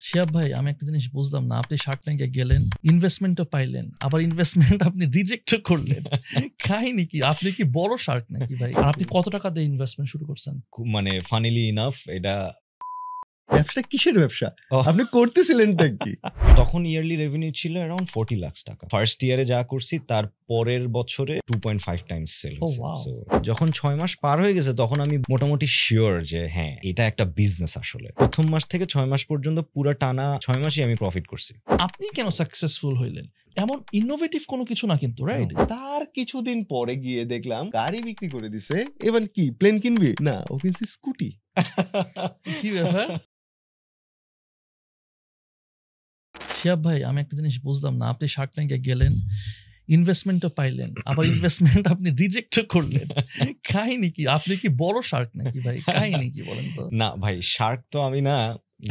শিহাব ভাই, আমি একটা জিনিস বুঝলাম না। আপনি শার্ক ট্যাঙ্কে গেলেন, ইনভেস্টমেন্টও পাইলেন, আবার ইনভেস্টমেন্ট আপনি রিজেক্টও করলেন। কাহিনী কি? আপনি কি বড় শার্ক নাকি ভাই? আর আপনি কত টাকা দিয়ে ইনভেস্টমেন্ট শুরু করছেন? মানে ফানিলি ইনাফ এটা ব্যবসাটা কিসের ব্যবসা? আপনি করতেছিলেনটা কি? তখন ইয়ারলি রেভিনিউ ছিল অ্যারাউন্ড 40 লাখ টাকা। ফার্স্ট ইয়ারে যা করছি তার পরের বছরে 2.5 টাইমস সেল হয়েছে। wow. So, যখন 6 মাস পার হয়ে গেছে তখন আমি মোটামুটি শিওর যে হ্যাঁ এটা একটা বিজনেস আসলে। প্রথম মাস থেকে 6 মাস পর্যন্ত পুরো টানা 6 মাসই আমি প্রফিট করছি। আপনি কেন সাকসেসফুল হইলেন? এমন ইনোভেটিভ কোনো কিছু না কিন্তু, রাইট? তার কিছুদিন পরে গিয়ে দেখলাম গাড়ি বিক্রি করে দিছে। এবার কি প্লেন কিনবি? না, ও কিনছে স্কুটি। কি ব্যাপার? শিহাব ভাই, আমি একটা জিনিস বুঝলাম না। আপনি শার্ক ট্যাঙ্কে গেলেন, ইনভেস্টমেন্টও পাইলেন, আবার ইনভেস্টমেন্ট আপনি রিজেক্টও করলেন। কাহিনী কি? আপনি কি বড় শার্ক নাকি ভাই? কাহিনী কি বলেন তো? না ভাই, শার্ক তো আমি না,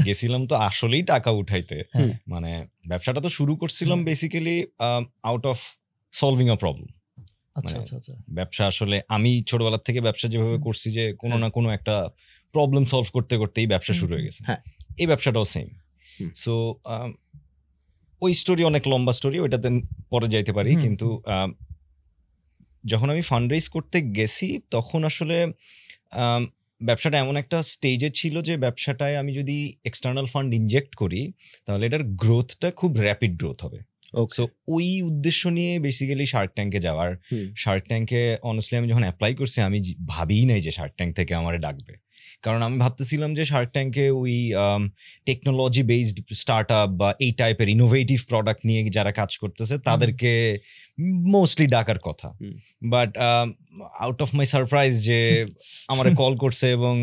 গেছিলাম তো আসলেই টাকা উঠাইতে। মানে ব্যবসাটা তো শুরু করছিলাম basically out of solving a problem. আচ্ছা আচ্ছা আচ্ছা। ব্যবসা আসলে আমি ছোটবেলা থেকে ব্যবসা যেভাবে করছি যে কোনো না কোনো একটা প্রবলেম সলভ করতে করতেই ব্যবসা শুরু হয়ে গেছে। এই ব্যবসাটাও সেম। সো ওই স্টোরি অনেক লম্বা স্টোরি, ওইটাতে পরে যাইতে পারি। কিন্তু যখন আমি ফান্ড রেইজ করতে গেছি তখন আসলে ব্যবসাটা এমন একটা স্টেজে ছিল যে ব্যবসাটায় আমি যদি এক্সটার্নাল ফান্ড ইনজেক্ট করি তাহলে এটার গ্রোথটা খুব র্যাপিড গ্রোথ হবে। সো ওই উদ্দেশ্য নিয়ে বেসিক্যালি শার্ক ট্যাঙ্কে যাওয়ার। শার্ক ট্যাঙ্কে অনেস্টলি আমি যখন অ্যাপ্লাই করছি আমি ভাবিই নাই যে শার্ক ট্যাঙ্ক থেকে আমারে ডাকবে, কারণ আমি ভাবতেছিলাম যে শার্ক ট্যাঙ্কে ওই টেকনোলজি বেসড স্টার্ট আপ বা এই টাইপের ইনোভেটিভ প্রোডাক্ট নিয়ে যারা কাজ করতেছে তাদেরকে মোস্টলি ডাকার কথা। But out of my surprise যে আমার কল করছে এবং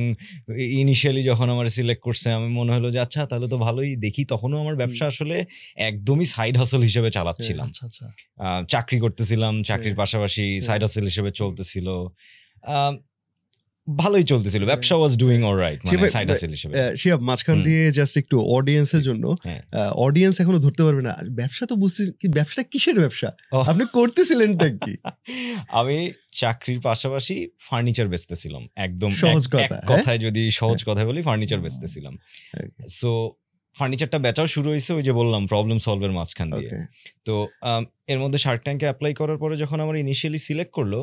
ইনিশিয়ালি যখন আমার সিলেক্ট করছে আমি মনে হলো যে আচ্ছা তাহলে তো ভালোই। দেখি তখনও আমার ব্যবসা আসলে একদমই সাইড হাসল হিসেবে চালাচ্ছিলাম। চাকরি করতেছিলাম, চাকরির পাশাপাশি সাইড হাসল হিসেবে চলতেছিল, ভালোই চলতেছিল। ব্যবসা ওয়াজ ডুইং অলরাইট, মানে সাইড হাসল হিসেবে। শিহাব, মাঝখান দিয়ে জাস্ট একটু অডিয়েন্সের জন্য, অডিয়েন্স এখনো ধরতে পারবে না ব্যবসা তো বুঝছি কি, ব্যবসাটা কিসের ব্যবসা? আপনি করতেছিলেনটা কি? আমি চাকরির পাশাপাশি ফার্নিচার বেচতেছিলাম। একদম সহজ কথায় যদি সহজ কথায় বলি, ফার্নিচার বেচতেছিলাম। সো ফার্নিচারটা বেচাও শুরু হয়েছে ওই যে বললাম প্রবলেম সলভের মাঝখান দিয়ে। তো এর মধ্যে শার্ক ট্যাঙ্কে অ্যাপ্লাই করার পরে যখন আমার ইনিশিয়ালি সিলেক্ট করলো,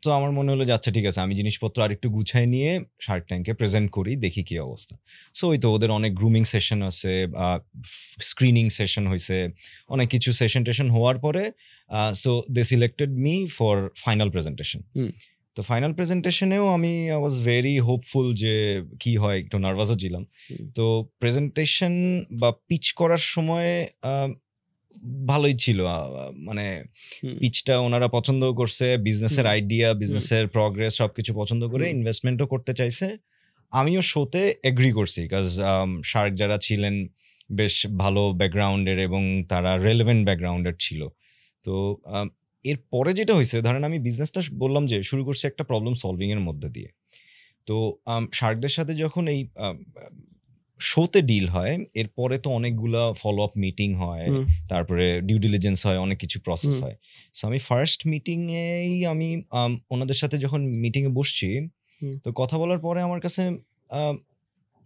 তো আমার মনে হলো যে আচ্ছা ঠিক আছে, আমি জিনিসপত্র আর একটু গুছাই নিয়ে শার্ক ট্যাঙ্কে প্রেজেন্ট করি, দেখি কি অবস্থা। সো ওই তো ওদের অনেক গ্রুমিং সেশন আছে, স্ক্রিনিং সেশন হয়েছে, অনেক কিছু সেশন টেশন হওয়ার পরে so they selected me for final presentation. তো ফাইনাল প্রেজেন্টেশনেও আমি আই ওয়াজ ভেরি হোপফুল যে কি হয়, একটু নার্ভাসও ছিলাম। তো প্রেজেন্টেশন বা পিচ করার সময় ভালোই ছিল, মানে পিচটা ওনারা পছন্দ করছে, বিজনেসের আইডিয়া, বিজনেসের প্রগ্রেস সবকিছু পছন্দ করে ইনভেস্টমেন্টও করতে চাইছে। আমিও শোতে এগ্রি করছি, বিকজ শার্ক যারা ছিলেন বেশ ভালো ব্যাকগ্রাউন্ডের এবং তারা রেলেভেন্ট ব্যাকগ্রাউন্ডের ছিল। তো এরপরে যেটা হয়েছে, ধরেন আমি বিজনেসটা বললাম যে শুরু করছি একটা প্রবলেম সলভিং এর মধ্যে দিয়ে। তো শার্কদের সাথে যখন এই শোতে ডিল হয়, এরপরে তো অনেকগুলা ফলো আপ মিটিং হয়, তারপরে ডিউ ডিলিজেন্স হয়, অনেক কিছু প্রসেস হয়। সো আমি ফার্স্ট মিটিংয়েই আমি ওনাদের সাথে যখন মিটিংয়ে বসছি, তো কথা বলার পরে আমার কাছে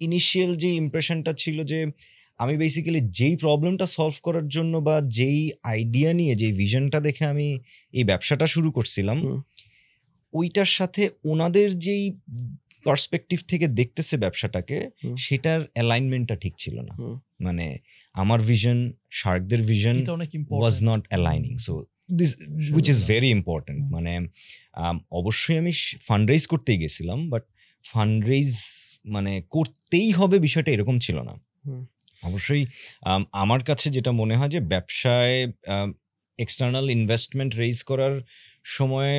ইনিশিয়াল যে ইমপ্রেশনটা ছিল যে আমি বেসিক্যালি যেই প্রবলেমটা সলভ করার জন্য বা যেই আইডিয়া নিয়ে যেই ভিশনটা দেখে আমি এই ব্যবসাটা শুরু করছিলাম, ওইটার সাথে ওনাদের যেই পার্সপেক্টিভ থেকে দেখতেছে ব্যবসাটাকে, সেটার অ্যালাইনমেন্টটা ঠিক ছিল না। মানে আমার ভিশন, শার্কদের vision was not aligning. So this which is very important. মানে অবশ্যই আমি ফান্ড রেইজ করতেই গেছিলাম, বাট ফান্ড রেইজ মানে করতেই হবে বিষয়টা এরকম ছিল না। অবশ্যই আমার কাছে যেটা মনে হয় যে ব্যবসায় এক্সটার্নাল ইনভেস্টমেন্ট রেইজ করার সময়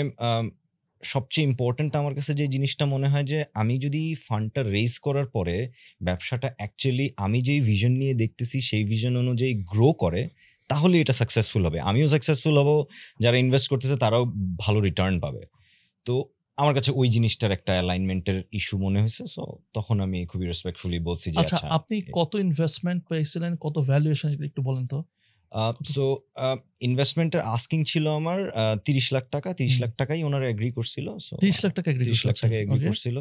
সবচেয়ে ইম্পর্ট্যান্ট আমার কাছে যে জিনিসটা মনে হয় যে আমি যদি ফান্ডটা রেইজ করার পরে ব্যবসাটা অ্যাকচুয়ালি আমি যেই ভিশন নিয়ে দেখতেছি সেই ভিশন অনুযায়ী গ্রো করে, তাহলে এটা সাকসেসফুল হবে, আমিও সাকসেসফুল হব, যারা ইনভেস্ট করতেছে তারাও ভালো রিটার্ন পাবে। তো আমার কাছে ওই জিনিসটার একটা অ্যালাইনমেন্টের ইস্যু মনে হয়েছে। সো তখন আমি খুবই রেসপেক্টফুলি বলছি যে আচ্ছা, আপনি কত ইনভেস্টমেন্ট পেয়েছিলেন, কত ভ্যালুয়েশন, একটু বলেন তো। সো ইনভেস্টমেন্টের আস্কিং ছিল আমার 30 লাখ টাকা। 30 লাখ টাকাই ওনারা এগ্রি করছিল। 30 লাখ টাকা এগ্রি 30 লাখ টাকা এগ্রি করছিল।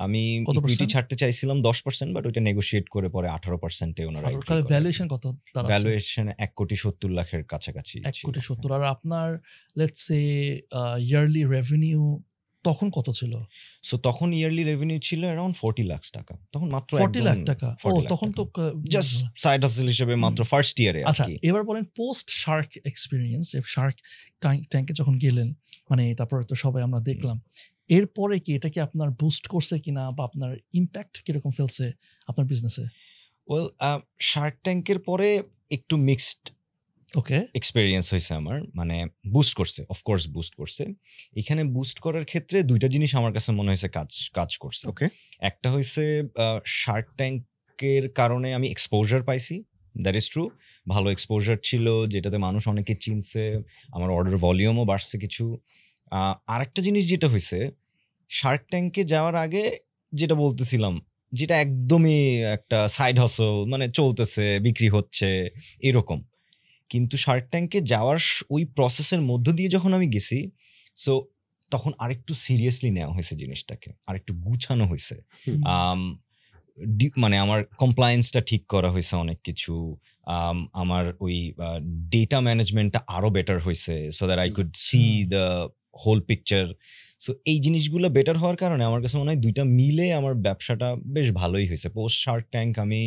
আমি ইকুইটি ছাড়তে চাইছিলাম 10%, বাট ওইটা নেগোশিয়েট করে পরে 18%-এ ওনারা। ভ্যালুয়েশন কত? ভ্যালুয়েশন 1,70,00,000 লাখের কাছাকাছি। 1,70,00,000। আর আপনার লেটস সে ইয়ারলি রেভিনিউ তখন কত ছিল? সো তখন ইয়ারলি রেভিনিউ ছিল अराउंड 40 লাখ টাকা। তখন মাত্র 40 লাখ টাকা। ও তখন তো জাস্ট সাইড হাসেল হিসেবে মাত্র ফার্স্ট ইয়ারে। আচ্ছা, এবার বলেন পোস্ট শার্ক এক্সপেরিয়েন্স, শার্ক ট্যাঙ্কে যখন গেলেন, মানে তারপরে তো সবাই আমরা দেখলাম, এরপরে কি এটা কি আপনার বুস্ট করছে কিনা বা আপনার ইম্প্যাক্ট কিরকম ফেলছে আপনার বিজনেসে? ওয়েল, শার্ক ট্যাঙ্কের পরে একটু মিক্সড এক্সপেরিয়েন্স হয়েছে আমার। মানে বুস্ট করছে, অফকোর্স বুস্ট করছে। এখানে বুস্ট করার ক্ষেত্রে দুইটা জিনিস আমার কাছে মনে হয়েছে কাজ করছে। একটা হয়েছে শার্ক ট্যাঙ্কের কারণে আমি এক্সপোজার পাইছি, দ্যাট ইজ ট্রু। ভালো এক্সপোজার ছিল, যেটাতে মানুষ অনেকে চিনছে, আমার অর্ডার ভলিউমও বাড়ছে কিছু। আরেকটা জিনিস যেটা হয়েছে, শার্ক ট্যাঙ্কে যাওয়ার আগে যেটা বলতেছিলাম, যেটা একদমই একটা সাইড হাসল, মানে চলতেছে, বিক্রি হচ্ছে এরকম। কিন্তু শার্ক ট্যাঙ্কে যাওয়ার ওই প্রসেসের মধ্য দিয়ে যখন আমি গেছি, সো তখন আরেকটু সিরিয়াসলি নেওয়া হয়েছে জিনিসটাকে, আরেকটু গুছানো হয়েছে। মানে আমার কমপ্লায়েন্সটা ঠিক করা হয়েছে অনেক কিছু। আমার ওই ডেটা ম্যানেজমেন্টটা আরও বেটার হয়েছে, so that I could see the whole picture. So এই জিনিসগুলো বেটার হওয়ার কারণে আমার কাছে মনে হয় দুইটা মিলে আমার ব্যবসাটা বেশ ভালোই হয়েছে। পোস্ট শার্ক ট্যাঙ্ক আমি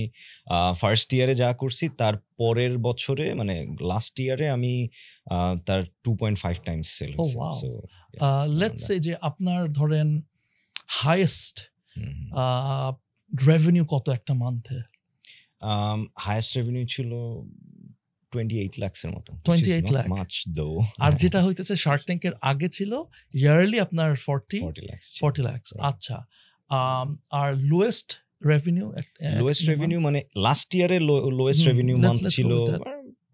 ফার্স্ট ইয়ারে যা করছি, তার পরের বছরে মানে লাস্ট ইয়ারে আমি তার 2.5 টাইমস সেল হয়েছে। সো লেটস সে যে আপনার ধরেন হাইয়েস্ট রেভিনিউ কত একটা মান্থে? হাইয়েস্ট রেভিনিউ ছিল 28 লাখের মতো। 28 লাখ মাচ দো। আর যেটা হইতেছে শার্ক ট্যাঙ্কের আগে ছিল ইয়ারলি আপনার 40 লাখ। আচ্ছা, আর লোয়েস্ট রেভিনিউ মানে লাস্ট ইয়ারে লোয়েস্ট রেভিনিউ মান্থ ছিল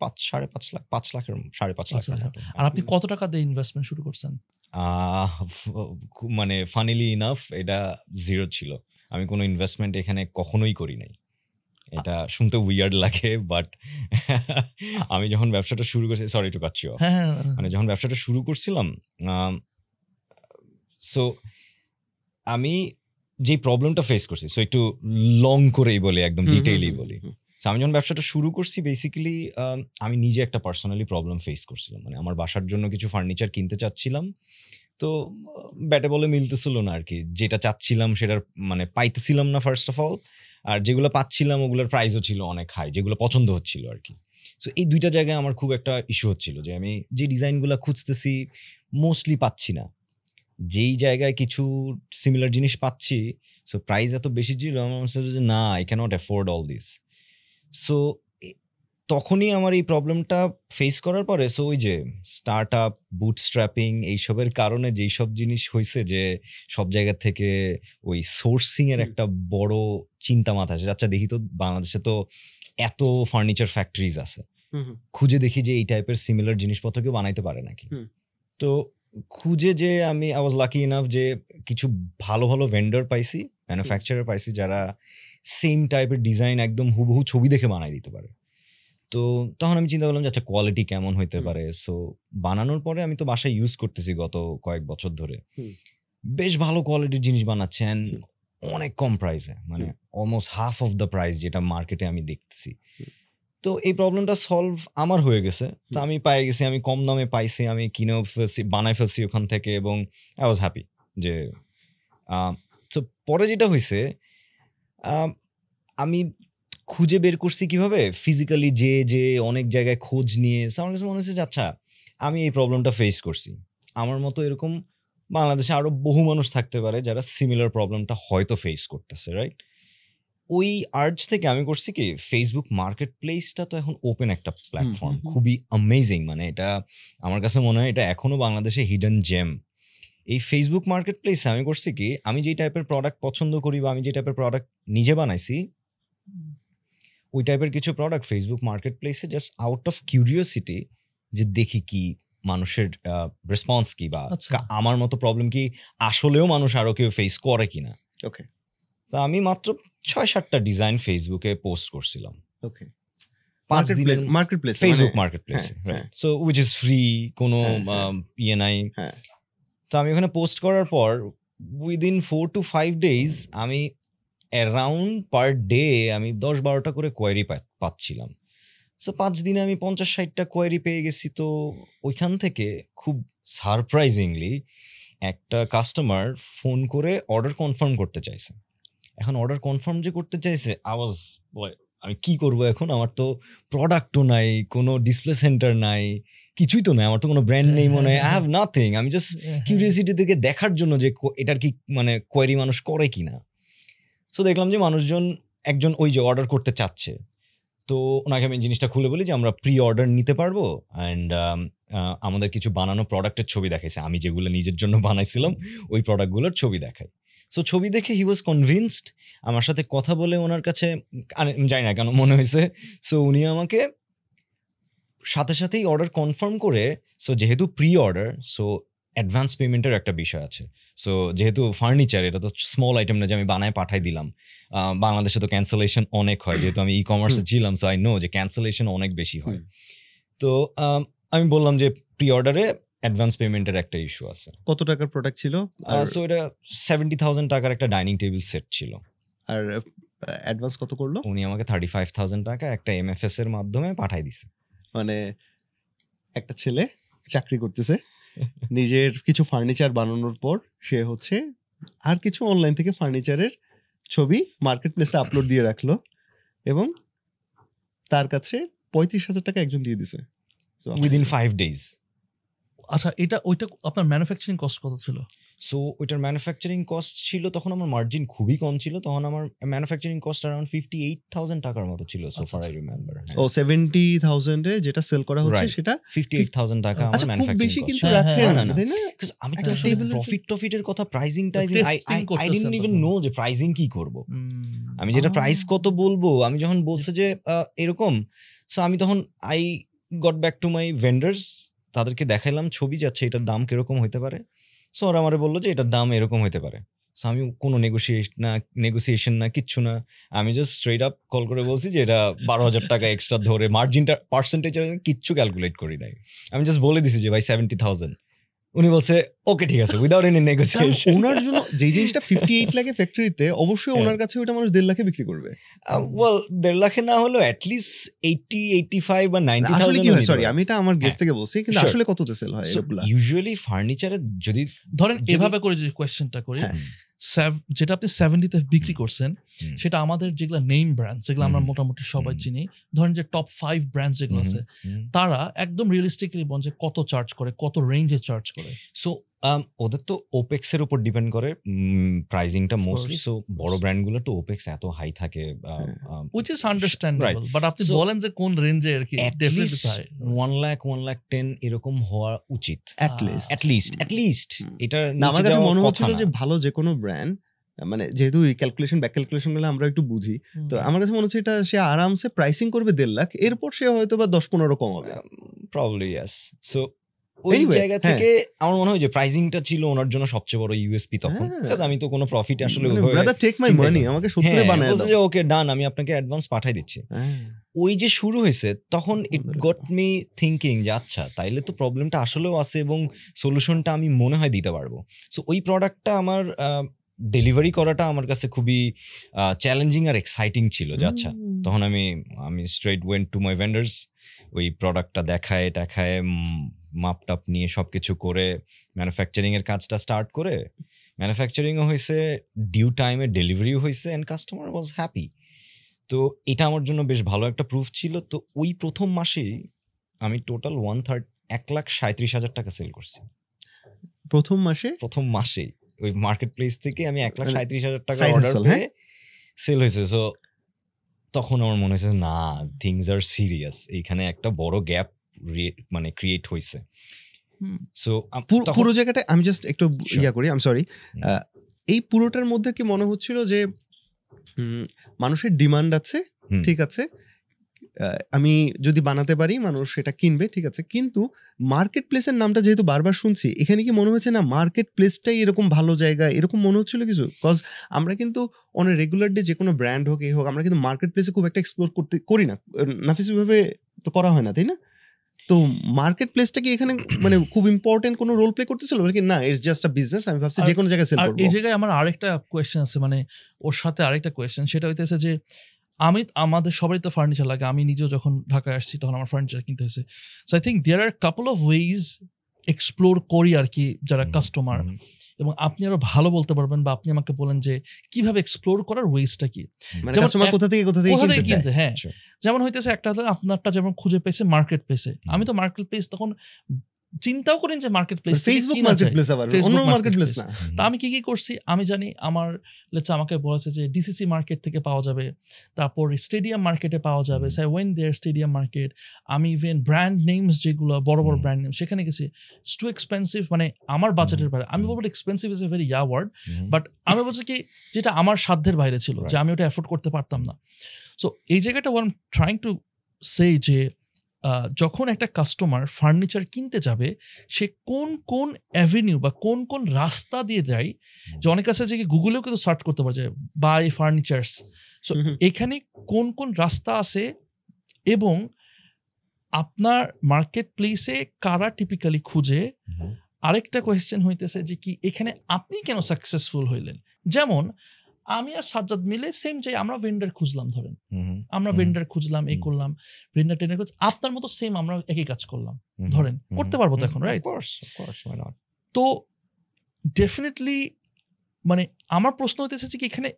5.5 লাখ, 5 লাখের 5.5 লাখ। আর আপনি কত টাকা দিয়ে ইনভেস্টমেন্ট শুরু করছেন? মানে ফানিলি ইনাফ এটা জিরো ছিল। আমি কোনো ইনভেস্টমেন্ট এখানে কখনোই করি নাই। এটা শুনতে উইয়ার্ড লাগে, বাট আমি যখন ব্যবসাটা শুরু করছি, sorry to cut you off, মানে যখন ব্যবসাটা শুরু করছিলাম, সো আমি যে প্রবলেমটা ফেস করছি, সো একটু লং করেই বলি, একদম ডিটেইলি বলি। সো আমি যখন ব্যবসাটা শুরু করছি, বেসিক্যালি আমি নিজে একটা পার্সোনালি প্রবলেম ফেস করছিলাম। মানে আমার বাসার জন্য কিছু ফার্নিচার কিনতে চাচ্ছিলাম, তো ব্যাটে বলে মিলতেছিল না আর কি। যেটা চাচ্ছিলাম সেটার মানে পাইতেছিলাম না ফার্স্ট অফ অল, আর যেগুলো পাচ্ছিলাম ওগুলোর প্রাইসও ছিল অনেক হাই, যেগুলো পছন্দ হচ্ছিল আর কি। সো এই দুইটা জায়গায় আমার খুব একটা ইস্যু হচ্ছিল, যে আমি যে ডিজাইনগুলো খুঁজতেছি মোস্টলি পাচ্ছি না। যেই জায়গায় কিছু সিমিলার জিনিস পাচ্ছি, সো প্রাইস এত বেশি ছিল, আমার মনে হচ্ছে যে না, I can't afford all this. So তখনই আমার এই প্রবলেমটা ফেস করার পরে, সো ওই যে স্টার্ট আপ, বুটস্ট্র্যাপিং, এইসবের কারণে যেই সব জিনিস হয়েছে, যে সব জায়গা থেকে ওই সোর্সিং এর একটা বড় চিন্তা মাথা আসে। আচ্ছা দেখি তো বাংলাদেশে তো এত ফার্নিচার ফ্যাক্টরিজ আছে, খুঁজে দেখি যে এই টাইপের সিমিলার জিনিসপত্র কেউ বানাইতে পারে নাকি। তো খুঁজে যে আই ওয়াজ লাকি ইনাফ যে কিছু ভালো ভালো ভেন্ডর পাইছি, ম্যানুফ্যাকচারার পাইছি, যারা সেম টাইপের ডিজাইন একদম হুবহু ছবি দেখে বানাই দিতে পারে। তো তখন আমি চিন্তা করলাম যে আচ্ছা কোয়ালিটি কেমন হইতে পারে। সো বানানোর পরে আমি তো বাসায় ইউজ করতেছি গত কয়েক বছর ধরে, বেশ ভালো কোয়ালিটির জিনিস বানাচ্ছে, অ্যান্ড অনেক কম প্রাইসে, মানে almost half of the price যেটা মার্কেটে আমি দেখতেছি। তো এই প্রবলেমটা সলভ আমার হয়ে গেছে, তো আমি পাই গেছি, আমি কম দামে পাইছি, আমি কিনেও ফেলছি, বানাই ফেলছি ওখান থেকে, এবং আই ওয়াজ হ্যাপি। যে তো পরে যেটা হয়েছে, আমি খুঁজে বের করছি কিভাবে, ফিজিক্যালি যে অনেক জায়গায় খোঁজ নিয়ে। আমার কাছে মনে হচ্ছে যে আচ্ছা আমি এই প্রবলেমটা ফেস করছি, আমার মতো এরকম বাংলাদেশে আরো বহু মানুষ থাকতে পারে যারা সিমিলার প্রবলেমটা হয়তো ফেস করতেছে, রাইট? ওই আর্জ থেকে আমি করছি কি, ফেসবুক মার্কেট প্লেসটা তো এখন ওপেন একটা প্ল্যাটফর্ম, খুবই অ্যামেজিং। মানে এটা আমার কাছে মনে হয় এটা এখনো বাংলাদেশে হিডেন জেম। এই ফেসবুক মার্কেট প্লেসে আমি করছি কি, আমি যে টাইপের প্রোডাক্ট পছন্দ করি বা আমি যে টাইপের প্রোডাক্ট নিজে বানাইছি, ওই টাইপের কিছু প্রোডাক্ট ফেসবুক মার্কেট প্লেসে জাস্ট আউট অফ কিউরিওসিটি, যে দেখি কি মানুষের রেসপন্স কি, বা আমার মতো প্রবলেম কি আসলেও মানুষ আরো কেউ ফেস করে কিনা। ওকে, তা আমি মাত্র 6-7টা ডিজাইন ফেসবুকে পোস্ট করছিলাম। ওকে, 5 দিনের market place, Facebook market place, so which is free, কোনো ইয়ে নাই। তো আমি ওখানে পোস্ট করার পর উইদিন 4 to 5 days আমি অ্যারাউন্ড পার ডে আমি 10-12টা করে কোয়েরি পাচ্ছিলাম। সো 5 দিনে আমি 50-60টা কোয়েরি পেয়ে গেছি। তো ওইখান থেকে খুব সারপ্রাইজিংলি একটা কাস্টমার ফোন করে অর্ডার কনফার্ম করতে চাইছে। এখন অর্ডার কনফার্ম যে করতে চাইছে, আমি কি করব এখন, আমার তো প্রোডাক্টও নাই, কোনো ডিসপ্লে সেন্টার নাই, কিছুই তো নাই, আমার তো কোনো ব্র্যান্ড নেই মনে হয়, আই হ্যাভ নাথিং। আমি জাস্ট কিউরিয়াসিটি থেকে দেখার জন্য যে এটার কি মানে কোয়েরি মানুষ করে কিনা। সো দেখলাম যে মানুষজন একজন ওই যে অর্ডার করতে চাচ্ছে। তো ওনাকে আমি জিনিসটা খুলে বলি যে আমরা প্রি অর্ডার নিতে পারবো, অ্যান্ড আমাদের কিছু বানানো প্রোডাক্টের ছবি দেখাইছে, আমি যেগুলো নিজের জন্য বানাইছিলাম ওই প্রোডাক্টগুলোর ছবি দেখাই। সো ছবি দেখে হি ওয়াজ কনভিন্সড। আমার সাথে কথা বলে ওনার কাছে জানি না কেন মনে হয়েছে, সো উনি আমাকে সাথে সাথেই অর্ডার কনফার্ম করে, সো যেহেতু প্রি অর্ডার, সো অ্যাডভান্স পেমেন্টের একটা বিষয় আছে। সো যেহেতু ফার্নিচার, এটা তো স্মল আইটেম না যে আমি বানায় পাঠাই দিলাম। বাংলাদেশে তো ক্যান্সেলেশন অনেক হয়, যেহেতু আমি ই কমার্সে ছিলাম, সো আই নো যে ক্যান্সেলেশন অনেক বেশি হয়। তো আমি বললাম যে প্রি অর্ডারে অ্যাডভান্স পেমেন্টের একটা ইস্যু আছে। কত টাকার প্রোডাক্ট ছিল? সো এটা 70,000 টাকার একটা ডাইনিং টেবিল সেট ছিল। আর অ্যাডভান্স কত করলো? উনি আমাকে 35,000 টাকা একটা MFS এর মাধ্যমে পাঠাই দিছে। মানে একটা ছেলে চাকরি করতেছে, নিজের কিছু ফার্নিচার বানানোর পর সে হচ্ছে আর কিছু অনলাইন থেকে ফার্নিচারের ছবি মার্কেট প্লেসে আপলোড দিয়ে রাখলো, এবং তার কাছে 35,000 টাকা একজন দিয়ে দিছে উইদিন 5 days। আচ্ছা, ওইটা আপনার ম্যানুফ্যাকচারিং কস্ট কত ছিল? সো ওইটার ম্যানুফ্যাকচারিং কস্ট ছিল, তখন আমার মার্জিন খুবই কম ছিল, তখন আমার ম্যানুফ্যাকচারিং কস্ট অ্যারাউন্ড 58,000 টাকার মতো ছিল। So far I remember. ও 70,000 এ যেটা সেল করা হচ্ছে সেটা 58,000 টাকা আমার ম্যানুফ্যাকচারিং কস্ট। বেশি কিন্তু রাখেন না, তাই না? বিকজ আমি তো প্রফিটের কথা, pricing I didn't even know যে প্রাইজিং কি করব। আমি যেটা প্রাইস কত বলবো, আমি যখন বলছে যে এরকম, সো আমি তখন I got back to my vendors, তাদেরকে দেখাইলাম ছবি, যাচ্ছে এটার দাম কিরকম হইতে পারে। সো ওরা আমারে বললো যে এটার দাম এরকম হইতে পারে। সো আমি কোনো নেগোসিয়েশন না কিচ্ছু না, আমি জাস্ট স্ট্রেট আপ কল করে বলছি যে এটা 12,000 টাকা এক্সট্রা ধরে, মার্জিনটা পার্সেন্টেজ কিচ্ছু ক্যালকুলেট করি নাই, আমি জাস্ট বলে দিছি যে ভাই 70,000। উনি বলছে ওকে ঠিক আছে, উইদাউট এনি নেগোসিয়েশন। ওনার জন্য যে জিনিসটা 58 লাখে ফ্যাক্টরিতে, অবশ্যই ওনার কাছে ওটা মানুষ 1.5 লাখে বিক্রি করবে। ওয়েল 1.5 লাখে না হলো অ্যাটলিস্ট 80, 85 বা 90,000। আসলে কি হয়, সরি আমি এটা আমার গেস থেকে বলছি, কিন্তু আসলে কততে সেল হয় এগুলা? ইউজুয়ালি ফার্নিচারে যদি ধরেন এভাবে করে যে কোয়েশ্চেনটা করি, যেটা আপনি 70-তে বিক্রি করছেন, সেটা আমাদের যেগুলো নেম ব্র্যান্ড, যেগুলো আমরা মোটামুটি সবাই চিনি, ধরেন যে টপ 5 ব্র্যান্ড যেগুলো আছে, তারা একদম রিয়েলিস্টিকলি বলছে কত চার্জ করে, কত রেঞ্জে চার্জ করে। সো ওদের তো ওপেক্স এর উপর ডিপেন্ড করে প্রাইসিংটা মোস্টলি। সো বড় ব্র্যান্ডগুলো তো ওপেক্স এত হাই থাকে, which is understandable, বাট আপনি বলেন যে কোন রেঞ্জে আর কি, ডেফিনেটলি 1 লাখ 1,10,000 এরকম হওয়া উচিত অ্যাট লিস্ট। এটা আমার কাছে মনে হচ্ছিল যে ভালো যে কোনো ব্র্যান্ড, মানে যেহেতু ব্যাক ক্যালকুলেশন গুলো আমরা একটু বুঝি, তো আমার কাছে মনে হচ্ছে এটা সে আরামসে প্রাইসিং করবে 1.5 লাখ, এরপর সে হয়তো বা 10-15 কম হবে প্রবাবলি। ইয়েস। সো ওই জায়গা থেকে আমার মনে হয় যে প্রাইসিংটা ছিল ওনার জন্য সবচেয়ে বড় ইউএসপি তখন, কারণ আমি তো কোনো প্রফিট আসলে ব্রাদার টেক মাই মানি, আমাকে 70 বানায় দাও, যে ওকে ডান, আমি আপনাকে অ্যাডভান্স পাঠাই দিচ্ছি। ওই যে শুরু হয়েছে, তখন ইট গট মি থিঙ্কিং যে আচ্ছা তাইলে তো প্রবলেমটা আসলেও আছে এবং সলিউশনটা আমি মনে হয় দিতে পারবো। সো ওই প্রোডাক্টটা আমার ডেলিভারি করাটা আমার কাছে খুবই চ্যালেঞ্জিং আর এক্সাইটিং ছিল যে আচ্ছা, তখন আমি straight went to my vendors, ওই প্রোডাক্টটা দেখায় মাপটাপ নিয়ে সবকিছু করে ম্যানুফ্যাকচারিং এর কাজটা স্টার্ট করে, ম্যানুফ্যাকচারিংও হয়েছে, ডিউ টাইমে ডেলিভারিও হয়েছে, অ্যান্ড কাস্টমার ওয়াজ হ্যাপি। তো এটা আমার জন্য বেশ ভালো একটা প্রুফ ছিল। তো ওই প্রথম মাসেই আমি টোটাল 1,37,000 টাকা সেল করছি। প্রথম মাসেই ওই মার্কেট প্লেস থেকে আমি 1,37,000 টাকা অর্ডার পেয়ে সেল হয়েছে। সো তখন আমার মনে হয়েছে না, থিংস আর সিরিয়াস, এইখানে একটা বড় গ্যাপ মানে ক্রিয়েট হয়েছে। সো পুরো জায়গাটা আমি জাস্ট একটু করি, আই এম সরি, এই পুরোটার মধ্যে কি মনে হচ্ছিল যে মানুষের ডিমান্ড আছে, ঠিক আছে, আমি যদি বানাতে পারি মানুষ সেটা কিনবে, ঠিক আছে, কিন্তু মার্কেট প্লেসের নামটা যেহেতু বারবার শুনছি, এখানে কি মনে হচ্ছে না মার্কেট প্লেসটাই এরকম ভালো জায়গা, এরকম মনে হচ্ছিল কিছু? কজ আমরা কিন্তু অন এ রেগুলার ডে যে কোনো ব্র্যান্ড হোক এই হোক, আমরা কিন্তু মার্কেট প্লেসে খুব একটা এক্সপ্লোর করি না, নাফিসভাবে তো করা হয় না, তাই না? তো মার্কেট প্লেসটা কি এখানে মানে খুব ইম্পর্টেন্ট কোনো রোল প্লে করতেছিল নাকি না ইটস জাস্ট আ বিজনেস, আমি ভাবছি যে কোনো জায়গায় সেল করব? এই জায়গায় আমার আরেকটা কোয়েশ্চেন আছে, মানে ওর সাথে আরেকটা কোয়েশ্চেন, সেটা হইতেছে যে আমাদের সবারই তো ফার্নিচার লাগে, আমি নিজেও যখন ঢাকায় আসছি তখন আমার ফার্নিচার কিনতে হয়েছে। So I think there are couple of ways explore করি আর কি যারা কাস্টমার, এবং আপনি আরো ভালো বলতে পারবেন বা আপনি আমাকে বলেন যে কিভাবে এক্সপ্লোর করার ওয়েজটা কি, মানে কাস্টমার কোথা থেকে কিনতে। হ্যাঁ, যেমন হইতেছে একটা হলো আপনারটা যেমন খুঁজে পেয়েছে মার্কেট প্লেসে, আমি তো মার্কেট প্লেস তখন চিন্তাও করেন যে market place, Facebook market place, আবার অন্য মার্কেট প্লেস না। তা আমি কি করছি, আমি জানি আমার লেটস আমাকে বলেছে যে ডিসিসি মার্কেট থেকে পাওয়া যাবে, তারপর স্টেডিয়াম মার্কেটে পাওয়া যাবে, so I went there stadium market. আমি ইভেন ব্র্যান্ড নেমস যেগুলো বড় বড় ব্র্যান্ড নেম সেখানে গেছি, ইটস টু এক্সপেন্সিভ, মানে আমার বাজেটের বাইরে। আমি বলবো expensive is a very word, but আমি বলছি কি যেটা আমার সাধ্যের বাইরে ছিল, যে আমি ওটা অ্যাফোর্ড করতে পারতাম না। সো এই জায়গাটা ওয়ান ট্রাইং টু সে যে যখন একটা কাস্টমার ফার্নিচার কিনতে যাবে, সে কোন কোন অ্যাভিনিউ বা কোন কোন রাস্তা দিয়ে যায়, যে অনেক আছে যে গুগলেও কিন্তু সার্চ করতে পারে যে বাই ফার্নিচার্স। সো এখানে কোন কোন রাস্তা আছে এবং আপনার মার্কেট প্লেসে কারা টিপিক্যালি খুঁজে। আরেকটা কোয়েশ্চেন হইতেছে যে কি এখানে আপনি কেন সাকসেসফুল হইলেন। যেমন আমি আর সাজ্জাদ মিলে সেম যে আমরা ভেন্ডার খুঁজলাম, ধরেন আমরা ভেন্ডার খুঁজলাম, এই করলাম, ভেন্ডার টেন্ডার খুঁজ, আপনার মতো সেম আমরা একই কাজ করলাম, ধরেন করতে পারবো তো এখন, রাইট? তো ডেফিনেটলি মানে আমার প্রশ্ন হইতেছে যে কি এখানে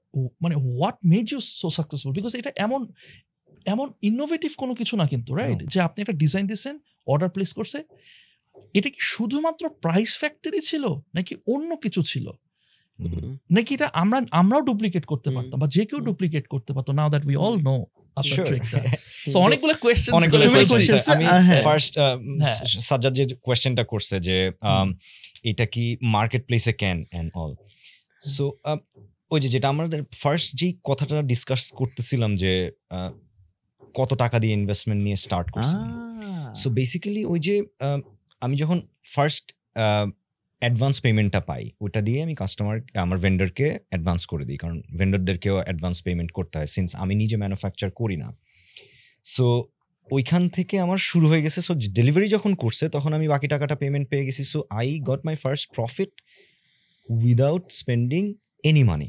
মানে what made you so successful, because এটা এমন এমন ইনোভেটিভ কোনো কিছু না কিন্তু, রাইট? যে আপনি একটা ডিজাইন দিচ্ছেন, অর্ডার প্লেস করছে, এটা কি শুধুমাত্র প্রাইস ফ্যাক্টরি ছিল নাকি অন্য কিছু ছিল, নাকি এটা আমরাও ডুপ্লিকেট করতে পারতাম বা যে কেউ ডুপ্লিকেট করতে পারতো? Now that we all know আপনার ট্রিকটা। সো অনেকগুলো কোয়েশ্চেনস। আমি ফার্স্ট সাজ্জাদ যে কোয়েশ্চেনটা করছে যে এটা কি মার্কেট প্লেসে ক্যান এন্ড অল, সো ওই যেটা আমাদের ফার্স্ট যেই কথাটা ডিসকাস করতেছিলাম যে কত টাকা দিয়ে ইনভেস্টমেন্ট নিয়ে স্টার্ট করছি। সো বেসিক্যালি ওই যে আমি যখন ফার্স্ট অ্যাডভান্স পেমেন্টটা পাই, ওটা দিয়ে আমি আমার ভেন্ডারকে অ্যাডভান্স করে দিই, কারণ ভেন্ডারদেরকেও অ্যাডভান্স পেমেন্ট করতে হয় সিন্স আমি নিজে ম্যানুফ্যাকচার করি না। সো ওইখান থেকে আমার শুরু হয়ে গেছে। সো ডেলিভারি যখন করছে তখন আমি বাকি টাকাটা পেমেন্ট পেয়ে গেছি। So I got my first profit without spending any money.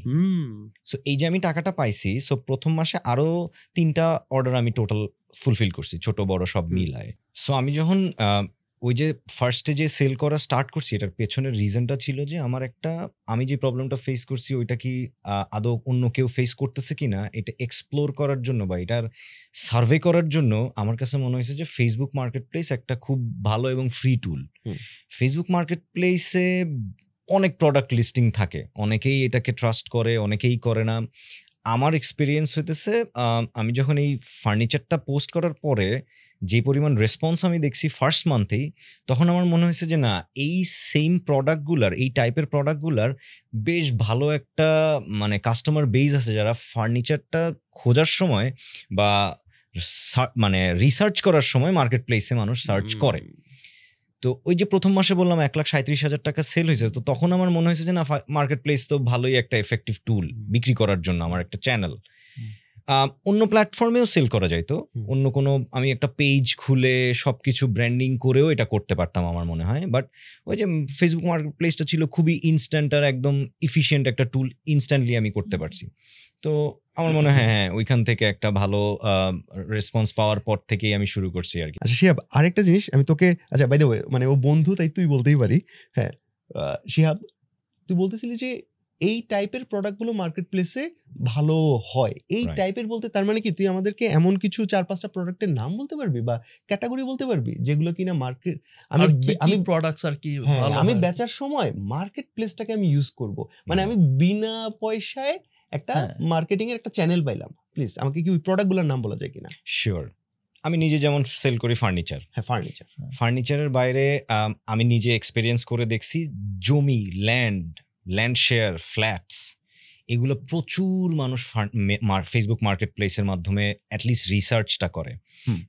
So এই যে আমি টাকাটা পাইছি, সো প্রথম মাসে আরও 3টা অর্ডার আমি টোটাল ফুলফিল করছি, ছোট বড় সব মিলায়। সো আমি যখন ওই যে ফার্স্টে যে সেল করা স্টার্ট করছি, এটার পেছনের রিজনটা ছিল যে আমি যে প্রবলেমটা ফেস করছি ওইটা কি আদৌ অন্য কেউ ফেস করতেছে কিনা, এটা এক্সপ্লোর করার জন্য বা এটার সার্ভে করার জন্য আমার কাছে মনে হয়েছে যে ফেসবুক মার্কেট প্লেস একটা খুব ভালো এবং ফ্রি টুল। ফেসবুক মার্কেট প্লেসে অনেক প্রোডাক্ট লিস্টিং থাকে, অনেকেই এটাকে ট্রাস্ট করে, অনেকেই করে না। আমার এক্সপিরিয়েন্স হইতেছে আমি যখন এই ফার্নিচারটা পোস্ট করার পরে যে পরিমাণ রেসপন্স আমি দেখছি ফার্স্ট মান্থেই, তখন আমার মনে হয়েছে যে না, এই সেম প্রোডাক্টগুলার, এই টাইপের প্রোডাক্টগুলার বেশ ভালো একটা মানে কাস্টমার বেজ আছে, যারা ফার্নিচারটা খোঁজার সময় বা মানে রিসার্চ করার সময় মার্কেট প্লেসে মানুষ সার্চ করে। তো ওই যে প্রথম মাসে বললাম 1,37,000 টাকা সেল হয়েছে, তো তখন আমার মনে হয়েছে যে না, মার্কেট প্লেস তো ভালোই একটা এফেক্টিভ টুল বিক্রি করার জন্য, আমার একটা চ্যানেল। অন্য প্ল্যাটফর্মেও সেল করা যায়, তো অন্য কোনো আমি একটা পেজ খুলে সবকিছু ব্র্যান্ডিং করেও এটা করতে পারতাম আমার মনে হয়। বাট ওই যে ফেসবুক মার্কেট প্লেসটা ছিল খুবই ইনস্ট্যান্ট আর একদম ইফিশিয়েন্ট একটা টুল, ইনস্ট্যান্টলি আমি করতে পারছি। তো আমার মনে হয় হ্যাঁ ওইখান থেকে একটা ভালো রেসপন্স পাওয়ার পর থেকেই আমি শুরু করছি আর কি। আচ্ছা শিহাব, আরেকটা জিনিস আমি তোকে, আচ্ছা বাই দ্য ওয়ে, মানে ও বন্ধু তাই তুই বলতেই পারি। হ্যাঁ শিহাব, তুই বলতেছিলি যে এই টাইপের প্রোডাক্টগুলো মার্কেট প্লেসে ভালো হয়। এই টাইপের বলতে তার মানে কি তুই আমাদেরকে এমন কিছু 4-5টা প্রোডাক্টের নাম বলতে পারবি বা ক্যাটাগরি বলতে পারবি যেগুলো কিনা মার্কেট আমি প্রোডাক্টস আর কি আমি বেচার সময় মার্কেট প্লেসটাকে আমি ইউজ করব, মানে আমি বিনা পয়সায় একটা মার্কেটিং এর একটা চ্যানেল পাইলাম। প্লিজ আমাকে কি ওই প্রোডাক্টগুলোর নাম বলা যায় কিনা? শিওর। আমি নিজে যেমন সেল করি ফার্নিচার, ফার্নিচারের বাইরে আমি নিজে এক্সপেরিয়েন্স করে দেখছি জমি, ল্যান্ড শেয়ার, ফ্ল্যাটস, এগুলো প্রচুর মানুষ ফেসবুক মার্কেট প্লেসের মাধ্যমে অ্যাটলিস্ট রিসার্চটা করে।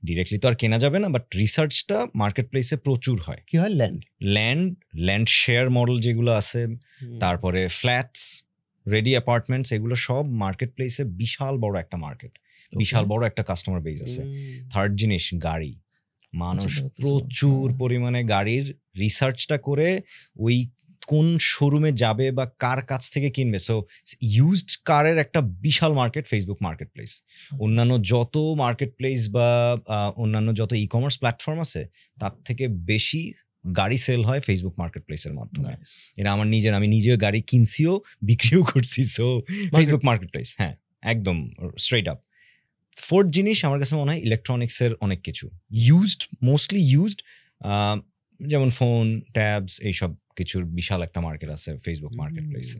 ডিরেক্টলি তো আর কেনা যাবে না, বাট রিসার্চটা মার্কেট প্লেসে প্রচুর হয়। কি হয়? ল্যান্ড শেয়ার মডেল যেগুলো আছে, তারপরে ফ্ল্যাটস, রেডি অ্যাপার্টমেন্টস, এগুলো সব মার্কেট প্লেসে বিশাল বড় একটা মার্কেট, বিশাল বড় একটা কাস্টমার বেস আছে। থার্ড জিনিস গাড়ি, মানুষ প্রচুর পরিমাণে গাড়ির রিসার্চটা করে ওই কোন শোরুমে যাবে বা কার কাছ থেকে কিনবে। সো ইউজড কারের একটা বিশাল মার্কেট ফেসবুক মার্কেট প্লেস। অন্যান্য যত মার্কেট প্লেস বা অন্যান্য যত ই কমার্স প্ল্যাটফর্ম আছে তার থেকে বেশি গাড়ি সেল হয় ফেসবুক মার্কেট প্লেসের মাধ্যমে। এটা আমার আমি নিজেও গাড়ি কিনছিও বিক্রিও করছি। সো ফেসবুক মার্কেট প্লেস, হ্যাঁ একদম স্ট্রেট আপ। ফোর্থ জিনিস আমার কাছে মনে হয় ইলেকট্রনিক্সের অনেক কিছু মোস্টলি ইউজড, যেমন ফোন, ট্যাবস, এইসব কিছুর বিশাল একটা মার্কেট আছে ফেসবুক মার্কেট প্লেসে।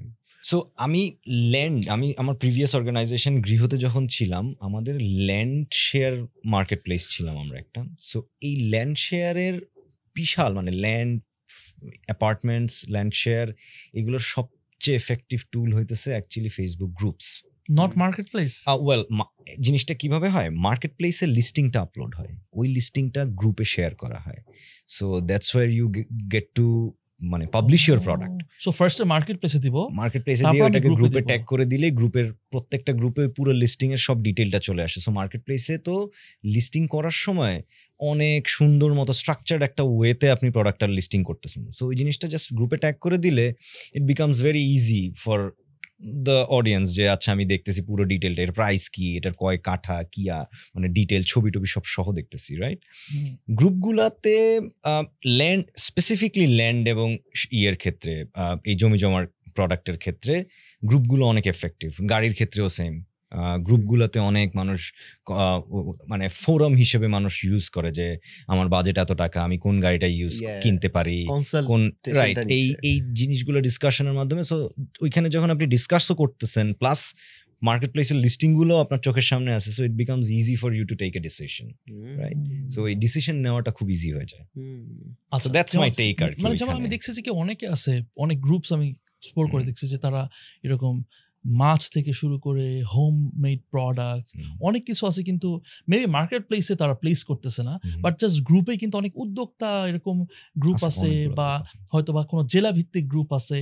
সো আমি আমার প্রিভিয়াস অর্গানাইজেশন গৃহতে যখন ছিলাম, আমাদের ল্যান্ড শেয়ার মার্কেট প্লেস ছিলাম আমরা একটা। সো এই ল্যান্ড শেয়ারের বিশাল ল্যান্ড অ্যাপার্টমেন্টস, ল্যান্ড শেয়ার, এগুলোর সবচেয়ে এফেক্টিভ টুল হইতেছে actually Facebook groups, not market place. জিনিসটা কিভাবে হয়, মার্কেট প্লেসে লিস্টিংটা আপলোড হয়, ওই লিস্টিংটা গ্রুপে শেয়ার করা হয়। So that's where you get to publish your product. So ফার্স্টে মার্কেট প্লেসে দিব, মার্কেট প্লেসে দিয়ে ওটাকে গ্রুপে ট্যাগ করে দিলে গ্রুপের প্রত্যেকটা গ্রুপে পুরো লিস্টিং এর সব ডিটেইলটা চলে আসে। সো মার্কেট প্লেসে তো লিস্টিং করার সময় অনেক সুন্দর মতো স্ট্রাকচার্ড একটা ওয়েতে আপনি প্রোডাক্টটা লিস্টিং করতেছেন। সো ওই জিনিসটা জাস্ট গ্রুপে ট্যাগ করে দিলে it becomes very easy for the audience, যে আচ্ছা আমি দেখতেছি পুরো ডিটেলটা, এর প্রাইস কি, এটার কয় কাঠা কিয়া, ডিটেল ছবি টবি সব সহ দেখতেছি, রাইট? গ্রুপগুলাতে স্পেসিফিকলি ল্যান্ড এবং ইয়ের ক্ষেত্রে, এই জমি জমার প্রোডাক্টের ক্ষেত্রে গ্রুপগুলো অনেক এফেক্টিভ। গাড়ির ক্ষেত্রেও সেম, গ্রুপগুলোতে অনেক মানুষ ফোরাম হিসেবে মানুষ ইউজ করে যে আমার বাজেট এত টাকা, আমি কোন গাড়িটা কিনতে পারি, কোন, রাইট, এই জিনিসগুলো ডিসকাশনের মাধ্যমে। সো ওইখানে যখন আপনি ডিসকাসও করতেছেন, প্লাস মার্কেট প্লেসের লিস্টিং গুলো আপনার চোখের সামনে আছে, so it becomes easy for you to take a decision, right? So এই ডিসিশন নেওয়াটা খুব ইজি হয়ে যায়। আচ্ছা, দ্যাটস মাই টেক। আর যেমন আমি দেখছি যে কি অনেকে আছে, অনেক গ্রুপস আমি এক্সপ্লোর করে দেখছি যে তারা এরকম মাছ থেকে শুরু করে হোম মেড প্রোডাক্টস অনেক কিছু আছে, কিন্তু মেবি মার্কেট প্লেসে তারা প্লেস করতেছে না, বাট জাস্ট গ্রুপে কিন্তু অনেক উদ্যোক্তা এরকম গ্রুপ আছে, বা হয়তো বা কোনো জেলা ভিত্তিক গ্রুপ আছে,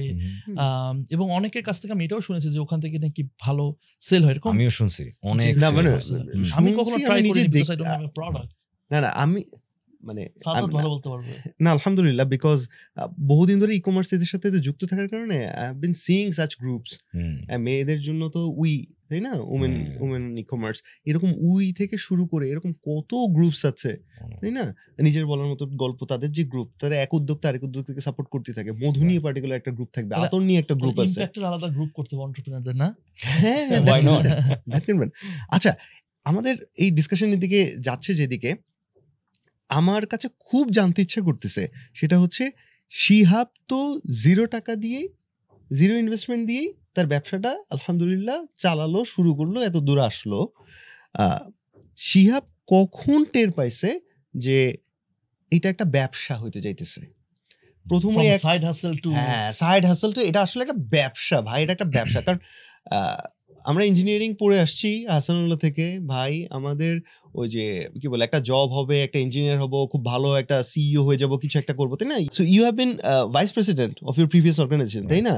এবং অনেকের কাছ থেকে আমি এটাও শুনেছি যে ওখান থেকে নাকি ভালো সেল হয়। এরকম আমিও শুনছি অনেক। আমি কখনো ট্রাই করিনি because I don't have a product. না আমি ভালো বলতে পারবে না, আলহামদুলিল্লাহ, বিকজ বহুদিন ধরে ই কমার্স এদের সাথে যুক্ত থাকার কারণে I have been seeing such groups. মেয়েদের জন্য তো তাই না, উমেন ই কমার্স, এরকম থেকে শুরু করে এরকম কত গ্রুপস আছে, তাই না? নিজের বলার মতো গল্প, তাদের যে গ্রুপ, তারা এক উদ্যোক্তা আরেক উদ্যোক্তাকে সাপোর্ট করতে থাকে। মধু নিয়ে পার্টিকুলার একটা গ্রুপ থাকবে, আতর নিয়ে একটা গ্রুপ আছে, আলাদা গ্রুপ করতে হবে এন্টারপ্রেনারদের, না? হ্যাঁ, আচ্ছা, আমাদের এই ডিসকাশনের দিকে যাচ্ছে যেদিকে, আমার কাছে খুব জানতে ইচ্ছা করতেছে সেটা হচ্ছে, শিহাব তো 0 টাকা দিয়েই, 0 ইনভেস্টমেন্ট দিয়েই তার ব্যবসাটা আলহামদুলিল্লাহ চালালো, শুরু করলো, এত দূর আসলো। শিহাব কখন টের পাইছে যে এটা একটা ব্যবসা হইতে যাইতেছে? প্রথমে সাইড হাসেল টু এটা আসলে একটা ব্যবসা ভাই, এটা একটা ব্যবসা। কারণ আমরা ইঞ্জিনিয়ারিং পড়ে আসছি হাসানুল্লাহ থেকে ভাই, আমাদের ওই যে কি বলে, একটা জব হবে, একটা ইঞ্জিনিয়ার হবো, খুব ভালো একটা সিইও হয়ে যাব, কিছু একটা করবো, তাই না? So you have been vice president of your previous organization, তাই না?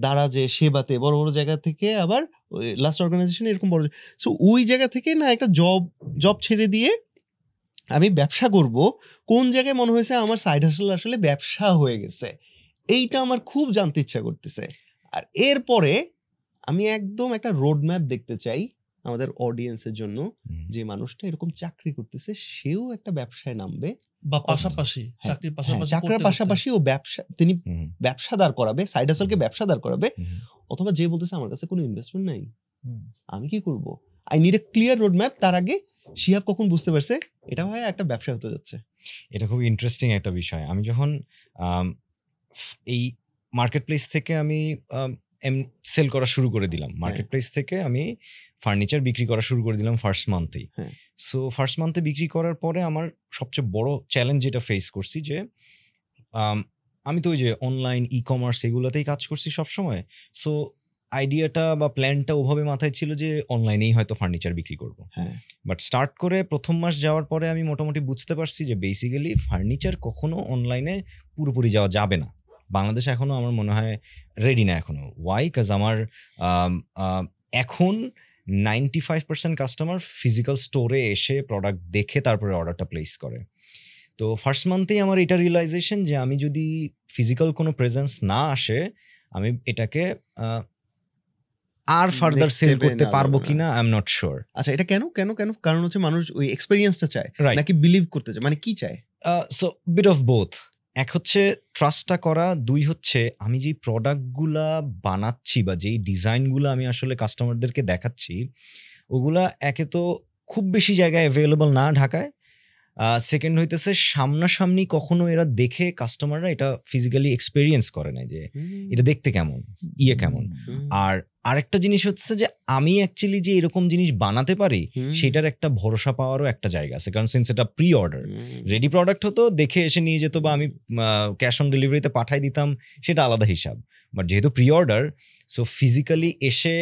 দারাজে, সেবাতে, বড় বড় জায়গা থেকে, আবার লাস্ট অর্গানাইজেশন এরকম বড়। সো ওই জায়গা থেকে না একটা জব ছেড়ে দিয়ে আমি ব্যবসা করব, কোন জায়গায় মনে হয়েছে আমার সাইড হাসেল আসলে ব্যবসা হয়ে গেছে, এইটা আমার খুব জানতে ইচ্ছা করতেছে। আর এরপরে আমি একদম একটা রোড ম্যাপ দেখতে চাই আমাদের অডিয়েন্সের জন্য, যে মানুষটা এরকম চাকরি করতেছে সেও একটা ব্যবসায় নামবে, বা পাশাপাশি চাকরির পাশাপাশি ও তিনি ব্যবসা দাঁড় করাবে, সাইড হাসেলকে ব্যবসা দাঁড় করাবে। অথবা যে বলতেছে আমার কাছে কোনো ইনভেস্টমেন্ট নাই, আমি কি করব, I need a clear road map. তার আগে শিহাব কখন বুঝতে পারছে এটা হয় একটা ব্যবসা হতে যাচ্ছে? এটা খুব ইন্টারেস্টিং একটা বিষয়। আমি যখন এই মার্কেট প্লেস থেকে আমি সেল করা শুরু করে দিলাম, মার্কেট প্লেস থেকে আমি ফার্নিচার বিক্রি করা শুরু করে দিলাম ফার্স্ট মান্থেই। সো ফার্স্ট মান্থে বিক্রি করার পরে আমার সবচেয়ে বড় চ্যালেঞ্জ যেটা ফেস করছি, যে আমি তো ওই যে অনলাইন ই কমার্স এগুলোতেই কাজ করছি সবসময়। সো আইডিয়াটা বা প্ল্যানটা ওভাবে মাথায় ছিল যে অনলাইনেই হয়তো ফার্নিচার বিক্রি করব, বাট স্টার্ট করে প্রথম মাস যাওয়ার পরে আমি মোটামুটি বুঝতে পারছি যে বেসিক্যালি ফার্নিচার কখনো অনলাইনে পুরোপুরি যাওয়া যাবে না। বাংলাদেশ এখনো আমার মনে হয় রেডি না এখনো। ওয়াই? কাজ আমার এখন 95% কাস্টমার ফিজিক্যাল স্টোরে এসে প্রোডাক্ট দেখে তারপরে অর্ডারটা প্লেস করে। তো ফার্স্ট মান্থেই আমার এটা রিয়েলাইজেশন যে আমি যদি ফিজিক্যাল কোনো প্রেজেন্স না আসে আমি এটাকে আর ফার্দার সেল করতে পারবো কিনা আই এম নট শিওর। আচ্ছা, এটা কেন কেন কেন কারণ হচ্ছে মানুষ ওই এক্সপেরিয়েন্সটা চায় নাকি বিলিভ করতে চায়, মানে কি চায়? So bit of both. এক হচ্ছে ট্রাস্টটা করা, দুই হচ্ছে আমি যেই প্রোডাক্টগুলা বানাচ্ছি বা যেই ডিজাইনগুলো আমি আসলে কাস্টমারদেরকে দেখাচ্ছি ওগুলা একে তো খুব বেশি জায়গায় অ্যাভেলেবল না ঢাকায়, সেকেন্ড হইতেছে সামনাসামনি কখনো এরা দেখে কাস্টমাররা এটা ফিজিক্যালি এক্সপেরিয়েন্স করে না যে এটা দেখতে কেমন, কেমন। আর আরেকটা জিনিস হচ্ছে যে আমি অ্যাকচুয়ালি যে এরকম জিনিস বানাতে পারি সেটার একটা ভরসা পাওয়ারও একটা জায়গা আছে, কারণ সিন্স এটা প্রি অর্ডার, রেডি প্রোডাক্ট হতো দেখে এসে নিয়ে যেত বা আমি ক্যাশ অন ডেলিভারিতে পাঠাই দিতাম, সেটা আলাদা হিসাব। বাট যেহেতু প্রি অর্ডার, সো ফিজিক্যালি এসে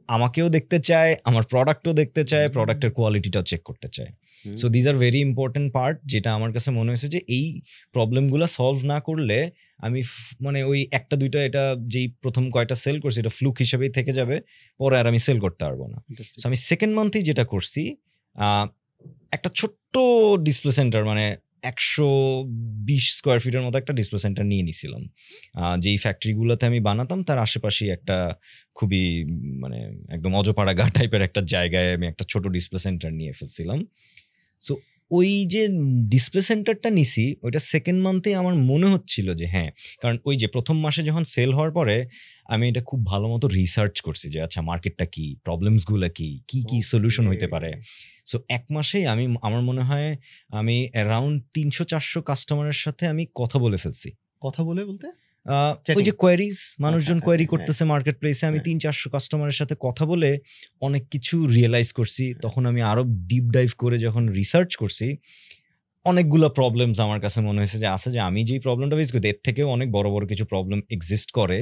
আমাকেও দেখতে চায়, আমার প্রোডাক্টও দেখতে চায়, প্রোডাক্টের কোয়ালিটিটাও চেক করতে চায়। So these are very important part, যেটা আমার কাছে মনে হয়েছে যে এই প্রবলেমগুলো সলভ না করলে আমি মানে ওই একটা দুইটা এটা যেই প্রথম কয়টা সেল করছি এটা ফ্লুক হিসেবেই থেকে যাবে, পরে আর আমি সেল করতে পারবো না। সো আমি সেকেন্ড মান্থেই যেটা করছি একটা ছোট্ট ডিসপ্লে সেন্টার, মানে 120 স্কোয়ার ফিটের মতো একটা ডিসপ্লে সেন্টার নিয়ে নিছিলাম। যেই ফ্যাক্টরিগুলোতে আমি বানাতাম তার আশেপাশেই একটা খুবই মানে একদম অজপাড়াগা টাইপের একটা জায়গায় আমি একটা ছোট ডিসপ্লে সেন্টার নিয়ে ফেলছিলাম। সো ওই যে ডিসপ্লে সেন্টারটা নিছি ওইটা সেকেন্ড মান্থে আমার মনে হচ্ছিল যে হ্যাঁ, কারণ ওই যে প্রথম মাসে যখন সেল হওয়ার পরে আমি এটা খুব ভালো মতো রিসার্চ করছি যে আচ্ছা মার্কেটটা কি, প্রবলেমসগুলো কি কি সলিউশন হইতে পারে। সো এক মাসেই আমার মনে হয় আমি অ্যারাউন্ড 300-400 কাস্টমারের সাথে আমি কথা বলে ফেলছি। কথা বলে বলতে ওই যে কোয়ারিজ, মানুষজন কোয়ারি করতেছে মার্কেট প্লেসে, আমি 300-400 কাস্টমারের সাথে কথা বলে অনেক কিছু রিয়েলাইজ করছি। তখন আমি আরো ডিপ ডাইভ করে যখন রিসার্চ করছি অনেকগুলো প্রবলেমস আমার কাছে মনে হয়েছে যে আছে, যে আমি যেই প্রবলেমটা ফেস করি এর থেকেও অনেক বড় বড় কিছু প্রবলেম এক্সিস্ট করে।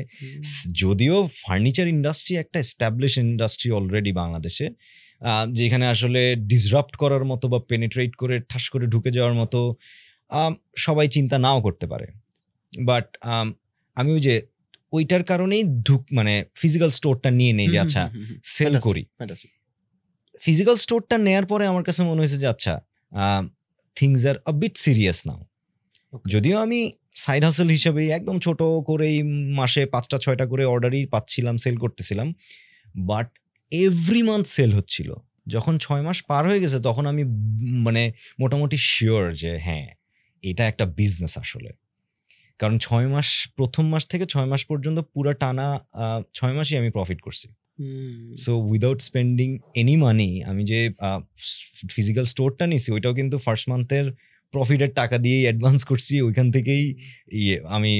যদিও ফার্নিচার ইন্ডাস্ট্রি একটা এস্টাবলিশ ইন্ডাস্ট্রি অলরেডি বাংলাদেশে, যেখানে আসলে ডিসরাপ্ট করার মতো বা পেনিট্রেট করে ঠাস করে ঢুকে যাওয়ার মতো সবাই চিন্তা নাও করতে পারে। বাট আমি ওই যে ওইটার কারণেই মানে ফিজিক্যাল স্টোরটা নিয়ে নেই যে আচ্ছা সেল করি। ফিজিক্যাল স্টোরটা নেয়ার পরে আমার কাছে মনে হয়েছে যে আচ্ছা things are a bit serious now. যদিও আমি সাইড হাসেল হিসেবে একদম ছোট করেই মাসে 5টা-6টা করে অর্ডারই পাচ্ছিলাম, সেল করতেছিলাম, বাট এভরি মান্থ সেল হচ্ছিল। যখন 6 মাস পার হয়ে গেছে তখন আমি মানে মোটামুটি শিওর যে হ্যাঁ এটা একটা বিজনেস আসলে। কারণ 6 মাস, প্রথম মাস থেকে 6 মাস পর্যন্ত পুরো টানা 6 মাসই আমি প্রফিট করছি। So without spending any money আমি যে ফিজিক্যাল স্টোরটা নিছি ওইটাও কিন্তু ফার্স্ট মান্থের প্রফিটের টাকা দিয়েই অ্যাডভান্স করছি। ওইখান থেকেই আমি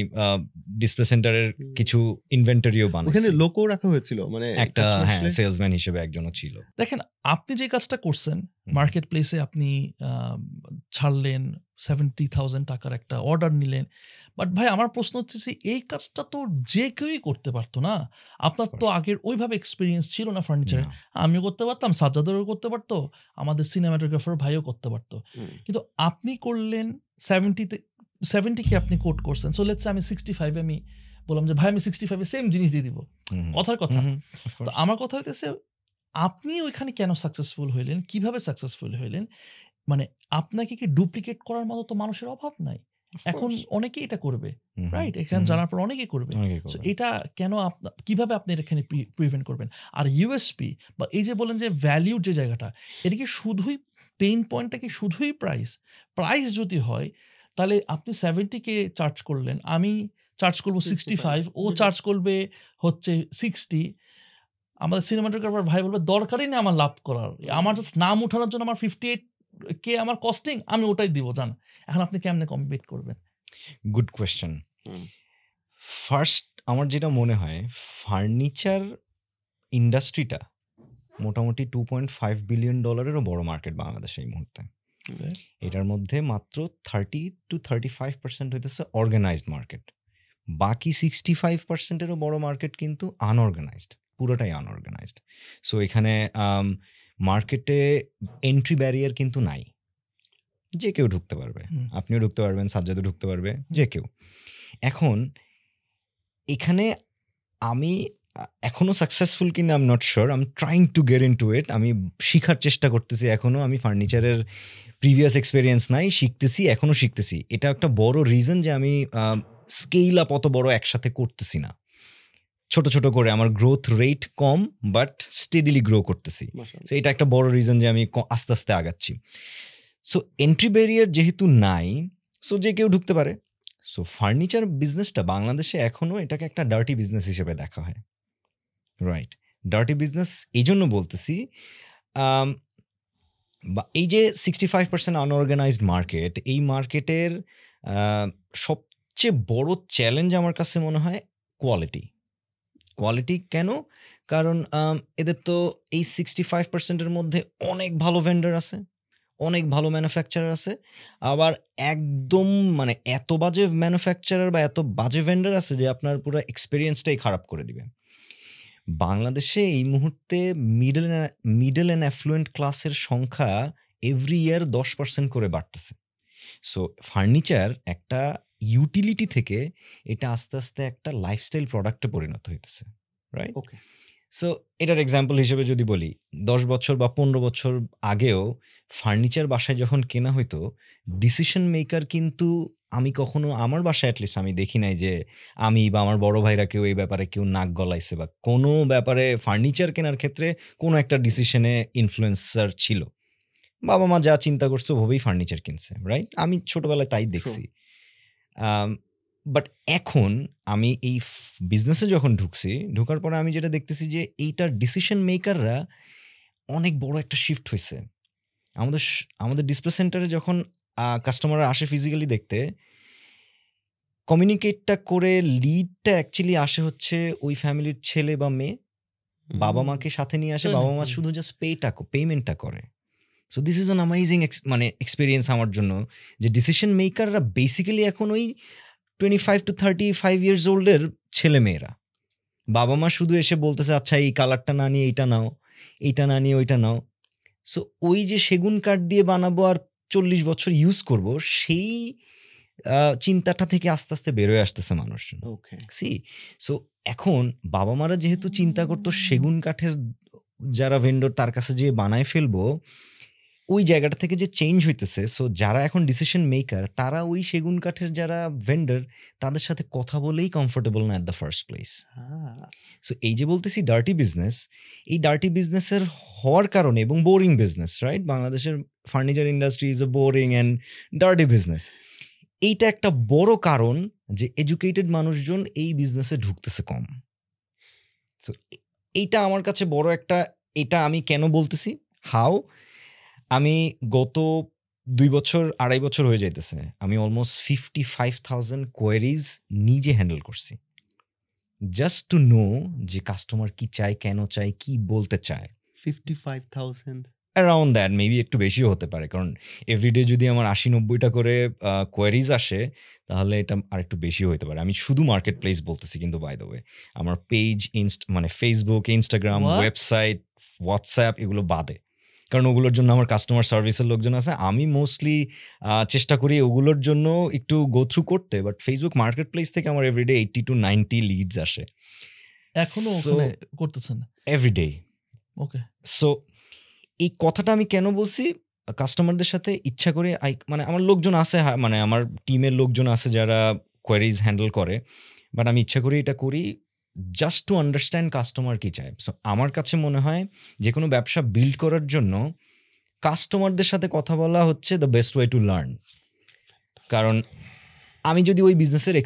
ডিসপ্লে সেন্টারের কিছু ইনভেন্টরিও বানাইছি। ওখানে লোকও রাখা হয়েছিল, মানে একটা হ্যাঁ সেলসম্যান হিসেবে একজনও ছিল। দেখেন আপনি যে কাজটা করছেন মার্কেট প্লেসে, আপনি ছাড়লেন 70,000 টাকার একটা অর্ডার নিলেন, বাট ভাই আমার প্রশ্ন হচ্ছে যে এই কাজটা তো যে কেউই করতে পারতো না। আপনার তো আগের ওইভাবে এক্সপিরিয়েন্স ছিল না ফার্নিচারে। আমিও করতে পারতাম, সাজ্জাদেরও করতে পারতো, আমাদের সিনেমাটোগ্রাফার ভাইও করতে পারতো, কিন্তু আপনি করলেন 70 কি আপনি কোট করছেন। সো লেটস সে আমি 65 আমি বললাম যে ভাই আমি 65 সেম জিনিস দিয়ে দিব, কথার কথা। তো আমার কথা হইতেছে আপনি ওইখানে কেন সাকসেসফুল হইলেন, কিভাবে সাকসেসফুল হইলেন? মানে আপনাকে কি ডুপ্লিকেট করার মতো তো মানুষের অভাব নাই, এখন অনেকেই এটা করবে, রাইট? এখানে জানার পর অনেকেই করবে। সো এটা কেন কিভাবে আপনি এখানে প্রিভেন্ট করবেন? আর ইউএসপি বা এই যে বলেন যে ভ্যালিউর যে জায়গাটা, এটা কি শুধুই পেইন পয়েন্টটা কি শুধুই প্রাইস যদি হয় তাহলে আপনি 70K চার্জ করলেন, আমি চার্জ করবো 65, ও চার্জ করবে হচ্ছে 60। আমাদের সিনেমাটোগ্রাফার ভাই বলবে দরকারই নেই আমার লাভ করার, আমার জাস্ট নাম উঠানোর জন্য আমার 58K আমার কস্টিং, আমি ওটাই দিব জান। এখন আপনি কেমনে কম্পিট করবেন? Good question. ফার্স্ট আমার যেটা মনে হয় ফার্নিচার ইন্ডাস্ট্রিটা মোটামুটি $2.5 বিলিয়ন বড় মার্কেট বাংলাদেশে এই মুহূর্তে। এটার মধ্যে মাত্র 30-35% হইতেছে অর্গানাইজড মার্কেট, বাকি 65%-এরও বড় মার্কেট কিন্তু আনঅর্গানাইজড। পুরোটাই আনঅর্গানাইজড। সো এখানে মার্কেটে এন্ট্রি ব্যারিয়ার কিন্তু নাই, যে কেউ ঢুকতে পারবে, আপনিও ঢুকতে পারবেন, সাজ্জাদও ঢুকতে পারবে, যে কেউ। এখন এখানে আমি এখনো সাকসেসফুল কিনা I am not sure, I am trying to get into ইট। আমি শিখার চেষ্টা করতেছি এখনো, আমি ফার্নিচারের প্রিভিয়াস এক্সপেরিয়েন্স নাই, শিখতেছি, এখনো শিখতেছি। এটা একটা বড় রিজন যে আমি স্কেল আপ অত বড় একসাথে করতেছি না, ছোট ছোট করে। আমার growth rate com, but steadily grow করতেছি। সো এটা একটা বড় রিজন যে আমি আস্তে আস্তে আগাচ্ছি। সো এন্ট্রি ব্যারিয়ার যেহেতু নাই, সো যে কেউ ঢুকতে পারে। সো ফার্নিচার বিজনেসটা বাংলাদেশে এখনো এটাকে একটা ডার্টি বিজনেস হিসেবে দেখা হয়, রাইট? ডার্টি বিজনেস এই জন্য বলতেছি, বা এই যে 65% আনঅর্গানাইজড মার্কেট, এই মার্কেটের সবচেয়ে বড় চ্যালেঞ্জ আমার কাছে মনে হয় কোয়ালিটি। কেন? কারণ এদের তো এই 65%-এর মধ্যে অনেক ভালো ভেন্ডার আছে, অনেক ভালো ম্যানুফ্যাকচারার আছে, আবার একদম মানে এত বাজে ম্যানুফ্যাকচারার বা এত বাজে ভেন্ডার আছে যে আপনার পুরো এক্সপিরিয়েন্সটাই খারাপ করে দিবে। বাংলাদেশে এই মুহূর্তে মিডল অ্যান্ড অ্যাফ্লুয়েন্ট ক্লাসের সংখ্যা এভরি ইয়ার 10% করে বাড়তেছে। সো ফার্নিচার একটা ইউটিলিটি থেকে এটা আস্তে আস্তে একটা লাইফস্টাইল প্রোডাক্টে পরিণত হইতেছে, রাইট? ওকে। সো এটার এক্সাম্পল হিসেবে যদি বলি, 10 বছর বা 15 বছর আগেও ফার্নিচার বাসায় যখন কেনা হইতো, ডিসিশন মেকার কিন্তু আমি কখনো আমার বাসায় অ্যাটলিস্ট আমি দেখি নাই যে আমি বা আমার বড় ভাইরা কেউ এই ব্যাপারে কেউ নাক গলাইছে বা কোনো ব্যাপারে ফার্নিচার কেনার ক্ষেত্রে কোনো একটা ডিসিশনে ইনফ্লুয়েন্সার ছিল। বাবা মা যা চিন্তা করছে ওভাবেই ফার্নিচার কিনছে, রাইট? আমি ছোটবেলায় তাই দেখছি। বাট এখন আমি এই বিজনেসে যখন ঢোকার পরে আমি যেটা দেখতেছি যে এইটার ডিসিশন মেকাররা অনেক বড় একটা শিফট হয়েছে। আমাদের ডিসপ্লে সেন্টারে যখন কাস্টমাররা আসে ফিজিক্যালি দেখতে, কমিউনিকেটটা করে লিডটা অ্যাকচুয়ালি আসে হচ্ছে ওই ফ্যামিলির ছেলে বা মেয়ে, বাবা মাকে সাথে নিয়ে আসে, বাবা মা শুধু জাস্ট পেমেন্টটা করে। So this is an amazing মানে এক্সপিরিয়েন্স আমার জন্য, যে ডিসিশন মেকাররা বেসিক্যালি এখন ওই 25 to 35 ইয়ার্স ওল্ডের ছেলে মেয়েরা। বাবা মা শুধু এসে বলতেছে আচ্ছা এই কালারটা না নিয়ে এইটা নাও, এইটা না নিয়ে ওইটা নাও। সো ওই যে সেগুন কাঠ দিয়ে বানাবো আর 40 বছর ইউজ করব, সেই চিন্তাটা থেকে আস্তে আস্তে বেরোয় আসতেছে মানুষজন। সো এখন বাবা মারা যেহেতু চিন্তা করতো সেগুন কাঠের যারা ভেন্ডর তার কাছে যে বানায় ফেলবো, ওই জায়গাটা থেকে যে চেঞ্জ হইতেছে। সো যারা এখন ডিসিশন মেকার তারা ওই সেগুন কাঠের যারা ভেন্ডর তাদের সাথে কথা বলেই কমফোর্টেবল না at the first place. So এই যে বলতেছি ডার্টি বিজনেস, এই ডার্টি বিজনেসের হওয়ার কারণে এবং বোরিং বিজনেস, রাইট? বাংলাদেশের furniture industry is a boring and dirty business. এইটা একটা বড় কারণ যে এডুকেটেড মানুষজন এই বিজনেসে ঢুকতেছে কম। সো এইটা আমার কাছে বড় একটা, এটা আমি কেন বলতেছি, হাউ আমি গত 2 বছর 2.5 বছর হয়ে যাইতেছে আমি অলমোস্ট 55,000 কোয়েরিজ নিজে হ্যান্ডেল করছি, জাস্ট টু নো যে কাস্টমার কি চায়, কেন চায়, কি বলতে চায়। 55,000 অ্যারাউন্ড দ্যাট, মেবি একটু বেশিও হতে পারে, কারণ এভরিডে যদি আমার 80-90টা করে কোয়েরিজ আসে তাহলে এটা আর একটু বেশিও হতে পারে। আমি শুধু মার্কেট প্লেস বলতেছি কিন্তু, বাই দ্য ওয়ে আমার পেজ মানে ফেসবুক, ইনস্টাগ্রাম, ওয়েবসাইট, হোয়াটসঅ্যাপ এগুলো বাদে, কারণ ওগুলোর জন্য আমার কাস্টমার সার্ভিসের লোকজন আছে। আমি মোস্টলি চেষ্টা করি ওগুলোর জন্য একটু গো থ্রু করতে, বাট ফেসবুক মার্কেট প্লেস থেকে আমার এভরিডে 80 to 90 লিডস আসে। এখনো ওখানে করতেছেন? এভরিডে। ওকে। সো এই কথাটা আমি কেন বলছি, কাস্টমারদের সাথে ইচ্ছা করে মানে আমার লোকজন আছে, মানে আমার টিমের লোকজন আছে যারা কোয়ারিজ হ্যান্ডেল করে, বাট আমি ইচ্ছা করে এটা করি জাস্ট টু আন্ডারস্ট্যান্ড কাস্টমার কি চায়। সো আমার কাছে মনে হয় যে কোনো ব্যবসা বিল্ড করার জন্য কাস্টমারদের সাথে কথা বলা হচ্ছে the best way to learn. কারণ আমি যদি ওই বিজনেসের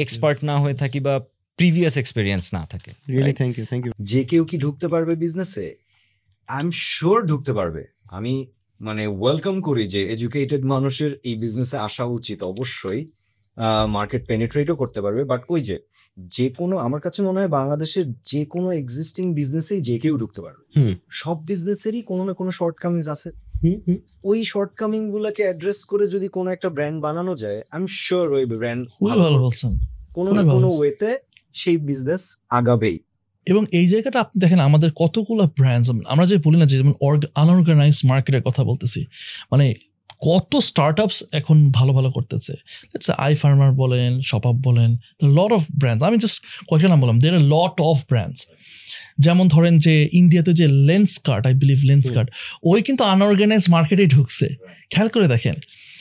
এক্সপার্ট না হয়ে থাকি বা প্রিভিয়াস এক্সপিরিয়েন্স না থাকে, থ্যাংক ইউ। যে কেউ কি ঢুকতে পারবে বিজনেসে? আই এম শিওর ঢুকতে পারবে। আমি মানে ওয়েলকাম করি যে এডুকেটেড মানুষের এই বিজনেসে আসা উচিত, অবশ্যই মার্কেট পেনিট্রেটও করতে পারবে। বাট ওই যে কোনো, আমার কাছে মনে হয় বাংলাদেশের যে কোনো এক্সিস্টিং বিজনেসেই যে কেউ ঢুকতে পারবে। সব বিজনেসেরই কোনো না কোনো শর্টকামিংস আছে। ওই শর্টকামিং গুলাকে অ্যাড্রেস করে যদি কোনো একটা ব্র্যান্ড বানানো যায়, আই এম শিওর ওই ব্র্যান্ড কোনো না কোনো ওয়েতে সেই বিজনেস আগাবেই। এবং এই জায়গাটা আপনি দেখেন আমাদের কতগুলো ব্র্যান্ডস, আমরা যে বলি না যে যেমন আনঅর্গানাইজড মার্কেটের কথা বলতেছি, মানে কত স্টার্টআপস এখন ভালো ভালো করতেছে। আই ফার্মার বলেন, শপআপ বলেন, লট অফ ব্র্যান্ডস, আমি জাস্ট কয়েকটা নাম বললাম, দের আর লট অফ ব্র্যান্ডস। যেমন ধরেন যে ইন্ডিয়াতে যে লেন্সকার্ট, আই বিলিভ লেন্সকার্ট, ওই কিন্তু আনঅর্গানাইজ মার্কেটেই ঢুকছে, খেয়াল করে দেখেন।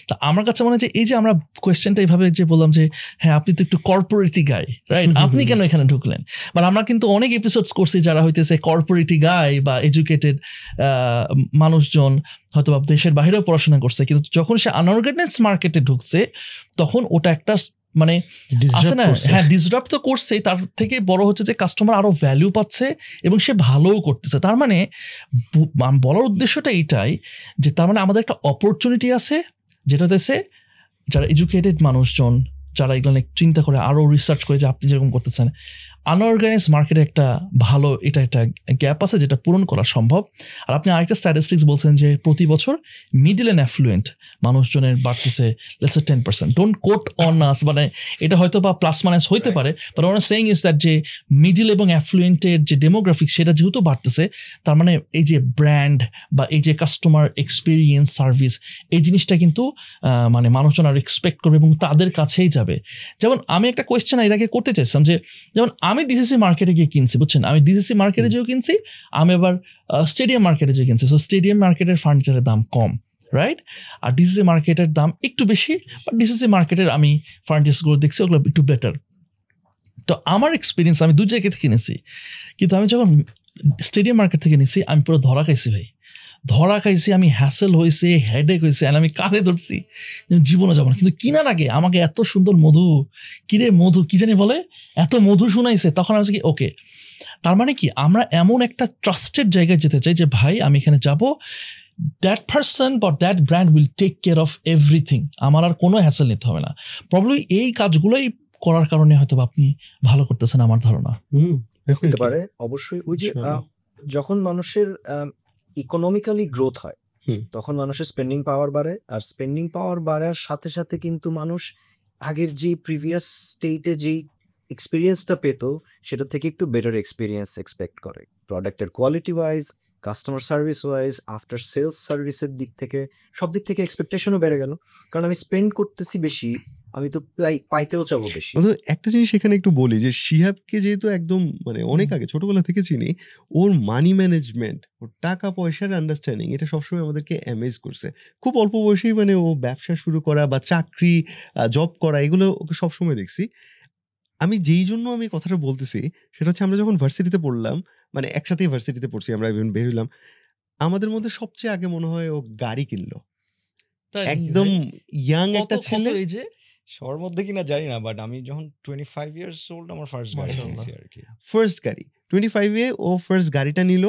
তা আমার কাছে মনে হয় যে এই যে আমরা কোয়েশ্চেনটা এইভাবে যে বললাম যে হ্যাঁ আপনি তো একটু কর্পোরেটি গাই, রাইট, আপনি কেন এখানে ঢুকলেন? বাট আমরা কিন্তু অনেক এপিসোডস করছি যারা হইতেছে কর্পোরেটি গাই বা এডুকেটেড মানুষজন, হয়তো দেশের বাইরেও পড়াশোনা করছে, কিন্তু যখন সে আনঅর্গানাইজ মার্কেটে ঢুকছে তখন ওটা একটা মানে আছে না, হ্যাঁ ডিসরাপ্ট তো করছেই, তার থেকে বড় হচ্ছে যে কাস্টমার আরো ভ্যালু পাচ্ছে এবং সে ভালোও করতেছে। তার মানে বলার উদ্দেশ্যটা এইটাই যে তার মানে আমাদের একটা অপরচুনিটি আছে, যেটা দেশে যারা এডুকেটেড মানুষজন, যারা এগুলো চিন্তা করে আরও রিসার্চ করে, যে আপনি যেরকম করতেছেন, আনঅর্গানাইজ মার্কেটে একটা ভালো এটা একটা গ্যাপ আছে যেটা পূরণ করা সম্ভব। আর আপনি আরেকটা স্ট্যাটিস্টিক্স বলছেন যে প্রতি বছর মিডল অ্যান্ড অ্যাফ্লুয়েন্ট মানুষজনের বাড়তেছে let's say 10%। Don't quote on us, মানে এটা হয়তো বা প্লাস মাইনাস হইতে পারে, but we're saying is that যে মিডল এবং অ্যাফ্লুয়েন্টের যে ডেমোগ্রাফিক সেটা যেহেতু বাড়তেছে, তার মানে এই যে ব্র্যান্ড বা এই যে কাস্টমার এক্সপিরিয়েন্স সার্ভিস, এই জিনিসটা কিন্তু মানে মানুষজন আর এক্সপেক্ট করবে এবং তাদের কাছেই যাবে। যেমন আমি একটা কোয়েশ্চেন এর আগে করতে চাইছিলাম যে যেমন আমি ডিসিসি মার্কেটে গিয়ে কিনছি, বুঝছেন, আমি ডিসিসি মার্কেটে যেও কিনছি, আমি আবার স্টেডিয়াম মার্কেটে যেয়ে কিনছি। সো স্টেডিয়াম মার্কেটের ফার্নিচারের দাম কম, রাইট, আর ডিসিসি মার্কেটের দাম একটু বেশি, বাট ডিসিসি মার্কেটের আমি ফার্নিচারসগুলো দেখছি ওগুলো একটু বেটার। তো আমার এক্সপিরিয়েন্স, আমি দু জায়গায় কিনেছি, কিন্তু আমি যখন স্টেডিয়াম মার্কেট থেকে নিছি আমি পুরো ধরা খাইছি ভাই, ধরা খাইছি, আমি হ্যাসেল হয়েছে, হেডেক হয়েছে, আর আমি কানে ধরছি জীবনে যাবো না। কিন্তু কিনার আগে আমাকে এত সুন্দর মধু, কিরে মধু কি জানি বলে, এত মধু শোনাইছে, তখন আমি কি ওকে, তার মানে কি আমরা এমন একটা ট্রাস্টেড জায়গায় যেতে চাই যে ভাই আমি এখানে যাব, দ্যাট পারসন বা that brand will take care of everything, আমার আর কোনো হ্যাসেল নিতে হবে না। প্রবলি এই কাজগুলোই করার কারণে হয়তো আপনি ভালো করতেছেন আমার ধারণা। হতে পারে অবশ্যই। ওই যে যখন মানুষের ইকোনমিক্যালি গ্রোথ হয় তখন মানুষের স্পেন্ডিং পাওয়ার বাড়ে, আর স্পেন্ডিং পাওয়ার বাড়ার সাথে সাথে কিন্তু মানুষ আগের যে প্রিভিয়াস স্টেটে যেই এক্সপিরিয়েন্সটা পেত সেটা থেকে একটু বেটার এক্সপিরিয়েন্স এক্সপেক্ট করে, প্রোডাক্টের quality wise, customer service wise, after sales সার্ভিসের দিক থেকে, সব দিক থেকে এক্সপেকটেশনও বেড়ে গেল, কারণ আমি স্পেন্ড করতেছি বেশি, আমি তো পাইতেও চাবো বেশি। একটা জিনিস এখানে একটু বলি যে শিহাবকে যেহেতু একদম মানে অনেক আগে ছোটবেলা থেকে চিনি, ওর মানি ম্যানেজমেন্ট, ওর টাকা পয়সার আন্ডারস্ট্যান্ডিং, এটা সবসময় আমাদেরকে অ্যামেজ করছে। খুব অল্প বয়সেই মানে ও ব্যবসা শুরু করা বা চাকরি জব করা, এগুলো ওকে সবসময় দেখছি। আমি যেই জন্য আমি কথাটা বলতেছি সেটা হচ্ছে আমরা যখন ভার্সিটিতে পড়লাম, মানে একসাথেই ভার্সিটিতে পড়ছি, আমরা বের হইলাম, আমাদের মধ্যে সবচেয়ে আগে মনে হয় ও গাড়ি কিনলো, একদম ইয়াং একটা ছেলে। এই যে সবার মধ্যে কিনা জানি না, বাট আমি যখন 25 ইয়ার্স ওল্ড আমার ফার্স্ট গাড়ি কিনছি আর কি। ফার্স্ট গাড়ি 25-এ ও ফার্স্ট গাড়িটা নিল।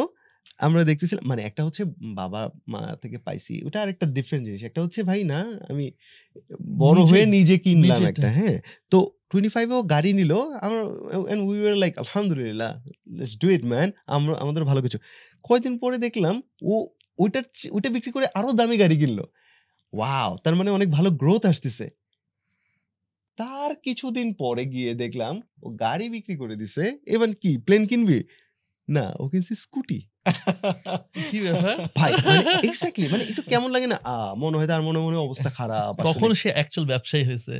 আমরা দেখতেছিলাম, মানে একটা হচ্ছে বাবা মা থেকে পাইছি, ওটা আর একটা ডিফারেন্ট জিনিস। একটা হচ্ছে ভাই না আমি বড় হয়ে নিজে কিনলাম একটা, হ্যাঁ। তো 25-এ ও গাড়ি নিল, আমরা এন্ড উই ওয়্যার লাইক আলহামদুলিল্লাহ, লেটস ডু ইট ম্যান, আমরা আমাদের ভালো কিছু। কয়েকদিন পরে দেখলাম ও ওইটা বিক্রি করে আরো দামি গাড়ি কিনলো। ওয়াও, তার মানে অনেক ভালো গ্রোথ আসতেছে। তার কিছুদিন পরে গিয়ে দেখলাম ও গাড়ি বিক্রি করে দিছে। এবার কি প্লেন কিনবি না, ও কিনছে স্কুটি। কি ব্যাপার ভাই, মানে এক্স্যাক্টলি, মানে একটু কেমন লাগে না, মনে হয় তার মনে মনে অবস্থা খারাপ, তখন সে অ্যাকচুয়াল ব্যবসায়ী হয়েছে।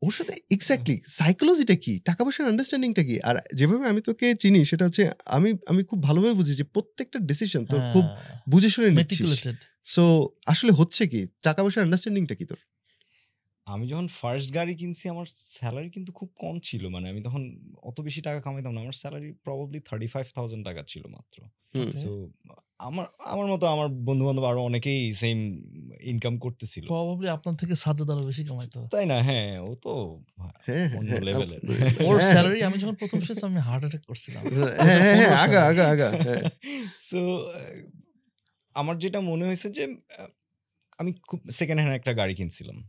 ওর সাথে এক্স্যাক্টলি সাইকোলজিটা কি, টাকা পয়সার আন্ডারস্ট্যান্ডিংটা কি। আর যেভাবে আমি তোকে চিনি সেটা হচ্ছে আমি খুব ভালোভাবে বুঝি যে প্রত্যেকটা ডিসিশন তো খুব বুঝে শুনে নিচ্ছিস। সো আসলে হচ্ছে কি, টাকা পয়সার আন্ডারস্ট্যান্ডিংটা কি তোর? আমি যখন ফার্স্ট গাড়ি কিনছি আমার স্যালারি কিন্তু খুব কম ছিল, মানে আমি তখন অত বেশি টাকা কামাইতাম না, আমার স্যালারি প্রবাবলি 35,000 টাকা ছিল মাত্র। সো আমার মতো আমার বন্ধু বান্ধব আরো অনেকেই সেম ইনকাম করতেছিল, প্রবাবলি আপনার থেকে সাজ্জাদ আরো বেশি কামাইতো, তাই না? হ্যাঁ, ও তো অন্য লেভেলের। ওর স্যালারি আমি যখন প্রথম শুনছি আমি হার্ট অ্যাটাক করছিলাম। আগা সো আমার যেটা মনে হয়েছে যে আমি খুব সেকেন্ড হ্যান্ড একটা গাড়ি কিনছিলাম।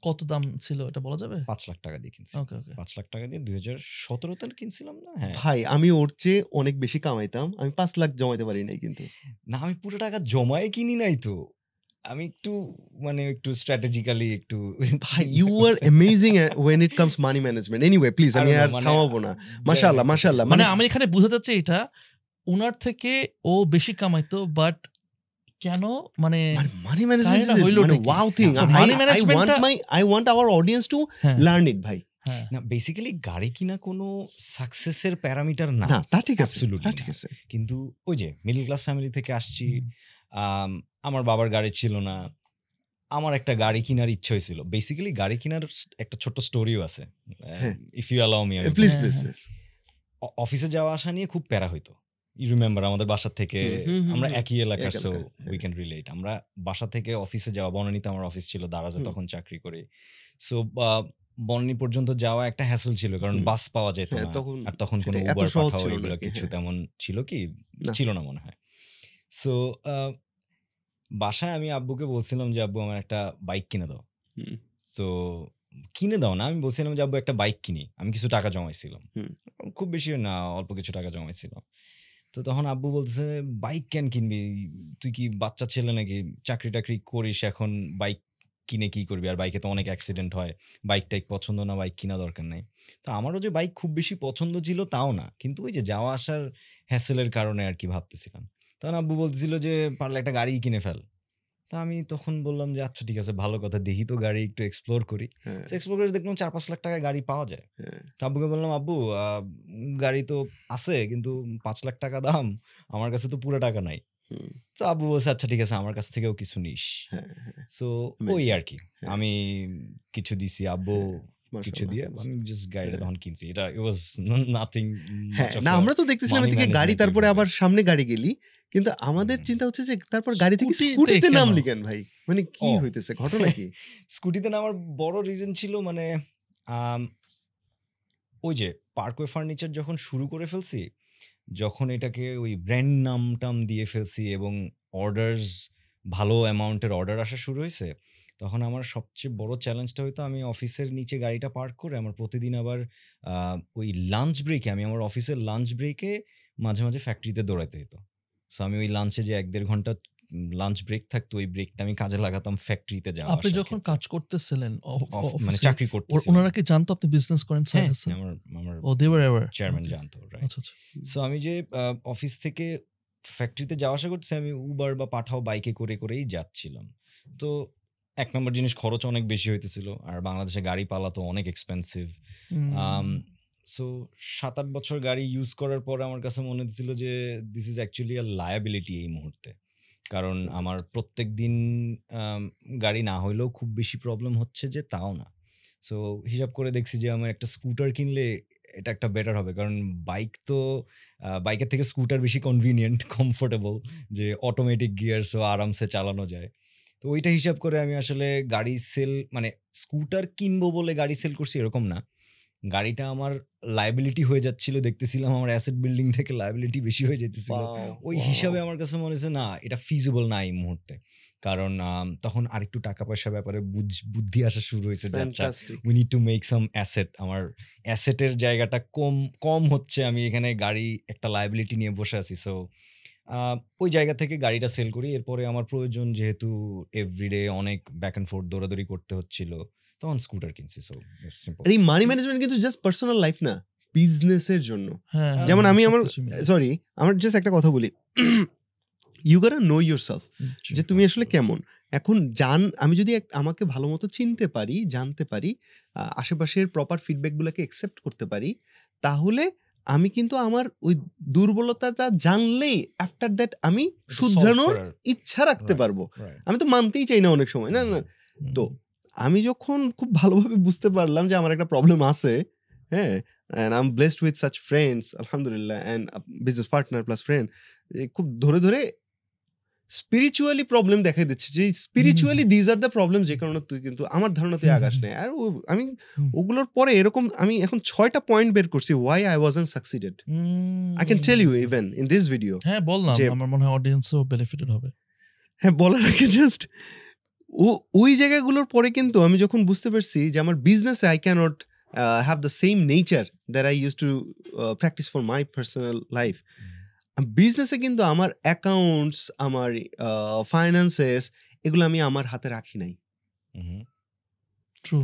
কত দাম ছিল এটা বলা যাবে? 5 লাখ টাকা দিয়ে কিনছি। 5 লাখ টাকা দিয়ে 2017 কিনছিলাম না? হ্যাঁ ভাই, আমি ওর চেয়ে অনেক বেশি কামাইতাম, আমি 5 লাখ জমাইতে পারি নাই। কিন্তু না, আমি পুরো টাকা জমায়ে কিনি নাই তো, আমি একটু মানে একটু স্ট্র্যাটেজিক্যালি একটু You were amazing when it comes money management. Anyway, please, আমি আর থামাবো না। মাশাআল্লাহ, মাশাআল্লাহ। মানে আমি এখানে বুঝাতে চাচ্ছি এটা ওনার থেকে ও বেশি কামাইতো, বাট কেন মানে মানি ম্যানেজমেন্ট ইজ মানে wow thing. I want our audience to learn it, ভাই। না, বেসিক্যালি গাড়ি কিনা কোনো সাকসেসের প্যারামিটার না। না, তা ঠিক আছে, Absolutely তা না। ঠিক আছে। কিন্তু ওই যে মিডল ক্লাস ফ্যামিলি থেকে আসছি, আমার বাবার গাড়ি ছিল না, আমার একটা গাড়ি কেনার ইচ্ছা হয়েছিল। বেসিক্যালি গাড়ি কেনার একটা ছোট্ট স্টোরিও আছে, if you allow me. Please please please. অফিসে যাওয়া আসা নিয়ে খুব প্যারা হইতো। ইউ রিমেম্বার আমাদের বাসা থেকে, আমরা একই এলাকার, সো উই ক্যান রিলেট। আমরা বাসা থেকে অফিসে যাওয়া, বনানীতে আমার অফিস ছিল, দারাজে তখন চাকরি করি। সো বনানী পর্যন্ত যাওয়া একটা হ্যাসেল ছিল, কারণ বাস পাওয়া যেত না, আর তখন কোনো উবার পাঠাও এগুলো কিছু তেমন ছিল কি ছিল না মনে হয়। সো বাসায় আমি আব্বুকে বলছিলাম যে আব্বু আমার একটা বাইক কিনে দাও। তো কিনে দাও না, আমি বলছিলাম যে আব্বু একটা বাইক কিনি। আমি কিছু টাকা জমাইছিলাম, খুব বেশি না, অল্প কিছু টাকা জমাইছিলাম। তো তখন আব্বু বলছে বাইক কেন কিনবি, তুই কি বাচ্চা ছেলে নাকি, চাকরি টাকরি করিস, এখন বাইক কিনে কি করবি, আর বাইকে তো অনেক অ্যাক্সিডেন্ট হয়, বাইক টাইক পছন্দ না, বাইক কিনা দরকার নাই। তো আমারও যে বাইক খুব বেশি পছন্দ ছিল তাও না, কিন্তু ওই যে যাওয়া আসার হ্যাসেলের কারণে আর কি ভাবতেছিলাম। তখন আব্বু বলতেছিল যে পারলে একটা গাড়ি কিনে ফেল। তা আমি তখন বললাম যে আচ্ছা ঠিক আছে, ভালো কথা, দেখি তো গাড়ি একটু এক্সপ্লোর করি। এক্সপ্লোর করে দেখলাম 4-5 লাখ টাকা গাড়ি পাওয়া যায়। তো আব্বুকে বললাম আব্বু গাড়ি তো আছে, কিন্তু 5 লাখ টাকা দাম, আমার কাছে তো পুরো টাকা নাই। তো আব্বু বলছে আচ্ছা ঠিক আছে, আমার কাছ থেকেও কিছু নিস। সো ওই আর কি, আমি কিছু দিছি, আব্বু কিছু দিয়ে আমি জাস্ট গাড়িটা তখন কিনছি। এটা ইট ওয়াজ নাথিং। না, আমরা তো দেখতেছিলাম এদিকে গাড়ি, তারপরে আবার সামনে গাড়ি গেলি, কিন্তু আমাদের চিন্তা হচ্ছে যে তারপর গাড়ি থেকে স্কুটিতে নামলি কেন ভাই, মানে কি হইতেছে, ঘটনা কি? স্কুটিতে নামার বড় রিজন ছিল মানে ওই যে পার্কওয়ে ফার্নিচার যখন শুরু করে ফেলছি, যখন এটাকে ওই ব্র্যান্ড নাম টাম দিয়ে ফেলছি এবং অর্ডারস, ভালো অ্যামাউন্টের অর্ডার আসা শুরু হয়েছে, তখন আমার সবচেয়ে বড় চ্যালেঞ্জটা হয়তো আমি অফিসের নিচে গাড়িটা পার্ক করে আমার প্রতিদিন আবার ওই লাঞ্চ ব্রেকে, আমি আমার অফিসের লাঞ্চ ব্রেকে মাঝে মাঝে ফ্যাক্টরিতে দৌড়াতে হতো। সো আমি ওই লাঞ্চে যে 1-1.5 ঘন্টা লাঞ্চ ব্রেক থাকতো, ওই ব্রেকটা আমি কাজে লাগাতাম ফ্যাক্টরিতে যাওয়া। আপনি যখন কাজ করতেছিলেন মানে চাকরি করতেছিলাম, ওনারা কি জানতো আপনি বিজনেস করেন? আমার দে ওয়্যার এভার চেয়ারম্যান জানতো, রাইট? সো আমি যে অফিস থেকে ফ্যাক্টরিতে যাওয়া আসা করছি, আমি উবার বা পাঠাও বাইকে করে করেই যাচ্ছিলাম। তো 1 নম্বর জিনিস, খরচ অনেক বেশি হইতেছিল, আর বাংলাদেশে গাড়ি পালা তো অনেক এক্সপেন্সিভ। সো 7-8 বছর গাড়ি ইউজ করার পর আমার কাছে মনে হচ্ছিল যে this is actually a liability এই মুহূর্তে, কারণ আমার প্রত্যেক দিন গাড়ি না হইলেও খুব বেশি প্রবলেম হচ্ছে যে তাও না। সো হিসাব করে দেখছি যে আমার একটা স্কুটার কিনলে এটা একটা বেটার হবে, কারণ বাইক তো বাইকের থেকে স্কুটার বেশি কনভিনিয়েন্ট, কমফোর্টেবল, যে অটোমেটিক গিয়ার, সো আরামসে চালানো যায়। তো ওইটা হিসাব করে আমি আসলে গাড়ি সেল, মানে স্কুটার কিনবো বলে গাড়ি সেল করছি এরকম না, গাড়িটা আমার লায়াবিলিটি হয়ে যাচ্ছিল, দেখতেছিলাম আমার অ্যাসেট বিল্ডিং থেকে লায়াবিলিটি বেশি হয়ে যেতেছিল। ওই হিসাবে আমার কাছে মনে হচ্ছে না, এটা ফিজিবল না এই মুহূর্তে, কারণ তখন আরেকটু টাকা পয়সার ব্যাপারে বুদ্ধি আসা শুরু হয়েছে, আচ্ছা we need to make some asset, আমার অ্যাসেটের জায়গাটা কম হচ্ছে, আমি এখানে গাড়ি একটা লায়াবিলিটি নিয়ে বসে আছি। সো ওই জায়গা থেকে গাড়িটা সেল করি। এরপরে আমার প্রয়োজন, যেহেতু এভরিডে অনেক ব্যাক অ্যান্ড ফোর্থ দৌড়াদৌড়ি করতে হচ্ছিল, তখন স্কুটার কিনছি। So simple. এই মানি ম্যানেজমেন্ট কিন্তু জাস্ট পার্সোনাল লাইফ না, বিজনেসের জন্য। যেমন আমি আমার আমার জাস্ট একটা কথা বলি, ইউ গোটা নো ইয়োরসেলফ, যে তুমি আসলে কেমন। এখন আমি যদি আমাকে ভালো মতো চিনতে পারি, জানতে পারি, আশেপাশের প্রপার ফিডব্যাকগুলোকে অ্যাকসেপ্ট করতে পারি, তাহলে আমি কিন্তু আমার ওই দুর্বলতাটা জানলেই আফটার দ্যাট আমি শুধরানোর ইচ্ছা রাখতে পারবো। আমি তো মানতেই চাই না অনেক সময়, না। তো আমি যখন খুব ভালোভাবে বুঝতে পারলাম যে আমার একটা প্রবলেম আছে, হ্যাঁ, and I'm blessed with such friends, alhamdulillah, and a business partner plus friend, খুব ধরে স্পিরিচুয়ালি প্রবলেম দেখাই দিচ্ছে, যে spiritually these are the problem, যে কারণে তুই কিন্তু আমার ধারণা তুই আগাস নেই। আর আমি ওগুলোর পরে এরকম আমি এখন 6টা পয়েন্ট বের করছি why I wasn't succeeded. I can tell you even in this video. হ্যাঁ, বললাম, আমার মনে হয় অডিয়েন্সও বেনিফিটেড হবে। হ্যাঁ, বলার আগে জাস্ট ওই জায়গাগুলোর পরে কিন্তু আমি যখন বুঝতে পারছি যে আমার বিজনেসে I cannot have the same nature that I used to practice for my personal life. বিজনেসে কিন্তু আমার অ্যাকাউন্টস, আমার ফাইন্যান্সেস, এগুলো আমি আমার হাতে রাখি নাই। ট্রু।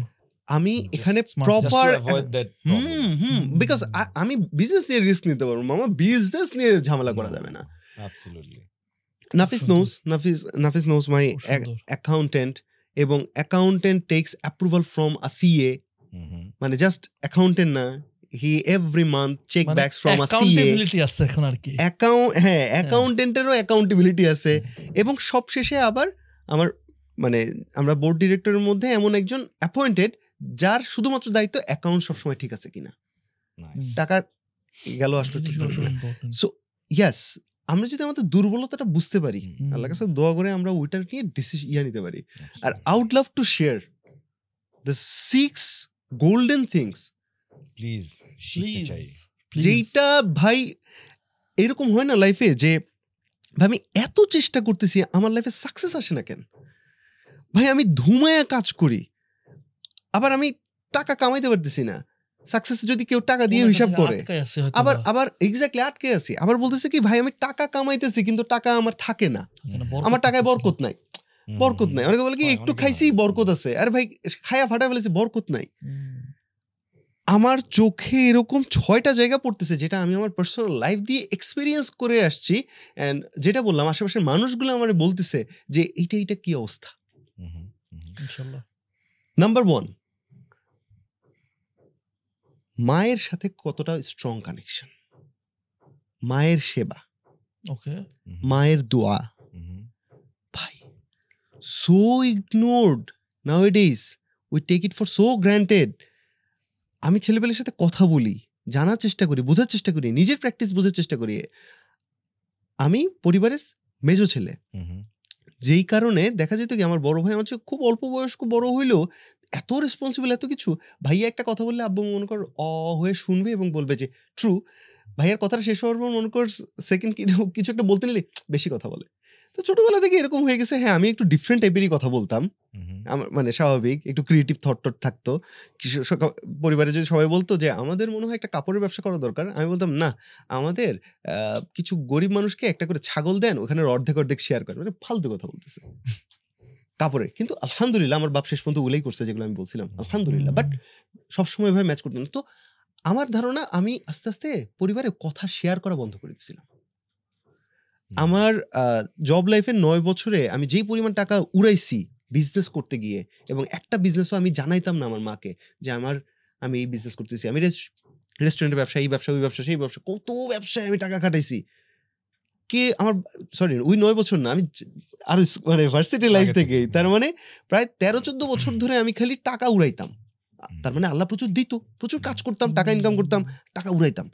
আমি Just এখানে smart. Proper Just to avoid that problem. Because আমি বিজনেস নিয়ে রিস্ক নিতে পারবো, মামা বিজনেস নিয়ে ঝামেলা করা No. যাবে না। Absolutely. Nafis knows my accountant, এবং accountant takes approval from a CA, মানে জাস্ট অ্যাকাউন্টেন্ট না, he every month check backs from a CA. Accountability আছে এখন আর কি। অ্যাকাউন্টেন্টেরও অ্যাকাউন্টেবিলিটি আছে, এবং সবশেষে আবার আমার মানে আমরা বোর্ড ডিরেক্টরের মধ্যে এমন একজন অ্যাপয়েন্টেড যার শুধুমাত্র দায়িত্ব অ্যাকাউন্ট সবসময় ঠিক আছে কিনা, Nice. টাকা গেল আসলে ঠিক হবে না। সো ইয়াস, আমরা যদি আমাদের দুর্বলতাটা বুঝতে পারি, আল্লাহর কাছে দোয়া করে আমরা ওইটার নিয়ে ডিসিশন নিতে পারি। আর I would love to share the 6 golden things, please শিখতে চাই। যেইটা ভাই এরকম হয় না লাইফে যে ভাই আমি এত চেষ্টা করতেছি আমার লাইফে সাকসেস আসে না কেন, ভাই আমি ধুমায়া কাজ করি, আবার আমি টাকা কামাইতে পারতেছি না। সাকসেস যদি কেউ টাকা দিয়ে হিসাব করে, আবার এক্স্যাক্টলি আটকে আছি, আবার বলতেছে কি ভাই আমি টাকা কামাইতেছি কিন্তু টাকা আমার থাকে না, আমার টাকায় বরকত নাই, বরকত নাই। অনেকে বলে কি একটু খাইছি বরকত আছে, আরে ভাই খায়া ফাটা ফেলেছি, বরকত নাই। আমার চোখে এরকম 6টা জায়গা পড়তেছে যেটা আমি আমার পার্সোনাল লাইফ দিয়ে এক্সপিরিয়েন্স করে আসছি, অ্যান্ড যেটা বললাম আশেপাশের মানুষগুলো আমার বলতেছে যে এইটা কি অবস্থা। ইনশাআল্লাহ। নাম্বার 1, মায়ের সাথে কতটা স্ট্রং কানেকশন, মায়ের সেবা, ওকে, মায়ের দোয়া। ভাই so ignored nowadays, we take it for so granted. আমি ছেলেপেলের সাথে কথা বলি, জানার চেষ্টা করি, বোঝার চেষ্টা করি, নিজের প্র্যাকটিস বোঝার চেষ্টা করি। আমি পরিবারের মেজো ছেলে, যেই কারণে দেখা যেত কি আমার বড় ভাই আমার চেয়ে খুব অল্প বয়স্ক বড় হইলেও এত রেসপন্সিবল, এত কিছু। ভাইয়া একটা কথা বললে আব্বু মনে কর হয়ে শুনবে এবং বলবে যে ট্রু। ভাইয়ার কথাটা শেষ হওয়ার পর মনে কর সেকেন্ড কিছু একটা বলতে নিলে বেশি কথা বলে। তো ছোটবেলা থেকে এরকম হয়ে গেছে। হ্যাঁ, আমি একটু ডিফারেন্ট টাইপেরই কথা বলতাম, আমার মানে স্বাভাবিক একটু ক্রিয়েটিভ থট থাকতো। পরিবারে যদি সবাই বলতো যে আমাদের মনে হয় একটা কাপড়ের ব্যবসা করা দরকার, আমি বলতাম না, আমাদের কিছু গরিব মানুষকে একটা করে ছাগল দেন, ওখানে অর্ধেক শেয়ার করেন। মানে ফালতু কথা বলতেছে কাপড়ে। কিন্তু আলহামদুলিল্লাহ আমার বাপ শেষ পর্যন্ত ওগুলোই করছে যেগুলো আমি বলছিলাম, আলহামদুলিল্লাহ। বাট সবসময় এভাবে ম্যাচ করতাম। তো আমার ধারণা আমি আস্তে আস্তে পরিবারে কথা শেয়ার করা বন্ধ করে দিয়েছিলাম। আমার জব লাইফের 9 বছরে আমি যেই পরিমাণ টাকা উড়াইছি বিজনেস করতে গিয়ে, এবং একটা বিজনেসও আমি জানাইতাম না আমার মাকে যে আমি এই বিজনেস করতেছি, আমি রেস্টুরেন্টের ব্যবসা, এই ব্যবসা, ওই ব্যবসা, সেই ব্যবসা, কত ব্যবসায় আমি টাকা খাটাইছি। কে আমার ওই 9 বছর না, আমি আর মানে ভার্সিটি লাইফ থেকেই, তার মানে প্রায় 13-14 বছর ধরে আমি খালি টাকা উড়াইতাম। তার মানে আল্লাহ প্রচুর দিত, প্রচুর কাজ করতাম, টাকা ইনকাম করতাম, টাকা উড়াইতাম।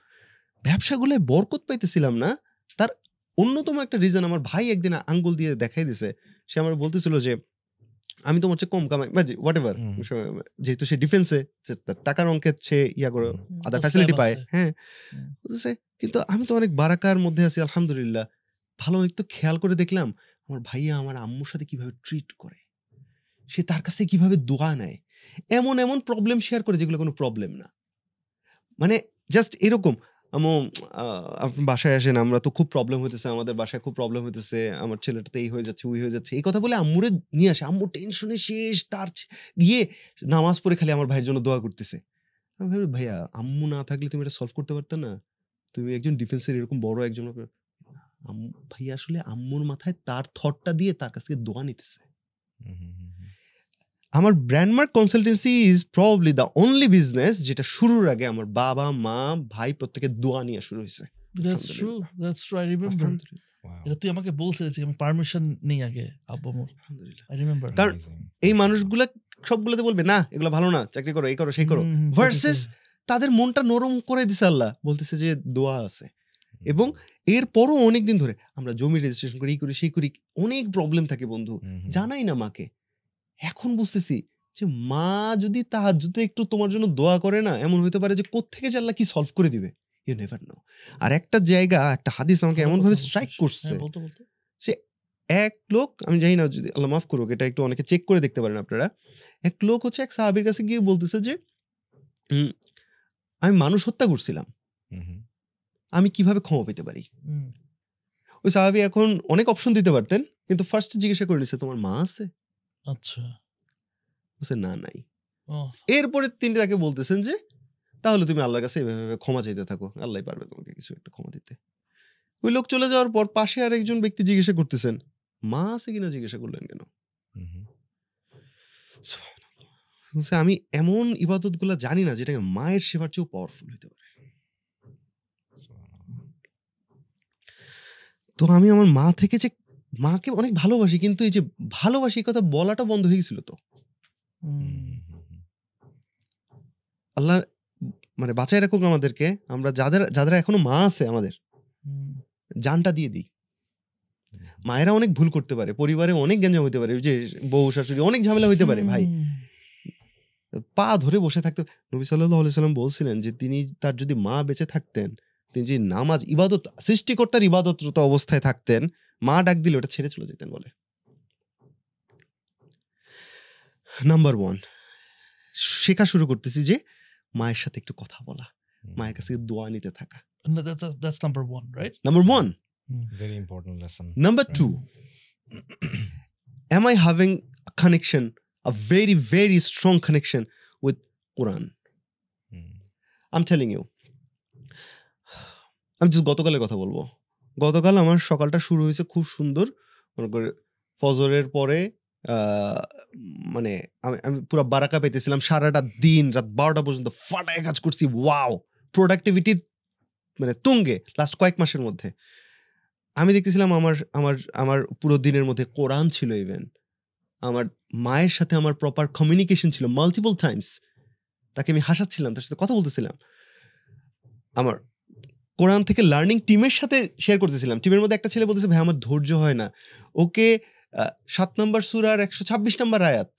ব্যবসাগুলোয় বরকত পাইতেছিলাম না। তার অন্যতম একটা রিজন আমার ভাই একদিন আঙ্গুল দিয়ে দেখাই দিছে। সে আমার বলতেছিল যে আমি তোমার চেয়ে কম কামাই, হোয়াট এভার, যেহেতু সে ডিফেন্সে, টাকার অঙ্কে সে করে আদার ফ্যাসিলিটি পায়। হ্যাঁ, বলতেছে কিন্তু আমি তো অনেক বারাকার মধ্যে আছি আলহামদুলিল্লাহ। ভালো একটু খেয়াল করে দেখলাম আমার ভাইয়া আমার আম্মুর সাথে কিভাবে ট্রিট করে, সে তার কাছে কিভাবে দোয়া নেয়, এমন প্রবলেম শেয়ার করে যেগুলো কোনো প্রবলেম না। মানে জাস্ট এরকম, আপনি বাসায় আসেন, আমরা তো খুব প্রবলেম হইতেছে, আমাদের বাসায় খুব প্রবলেম হইতেছে, আমার ছেলেটাতে এই হয়ে যাচ্ছে, ওই হয়ে যাচ্ছে, এই কথা বলে আম্মুরে নিয়ে আসে। আম্মু টেনশনে শেষ, তার গিয়ে নামাজ পড়ে খালি আমার ভাইয়ের জন্য দোয়া করতেছে। আমি ভাবি ভাইয়া আম্মু না থাকলে তুমি এটা সলভ করতে পারতে না, তুমি একজন ডিফেন্সের এরকম বড় একজন, ভাইয়া আসলে আম্মুর মাথায় তার থটটা দিয়ে তার কাছ থেকে দোয়া নিতেছে। আমার Brandmark consultancy is probably the only business যেটা শুরুর আগে আমার বাবা মা ভাই প্রত্যেকের দোয়া নিয়ে শুরু হয়েছে। That's true, that's true, I remember. এটা তুই আমাকে বলছিস যে আমি পারমিশন নেই আগে আব্বু মোর, I remember. কারণ এই মানুষগুলা সবগুলোতে বলবে না এগুলো ভালো না, চাকরি করো, এই করো, সেই করো, ভার্সেস তাদের মনটা নরম করে দিছে আল্লাহ, বলতেছে যে দোয়া আছে। এবং এরপরও অনেকদিন ধরে আমরা জমি রেজিস্ট্রেশন করি, এই করি, সেই করি, অনেক প্রবলেম থাকে বন্ধু, জানাই না মাকে। এখন বুঝতেছি যে মা যদি তাহাজ্জুদে একটু তোমার জন্য দোয়া করে না, এমন হতে পারে যে কোত্থেকে যে আল্লাহ কি সলভ করে দিবে, ইউ নেভার নো। আর একটা জায়গা, একটা হাদিস আমাকে এমন ভাবে স্ট্রাইক করছে, সে এক লোক, আমি জানি না যদি আল্লাহ মাফ করুক, এটা একটু অনেকে চেক করে দেখতে পারেন আপনারা। এক লোক হচ্ছে এক সাহাবীর কাছে গিয়ে বলতেছে যে আমি মানুষ হত্যা করছিলাম, আমি কিভাবে ক্ষমা পেতে পারি। ওই সাহাবী এখন অনেক অপশন দিতে পারতেন, কিন্তু ফার্স্ট জিজ্ঞাসা করে নিছে তোমার মা আছে? আচ্ছা। বলছে না নাই। ও এরপরে তিনি তাকে বলতেছেন যে তাহলে তুমি আল্লাহর কাছে এভাবে ক্ষমা চাইতে থাকো, আল্লাহই পারবে তোমাকে কিছু একটা ক্ষমা দিতে। ওই লোক চলে যাওয়ার পর পাশে আর একজন ব্যক্তি জিজ্ঞাসা করতেছেন মা আছে কিনা জিজ্ঞাসা করলেন কেন? বলছে, আমি এমন ইবাদত গুলা জানি না যেটাকে মায়ের সেবার চেয়েও পাওয়ারফুল হইতে পারে। তো আমি আমার মা থেকে যে মাকে অনেক ভালোবাসি, কিন্তু এই যে ভালোবাসি কথা বলাটা বন্ধ হয়ে গেছিল। তো আল্লাহ মানে বাঁচায় রাখুক আমাদেরকে, আমরা যাদের এখনো মা আছে আমাদের জানটা দিয়ে দিই। মায়েরা অনেক ভুল করতে পারে, পরিবারে অনেক গ্যাঞ্জাম হইতে পারে, যে বউ শাশুড়ি অনেক ঝামেলা হইতে পারে ভাই, পা ধরে বসে থাকতে। নবী সাল্লাল্লাহু আলাইহি সাল্লাম বলছিলেন যে তিনি তার যদি মা বেঁচে থাকতেন, তিনি যদি নামাজ ইবাদত সৃষ্টিকর্তার ইবাদতরত অবস্থায় থাকতেন, মা ডাক দিলে ওটা ছেড়ে চলে যেতেন বলে। নাম্বার 1 শেখা শুরু করতেছি যে মায়ের সাথে একটু কথা বলা, মায়ের কাছে দোয়া নিতে থাকা। That's number 1, right? Number 1. Very important lesson. Number 2. Am I having a connection, a very, very strong connection with Quran? I'm telling you. আমি just গতকালের কথা বলবো। গতকাল আমার সকালটা শুরু হয়েছে খুব সুন্দর, মনে করে ফজরের পরে মানে আমি পুরো বারাকা পেতেছিলাম। সারাটা দিন রাত 12টা পর্যন্ত ফাটায় কাজ করছি। ওয়াও, প্রোডাক্টিভিটির মানে তুঙ্গে লাস্ট কয়েক মাসের মধ্যে। আমি দেখতেছিলাম আমার পুরো দিনের মধ্যে কোরআন ছিল, ইভেন আমার মায়ের সাথে আমার প্রপার কমিউনিকেশন ছিল মাল্টিপল টাইমস। তাকে আমি হাসাচ্ছিলাম, তার সাথে কথা বলতেছিলাম, আমার কোরআন থেকে লার্নিং টিমের সাথে শেয়ার করতেছিলাম। টিমের মধ্যে একটা ছেলে বলতেছে ভাই আমার ধৈর্য হয় না, ওকে 7 নম্বর সূরার 126 নম্বর আয়াত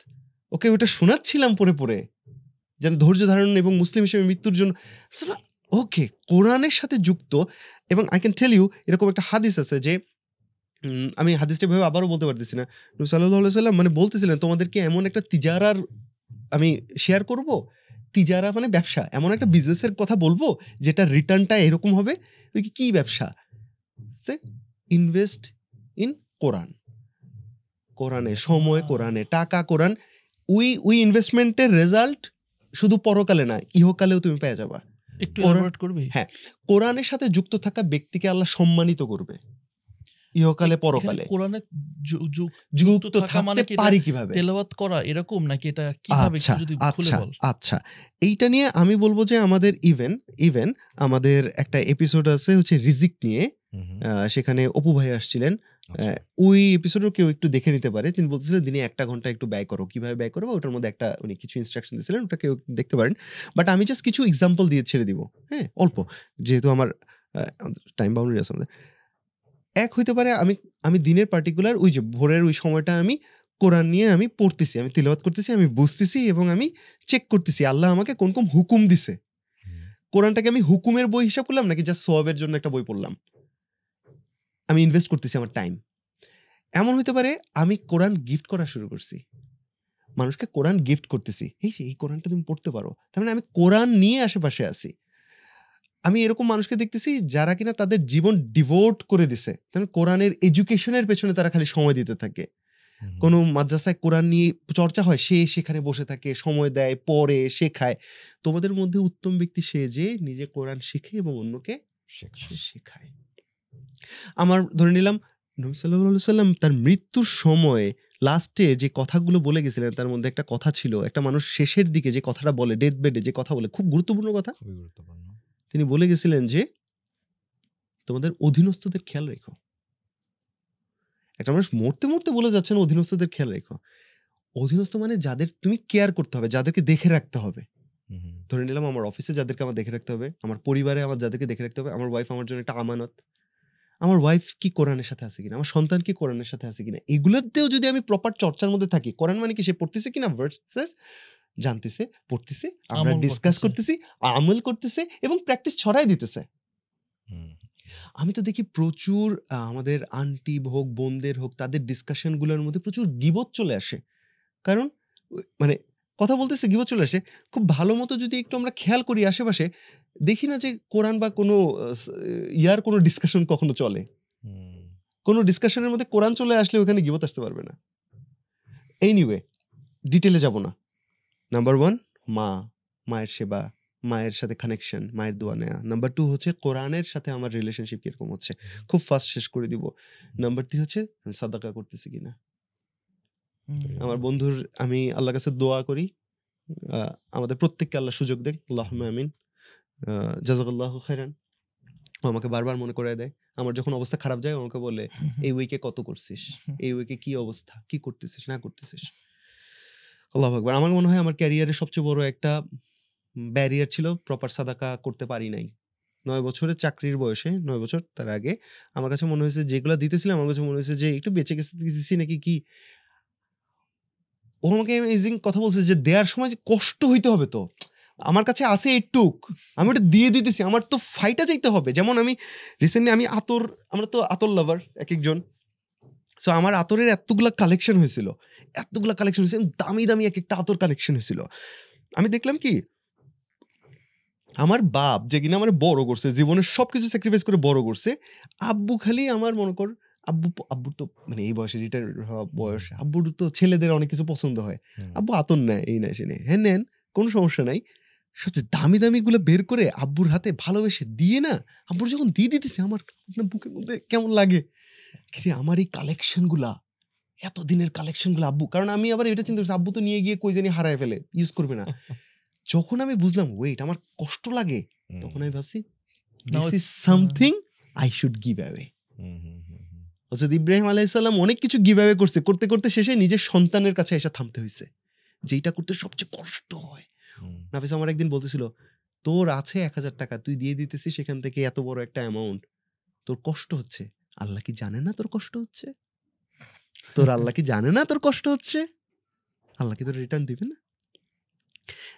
ওকে ওটা শোনাচ্ছিলাম পড়ে পড়ে, যেন ধৈর্য ধারণ এবং মুসলিম হিসেবে মৃত্যুর জন্য। ওকে, কোরআনের সাথে যুক্ত। এবং আই ক্যান টেল ইউ, এরকম একটা হাদিস আছে যে আমি হাদিসটা ভাবে আবারও বলতে পারতেছি না, নবী সাল্লাল্লাহু আলাইহি সাল্লাম মানে বলতেছিলেন তোমাদেরকে এমন একটা তিজারার আমি শেয়ার করব, তিজারা মানে ব্যবসা, এমন একটা বিজনেসের কথা বলবো যেটা রিটার্নটা এরকম হবে। কি ব্যবসা? ইনভেস্ট ইন কোরআন, কোরআনে সময়, কোরআনে টাকা, কোরআন। ওই ইনভেস্টমেন্টের রেজাল্ট শুধু পরকালে না, ইহকালেও তুমি পেয়ে যাবা। একটু এলাবোরেট করবি? হ্যাঁ, কোরআনের সাথে যুক্ত থাকা ব্যক্তিকে আল্লাহ সম্মানিত করবে ইহকালে পরকালে। কোরআনে যুক্ত থাকতে পারি কিভাবে? তেলাওয়াত করা এরকম নাকি এটা কিভাবে একটু যদি খুলে বল। আচ্ছা, এইটা নিয়ে আমি বলবো যে আমাদের ইভেন আমাদের একটা এপিসোড আছে হচ্ছে রিজিক নিয়ে, সেখানে অপু ভাই আসছিলেন। ওই এপিসোডও কেউ একটু দেখে নিতে পারে। তিনি বলতেছিলেন দিনে 1 ঘন্টা একটু ব্যয় করো, কিভাবে ব্যয় করবো ওটার মধ্যে একটা উনি কিছু ইনস্ট্রাকশন দিয়েছিলেন, ওটা কেউ দেখতে পারেন। বাট আমি জাস্ট কিছু এক্সাম্পল দিয়ে ছেড়ে দিব, হ্যাঁ, অল্প, যেহেতু আমার টাইম বাউন্ডারি আছে আমাদের। এক হইতে পারে আমি দিনের পার্টিকুলার ওই যে ভোরের ওই সময়টা আমি কোরআন নিয়ে আমি পড়তেছি, আমি তিলাওয়াত করতেছি, আমি বুঝতেছি এবং আমি চেক করতেছি আল্লাহ আমাকে কোন কোন হুকুম দিছে। কোরআনটাকে আমি হুকুমের বই হিসাব করলাম নাকি জাস্ট সওয়াবের জন্য একটা বই পড়লাম। আমি ইনভেস্ট করতেছি আমার টাইম। এমন হইতে পারে আমি কোরআন গিফট করা শুরু করছি, মানুষকে কোরআন গিফট করতেছি, এই কোরআনটা তুমি পড়তে পারো, তার মানে আমি কোরআন নিয়ে আশেপাশে আছি। আমি এরকম মানুষকে দেখতেছি যারা কিনা তাদের জীবন ডিভোট করে দিছে, তার মানে কোরআনের এডুকেশনের পেছনে তারা খালি সময় দিতে থাকে। কোনো মাদ্রাসায় কোরআন নিয়ে চর্চা হয়, সে সেখানে বসে থাকে, সময় দেয়, পড়ে, শেখায়। তোমাদের মধ্যে উত্তম ব্যক্তি সে যে নিজে কোরআন শিখে এবং অন্যকে শেখায়। আমার ধরে নিলাম নবী সাল্লাল্লাহু আলাইহি সাল্লাম তার মৃত্যুর সময় লাস্টে যে কথাগুলো বলে গেছিলেন, তার মধ্যে একটা কথা ছিল, একটা মানুষ শেষের দিকে যে কথাটা বলে, ডেথ বেডে যে কথা বলে, খুব গুরুত্বপূর্ণ কথা। তিনি বলে গেছিলেন যে তোমাদের অধীনস্থদের খেয়াল রেখো। একটা মানুষ মরতে মরতে বলে যাচ্ছেন অধীনস্থদের খেয়াল রেখো। অধীনস্থ মানে যাদের তুমি কেয়ার করতে হবে, যাদেরকে দেখে রাখতে হবে। ধরে নিলাম আমার অফিসে যাদেরকে আমার দেখে রাখতে হবে, আমার পরিবারে আমার যাদেরকে দেখে রাখতে হবে, আমার ওয়াইফ আমার জন্য একটা আমানত, আমার ওয়াইফ কি কোরআনের সাথে আছে কিনা, আমার সন্তান কি কোরআনের সাথে আছে কিনা, এগুলোতেও যদি আমি প্রপার চর্চার মধ্যে থাকি। কোরআন মানে কি সে পড়তেছে কিনা, ভার্সেস জানতেছে, পড়তেছে, আমরা ডিসকাস করতেছি, আমল করতেছে এবং প্র্যাকটিস ছড়াই দিতেছে। আমি তো দেখি প্রচুর আমাদের আন্টি হোক, বোনদের হোক, তাদের ডিসকাশনগুলোর মধ্যে প্রচুর গীবত চলে আসে। কারণ মানে কথা বলতেছে, গীবত চলে আসে। খুব ভালো মতো যদি একটু আমরা খেয়াল করি আশেপাশে, দেখি না যে কোরআন বা কোনো ইয়ার কোনো ডিসকাশন কখনো চলে, কোনো ডিসকাশনের মধ্যে কোরআন চলে আসলে ওখানে গিবত আসতে পারবে না। এনিওয়ে ডিটেলে যাব না। নাম্বার 1 মায়ের সেবা, মায়ের সাথে কানেকশন, মায়ের দোয়া নেওয়া। নাম্বার 2 হচ্ছে কোরআনের সাথে আমার রিলেশনশিপ কিরকম হচ্ছে, খুব ফাস্ট শেষ করে দিব। নাম্বার 3 হচ্ছে আমি সাদাকা করতেছি কিনা। আমার বন্ধুর আমি আল্লাহর কাছে দোয়া করি আমাদের প্রত্যেককে আল্লাহ সুযোগ দেয়, আল্লাহুম্মা আমিন, জাযাকাল্লাহু খাইরান। ও আমাকে বারবার মনে করায় দেয়, আমার যখন অবস্থা খারাপ যায় আমাকে বলে এই উইকে কত করছিস, এই উইকে কি অবস্থা, কি করতেছিস না করতেছিস। আল্লাহু আকবার। আমার মনে হয় আমার ক্যারিয়ারের সবচেয়ে বড় একটা ব্যারিয়ার ছিল, প্রপার সাদাকা করতে পারি নাই। 9 বছরের চাকরির বয়সে, 9 বছর তার আগে আমার কাছে মনে হয়েছে যেগুলো দিতেছিলাম, আমার কাছে মনে হয়েছে যে একটু বেঁচে গেছে দিতেছি নাকি কি। ও আমাকে অ্যামেজিং কথা বলছে যে দেওয়ার সময় যে কষ্ট হইতে হবে, তো আমার কাছে আছে এইটুক, আমি ওটা দিয়ে দিতেছি, আমার তো ফাইটা যাইতে হবে। যেমন আমি রিসেন্টলি আমি আতর, আমরা তো আতর লাভার এক একজন, সো আমার আতরের এতগুলা কালেকশন হয়েছিল, দামি দামি এক একটা আতর কালেকশন হয়েছিল। আমি দেখলাম কি আমার বাপ যে কিনা আমার বড় করছে, জীবনের সবকিছু স্যাক্রিফাইস করে বড় করছে, আব্বু খালি আমার মনে কর আব্বুর তো মানে এই বয়সে রিটায়ার হওয়া বয়স, আব্বুর তো ছেলেদের অনেক কিছু পছন্দ হয়, আব্বু আতর নেয়, এই নেয় সে নেয়, হ্যাঁ নেন কোনো সমস্যা নাই। সবচেয়ে দামি দামি গুলো বের করে আব্বুর হাতে ভালোবেসে দিয়ে না, আব্বুর যখন দিয়ে দিতেছে আমার বুকের মধ্যে কেমন লাগে, আমার এই কালেকশন গুলা, এতদিনের কালেকশন গুলো আব্বু, কারণ আমি আবার এটা চিন্তা করছি আব্বু তো নিয়ে গিয়ে কই জানি হারায় ফেলে, ইউজ করবে না। যখন আমি বুঝলাম ওয়েট আমার কষ্ট লাগে, তখন আমি ভাবছি this is something I should give away. হযরত ইব্রাহিম আলাইহিস সালাম অনেক কিছু গিভ অ্যাওয়ে করছে, করতে করতে শেষে নিজের সন্তানের কাছে এসে থামতে হয়েছে, যেটা করতে সবচেয়ে কষ্ট হয়। নাফিস আমার একদিন বলতেছিল তোর আছে 1000 টাকা, তুই দিয়ে দিতেছিস সেখান থেকে এত বড় একটা অ্যামাউন্ট, তোর কষ্ট হচ্ছে, আল্লাহ কি জানে না তোর কষ্ট হচ্ছে? আল্লাহ কি জানে না তোর কষ্ট হচ্ছে? আল্লাহ কি তোর রিটার্ন দিবে না?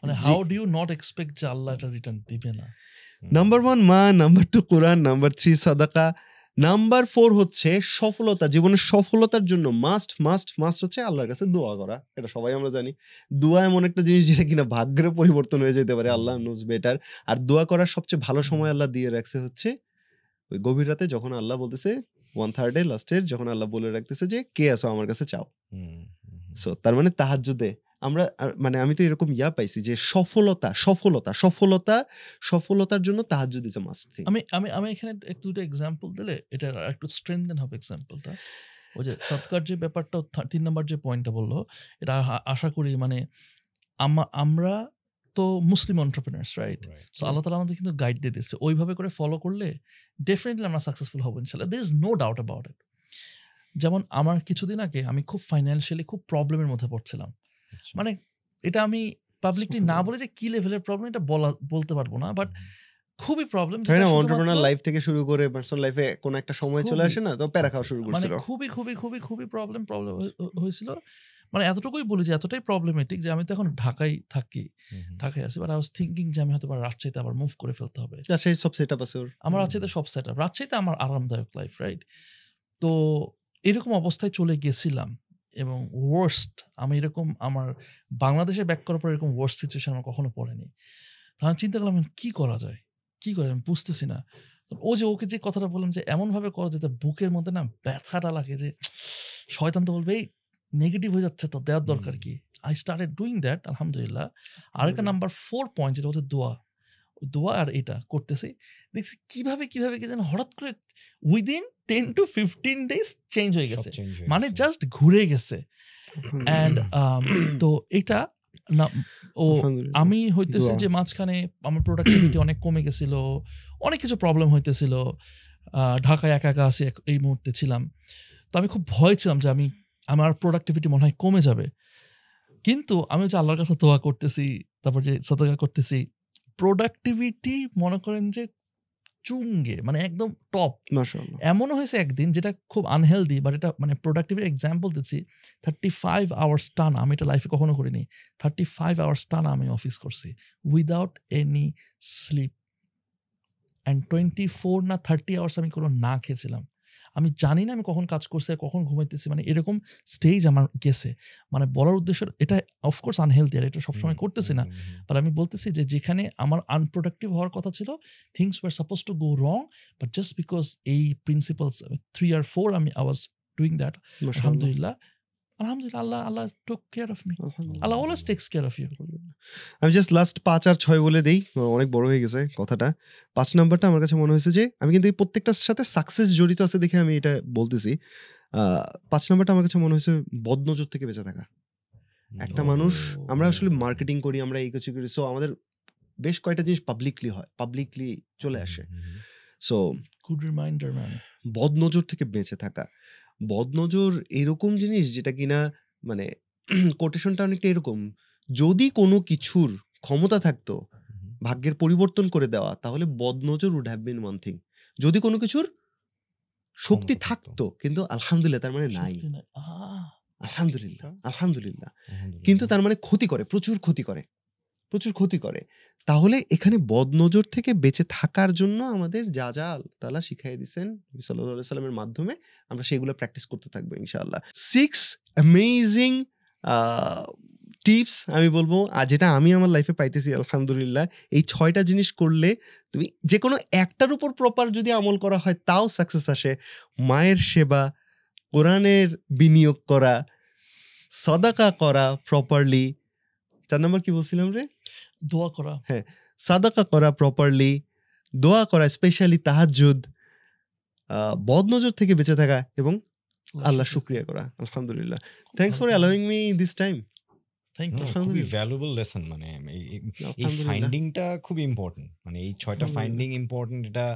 মানে how do you not expect যে আল্লাহ এটা রিটার্ন দিবে না? নাম্বার 1 মা, নাম্বার 2 কোরআন, নাম্বার 3 সাদাকা, নাম্বার 4 হচ্ছে সফলতা। জীবনের সফলতার জন্য মাস্ট মাস্ট মাস্ট হচ্ছে আল্লাহর কাছে দোয়া করা। এটা সবাই আমরা জানি, দোয়া এমন একটা জিনিস যেটা কিনা ভাগ্যের পরিবর্তন হয়ে যেতে পারে, আল্লাহ নোজ বেটার। আর দোয়া করার সবচেয়ে ভালো সময় আল্লাহ দিয়ে রাখছে হচ্ছে ওই গভীর রাতে, যখন আল্লাহ বলতেছে 1/3 লাস্টের, যখন আল্লাহ বলে রাখতেছে যে কে আছো আমার কাছে চাও। সো তার মানে তাহাজ্জুদে আমরা মানে আমি তো এরকম পাইছি যে সফলতার জন্য তাহাজ্জুদ ইজ আ মাস্ট থিং। আমি এখানে একটু দুটো এক্সাম্পল দিলে এটা একটু স্ট্রেনথেন হবে এক্সাম্পলটা। ওই যে সাদকার যে ব্যাপারটা 3 নাম্বার যে পয়েন্টটা বললো, এটা আশা করি মানে আমরা তো মুসলিম এন্টারপ্রেনার্স, রাইট? সো আল্লাহ তাআলা আমাদের কিন্তু গাইড দিয়ে দিচ্ছে, ওইভাবে করে ফলো করলে ডেফিনেটলি আমরা সাকসেসফুল হবো ইনশাআল্লাহ, there is no doubt about it. যেমন আমার কিছুদিন আগে আমি খুব ফাইন্যান্সিয়ালি খুব প্রবলেমের মধ্যে পড়ছিলাম, মানে এটা আমি পাবলিকলি না বলে যে কি লেভেলের প্রবলেম এটা বলতে পারবো না, বাট খুবই প্রবলেম। এন্টারপ্রেনার লাইফ থেকে শুরু করে পার্সোনাল লাইফে কোন একটা সময় চলে আসে না, তো প্যারা খাওয়া শুরু মানে করছিল। খুবই প্রবলেম হয়েছিল। মানে এতটুকুই বলি যে এতটাই প্রবলেমেটিক যে আমি তো এখন ঢাকায় আছি, বাট আই ওয়াজ থিঙ্কিং যে আমি হয়তো রাজশাহীতে আবার মুভ করে ফেলতে হবে। রাজশাহীর সব সেটআপ আছে, আমার রাজশাহীতে সব সেটআপ, রাজশাহীতে আমার আরামদায়ক লাইফ, রাইট? তো এরকম অবস্থায় চলে গেছিলাম, এবং ওয়ার্স্ট আমি এরকম আমার বাংলাদেশে ব্যাক করার পর এরকম ওয়ার্স্ট সিচুয়েশন আমার কখনো পড়েনি। আমি চিন্তা করলাম কি করা যায়, আমি বুঝতেছি না। ও যে ওকে যে কথাটা বললাম যে এমনভাবে করো যাতে বুকের মধ্যে না ব্যথাটা লাগে, যে শয়তান তো বলবে এই নেগেটিভ হয়ে যাচ্ছে, তো দেওয়ার দরকার কি। আই স্টার্টেড ডুইং দ্যাট, আলহামদুলিল্লাহ। আরেকটা নাম্বার 4 পয়েন্ট যেটা হচ্ছে দোয়া আর এটা করতেছি, দেখছি কিভাবে কি যেন হঠাৎ করে উইদিন 10 to 15 days চেঞ্জ হয়ে গেছে, মানে জাস্ট ঘুরে গেছে। অ্যান্ড তো এটা না ও আমি হইতেছে যে মাঝখানে আমার প্রোডাক্টিভিটি অনেক কমে গেছিল, অনেক কিছু প্রবলেম হইতেছিল, ঢাকায় একা আছি এই মুহূর্তে ছিলাম, তো আমি খুব ভয় ছিলাম যে আমার প্রোডাক্টিভিটি মনে হয় কমে যাবে। কিন্তু আমি হচ্ছে আল্লাহর কাছে দোয়া করতেছি, তারপর যে সাদাকা করতেছি, প্রোডাক্টিভিটি মনে করেন যে চুঙ্গে, মানে একদম টপ। মাশাআল্লাহ। এমনও হয়েছে একদিন যেটা খুব আনহেলদি, বাট এটা মানে প্রোডাক্টিভিটির এক্সাম্পল দিচ্ছি। 35 আওয়ার্স টানা, আমি এটা লাইফে কখনো করিনি। 35 আওয়ার্স টানা আমি অফিস করছি উইদাউট এনি স্লিপ, অ্যান্ড 24 না 30 আওয়ার্স আমি কোনো না খেয়েছিলাম। আমি জানি না আমি কখন কাজ করছি আর কখন ঘুমাইতেছি, মানে এরকম স্টেজ আমার গেছে। মানে বলার উদ্দেশ্য এটা অফকোর্স আনহেলদি, আর এটা সবসময় করতেছি না, বাট আমি বলতেছি যে যেখানে আমার আনপ্রোডাক্টিভ হওয়ার কথা ছিল, things were supposed to go wrong, but just because এই principles 3 or 4 I was doing that, আলহামদুলিল্লাহ আল্লাহ took care of me. Allah always takes care of you. আমি জাস্ট লাস্ট 5 আর 6 বলে দেই, অনেক বড় হয়ে গেছে কথাটা। 5 নাম্বারটা আমার কাছে মনে হয়েছে যে আমি কিন্তু এই প্রত্যেকটার সাথে সাকসেস জড়িত আছে দেখে আমি এটা বলতেছি। 5 নাম্বারটা আমার কাছে মনে হয়েছে বদনজর থেকে বেঁচে থাকা। একটা মানুষ, আমরা আসলে মার্কেটিং করি, আমরা এই কিছু করি, সো আমাদের বেশ কয়টা জিনিস পাবলিকলি চলে আসে। সো গুড রিমাইন্ডার ম্যান, বদনজর থেকে বেঁচে থাকা। বদনজর এরকম জিনিস যেটা কিনা মানে কোটেশনটা অনেকটা এরকম, যদি কোনো কিছুর ক্ষমতা থাকতো ভাগ্যের পরিবর্তন করে দেওয়া, তাহলে বদনজর would have been one thing. যদি কোনো কিছুর শক্তি থাকতো, কিন্তু আলহামদুলিল্লাহ তার মানে নাই। আলহামদুলিল্লাহ কিন্তু তার মানে ক্ষতি করে, প্রচুর ক্ষতি করে। তাহলে এখানে বদনজর থেকে বেঁচে থাকার জন্য আমাদের যা যা আল্লাহ তাআলা শিখাই দিয়েছেন নবী সাল্লাল্লাহু আলাইহি সাল্লামের মাধ্যমে, আমরা সেগুলো প্র্যাকটিস করতে থাকবো ইনশাআল্লাহ। 6 অ্যামেজিং টিপস আমি বলবো, যেটা আমি আমার লাইফে পাইতেছি আলহামদুলিল্লাহ। এই 6টা জিনিস করলে তুমি যে কোনো একটার উপর প্রপার যদি আমল করা হয় তাও সাকসেস আসে। মায়ের সেবা, কোরআনের বিনিয়োগ করা, সাদাকা করা প্রপারলি। 4 নম্বর কি বলছিলাম রে? দোয়া করা। হ্যাঁ, সাদাকা করা প্রপারলি, দোয়া করা, স্পেশালি তাহাজ্জুদ, বদনজর থেকে বেঁচে থাকা এবং আল্লাহ শুকরিয়া করা। আলহামদুলিল্লাহ। Thanks for allowing me this time. Thank you. খুবই ভ্যালুয়েবল লেসন। মানে এই ফাইন্ডিংটা খুব ইম্পর্টেন্ট, মানে এই 6টা ফাইন্ডিং ইম্পর্টেন্ট। এটা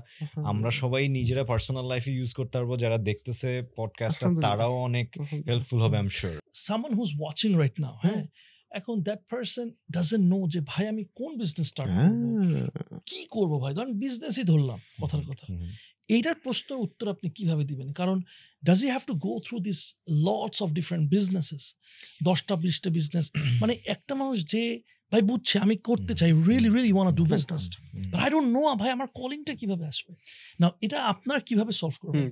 আমরা সবাই নিজেরা পার্সোনাল লাইফে ইউজ করতে পারবো। যারা দেখতেছে পডকাস্টটা তারাও অনেক হেল্পফুল হবে I am sure. Someone who is watching right now, হ্যাঁ, এখন দ্যাট পারসন ডাজন্ট নো যে ভাই আমি কোন বিজনেস স্টার্ট করব, কি করব ভাই, ধরেন বিজনেসই ধরলাম কথার কথা। এইটার প্রশ্নের উত্তর আপনি কিভাবে দিবেন? কারণ does he have to go through this lots of different businesses, 10টা 20টা বিজনেস? মানে একটা মানুষ যে ভাই বুঝছে আমি করতে চাই, really want to do business, but I don't know ভাই আমার কলিংটা কিভাবে আসবে না, এটা আপনারা কিভাবে সলভ করবেন?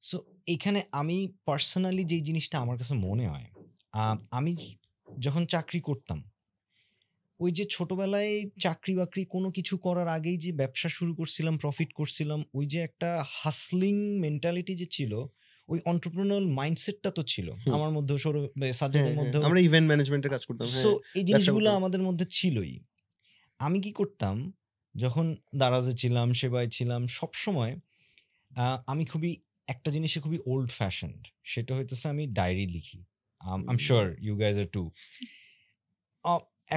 সো এখানে আমি পার্সোনালি যে জিনিসটা আমার কাছে মনে হয়, আমি যখন চাকরি করতাম, ওই যে ছোটবেলায় চাকরি বাকরি কোনো কিছু করার আগেই যে ব্যবসা শুরু করছিলাম, প্রফিট করছিলাম, ওই যে একটা হাসলিং মেন্টালিটি যে ছিল, ওই এন্টারপ্রেনিউরিয়াল মাইন্ডসেটটা তো ছিল আমার মধ্যে, সাজ্জাদের মধ্যে। আমরা ইভেন্ট ম্যানেজমেন্টে কাজ করতাম, সো এই জিনিসগুলো আমাদের মধ্যে ছিলই। আমি কি করতাম, যখন দারাজে ছিলাম, সেবায় ছিলাম, সব সময় আমি একটা জিনিসে খুবই ওল্ড ফ্যাশনড, সেটা হইতেছে আমি ডায়েরি লিখি। I am sure you guys are too.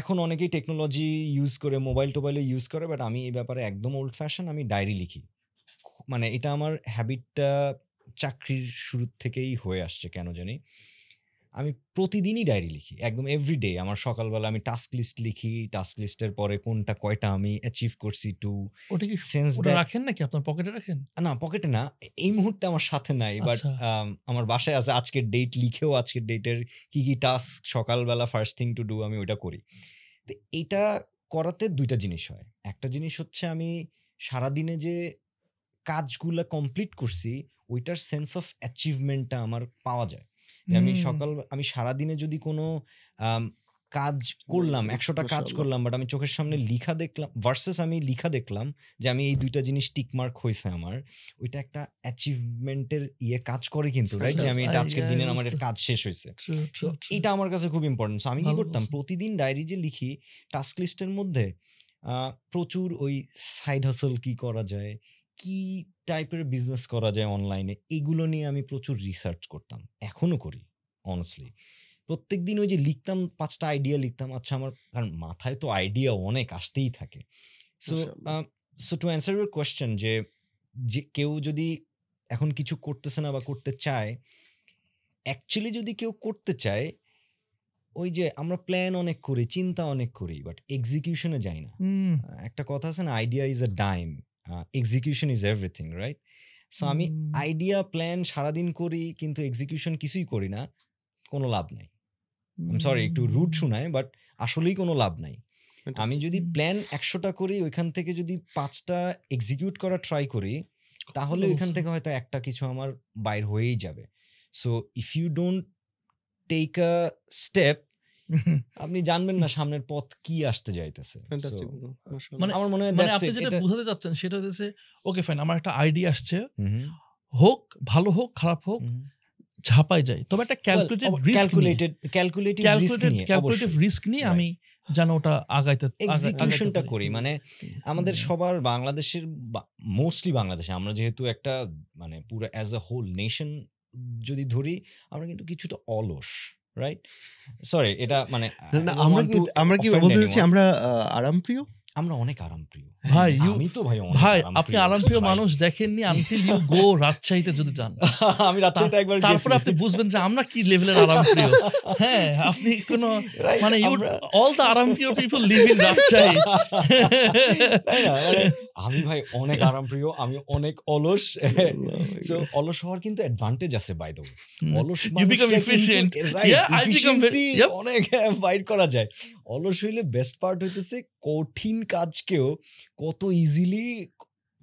এখন অনেকেই টেকনোলজি ইউজ করে, মোবাইলে ইউজ করে, বাট আমি এই ব্যাপারে একদম ওল্ড ফ্যাশন, আমি ডায়েরি লিখি। মানে এটা আমার হ্যাবিটটা চাকরির শুরু থেকেই হয়ে আসছে কেন জানি। আমি প্রতিদিনই ডায়েরি লিখি, একদম এভরিডে। আমার সকালবেলা আমি টাস্ক লিস্ট লিখি, টাস্ক লিস্টের পরে কয়টা আমি অ্যাচিভ করছি, টু ওটা কি সেন্স রাখেন নাকি আপনার পকেটে রাখেন? না, পকেটে না, এই মুহূর্তে আমার সাথে নাই, বাট আমার বাসায় আছে। আজকের ডেট লিখেও আজকের ডেটের কি টাস্ক সকালবেলা ফার্স্ট থিং টু ডু আমি ওইটা করি। তো এইটা করাতে 2টা জিনিস হয়। একটা জিনিস হচ্ছে আমি সারাদিনে যে কাজগুলো কমপ্লিট করছি ওইটার সেন্স অফ অ্যাচিভমেন্টটা আমার পাওয়া যায়। আমি সারাদিনে যদি কোনো কাজ করলাম, 100টা কাজ করলাম, বাট আমি চোখের সামনে লিখা দেখলাম ভার্সেস আমি লিখা দেখলাম যে আমি এই 2টা জিনিস টিকমার্ক হয়েছে আমার, ওইটা একটা অ্যাচিভমেন্টের কাজ করে কিন্তু, রাইট? যে আমি এটা আজকের দিনে আমার কাজ শেষ হয়েছে। তো এটা আমার কাছে খুব ইম্পর্টেন্ট। আমি কি করতাম, প্রতিদিন ডায়েরি যে লিখি, টাস্ক লিস্টের মধ্যে প্রচুর ওই সাইড হাসল কি করা যায়, কি টাইপের বিজনেস করা যায় অনলাইনে, এগুলো নিয়ে আমি প্রচুর রিসার্চ করতাম, এখনো করি অনেস্টলি। প্রত্যেকদিন ওই যে লিখতাম, 5টা আইডিয়া লিখতাম। আচ্ছা, আমার কারণ মাথায় তো আইডিয়া অনেক আসতেই থাকে। So to answer your question, যে কেউ যদি এখন কিছু করতেছে না বা করতে চায়, অ্যাকচুয়ালি যদি কেউ করতে চায়, ওই যে আমরা প্ল্যান অনেক করি, চিন্তা অনেক করি, বাট এক্সিকিউশনে যাই না। একটা কথা আছে না, idea is a dime, execution is everything, right? So আমি আইডিয়া প্ল্যান সারাদিন করি, কিন্তু এক্সিকিউশন কিছুই করি না, কোনো লাভ নাই। আই এম সরি, একটু রুড শোনায়, বাট আসলেই কোনো লাভ নাই। আমি যদি প্ল্যান 100টা করি, ওইখান থেকে যদি 5টা এক্সিকিউট করা ট্রাই করি, তাহলে ওইখান থেকে হয়তো একটা কিছু আমার বাইর হয়েই যাবে। So if you don't take a step, আপনি জানবেন না সামনের পথ কি আসতে যাইতেছে। Fantastic. So, মাশাআল্লাহ। মানে আমার মনে হয় মানে that's আপনি it. যেটা এটা- বোঝাতে চাচ্ছেন সেটা হচ্ছে ওকে ফাইন, আমার একটা আইডিয়া আসছে, হুম, হোক ভালো হোক খারাপ হোক হুম। ঝাপাই যায়, তবে একটা ক্যালকুলেটেড রিস্ক ক্যালকুলেটিভ রিস্ক নিয়ে Right. আমি যেন ওটা আগাইতে এক্সিকিউশনটা পারি। করি। মানে আমাদের সবার বাংলাদেশের মোস্টলি বাংলাদেশে আমরা যেহেতু একটা মানে পুরো অ্যাজ আ হোল নেশন যদি ধরি, আমরা কিন্তু কিছুটা অলস, রাইট? সরি, এটা মানে না, আমরা কি বলতে চাচ্ছি, আমরা আরামপ্রিয়। আমরা অনেক আরামপ্রিয় ভাই, আমি তো ভাই অনেক ভাই আরামপ্রিয়। আপনি আরামপ্রিয় ভাই, মানুষ দেখেননি আনটিল ইউ গো রাজশাহীতে যদি যান, আমি রাজশাহীতে একবার তারপরে আপনি বুঝবেন যে আমরা কি লেভেলের আরামপ্রিয়। হ্যাঁ, আপনি কোনো মানে অল দ্য আরামপ্রিয় পিপল লিভ ইন রাজশাহী। আমি ভাই অনেক আরামপ্রিয়, আমি অনেক অলস। সো অলস হওয়ার কিন্তু অ্যাডভান্টেজ আছে, বাই দ্য ওয়ে। অলস You become efficient. Yeah, I become yep. অনেক ফাইট করা যায়। অলস হইলে বেস্ট পার্ট হইতেছে কঠিন কাজকেও কত ইজিলি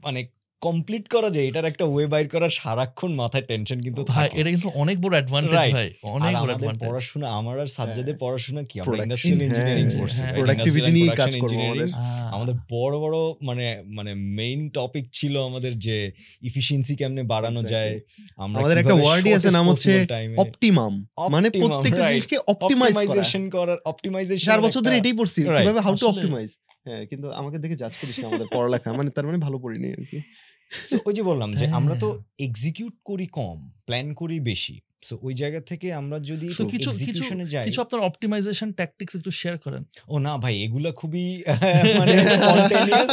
মানে কমপ্লিট করা যায়, এটার একটা ওয়ে বাইর করার সারাক্ষণ মাথায় টেনশন কিন্তু ভাই থাকে। এটা কিন্তু অনেক বড় অ্যাডভান্টেজ Right. ভাই, অনেক আর বড় আমাদের অ্যাডভান্টেজ। পড়াশোনা, আমার আর সাজ্জাদের পড়াশোনা কি, আমরা Production, ইন্ডাস্ট্রিয়াল ইঞ্জিনিয়ারিং হ্যাঁ, করছি, হ্যাঁ, productivity নিয়ে কাজ করবো আমাদের। আমাদের বড় বড় মানে মানে মেইন টপিক ছিল আমাদের যে ইফিশিয়েন্সি কেমনে বাড়ানো Exactly. যায়। আমরা আমাদের একটা কিভাবে ওয়ার্ডই আছে, shortest নাম হচ্ছে possible time এ অপটিমাম, মানে Optimum, প্রত্যেকটা right. জিনিসকে অপটিমাইজ করা। অপটিমাইজেশন 4 বছর ধরে এটাই পড়ছি, Right. কিভাবে হাউ টু আসলে। অপটিমাইজ। হ্যাঁ, কিন্তু আমাকে দেখে জাজ করিস না আমাদের পড়ালেখা, মানে তার মানে ভালো পড়িনি আর কি। সো ওই যে বললাম যে হ্যাঁ। আমরা তো এক্সিকিউট করি কম, প্ল্যান করি বেশি। সো ওই জায়গা থেকে আমরা যদি তো কিছু এক্সিকিউশনে যাই, কিছু আপনার অপটিমাইজেশন ট্যাকটিক্স একটু শেয়ার করেন। ও না ভাই, এগুলা খুবই মানে স্পন্টেনিয়াস,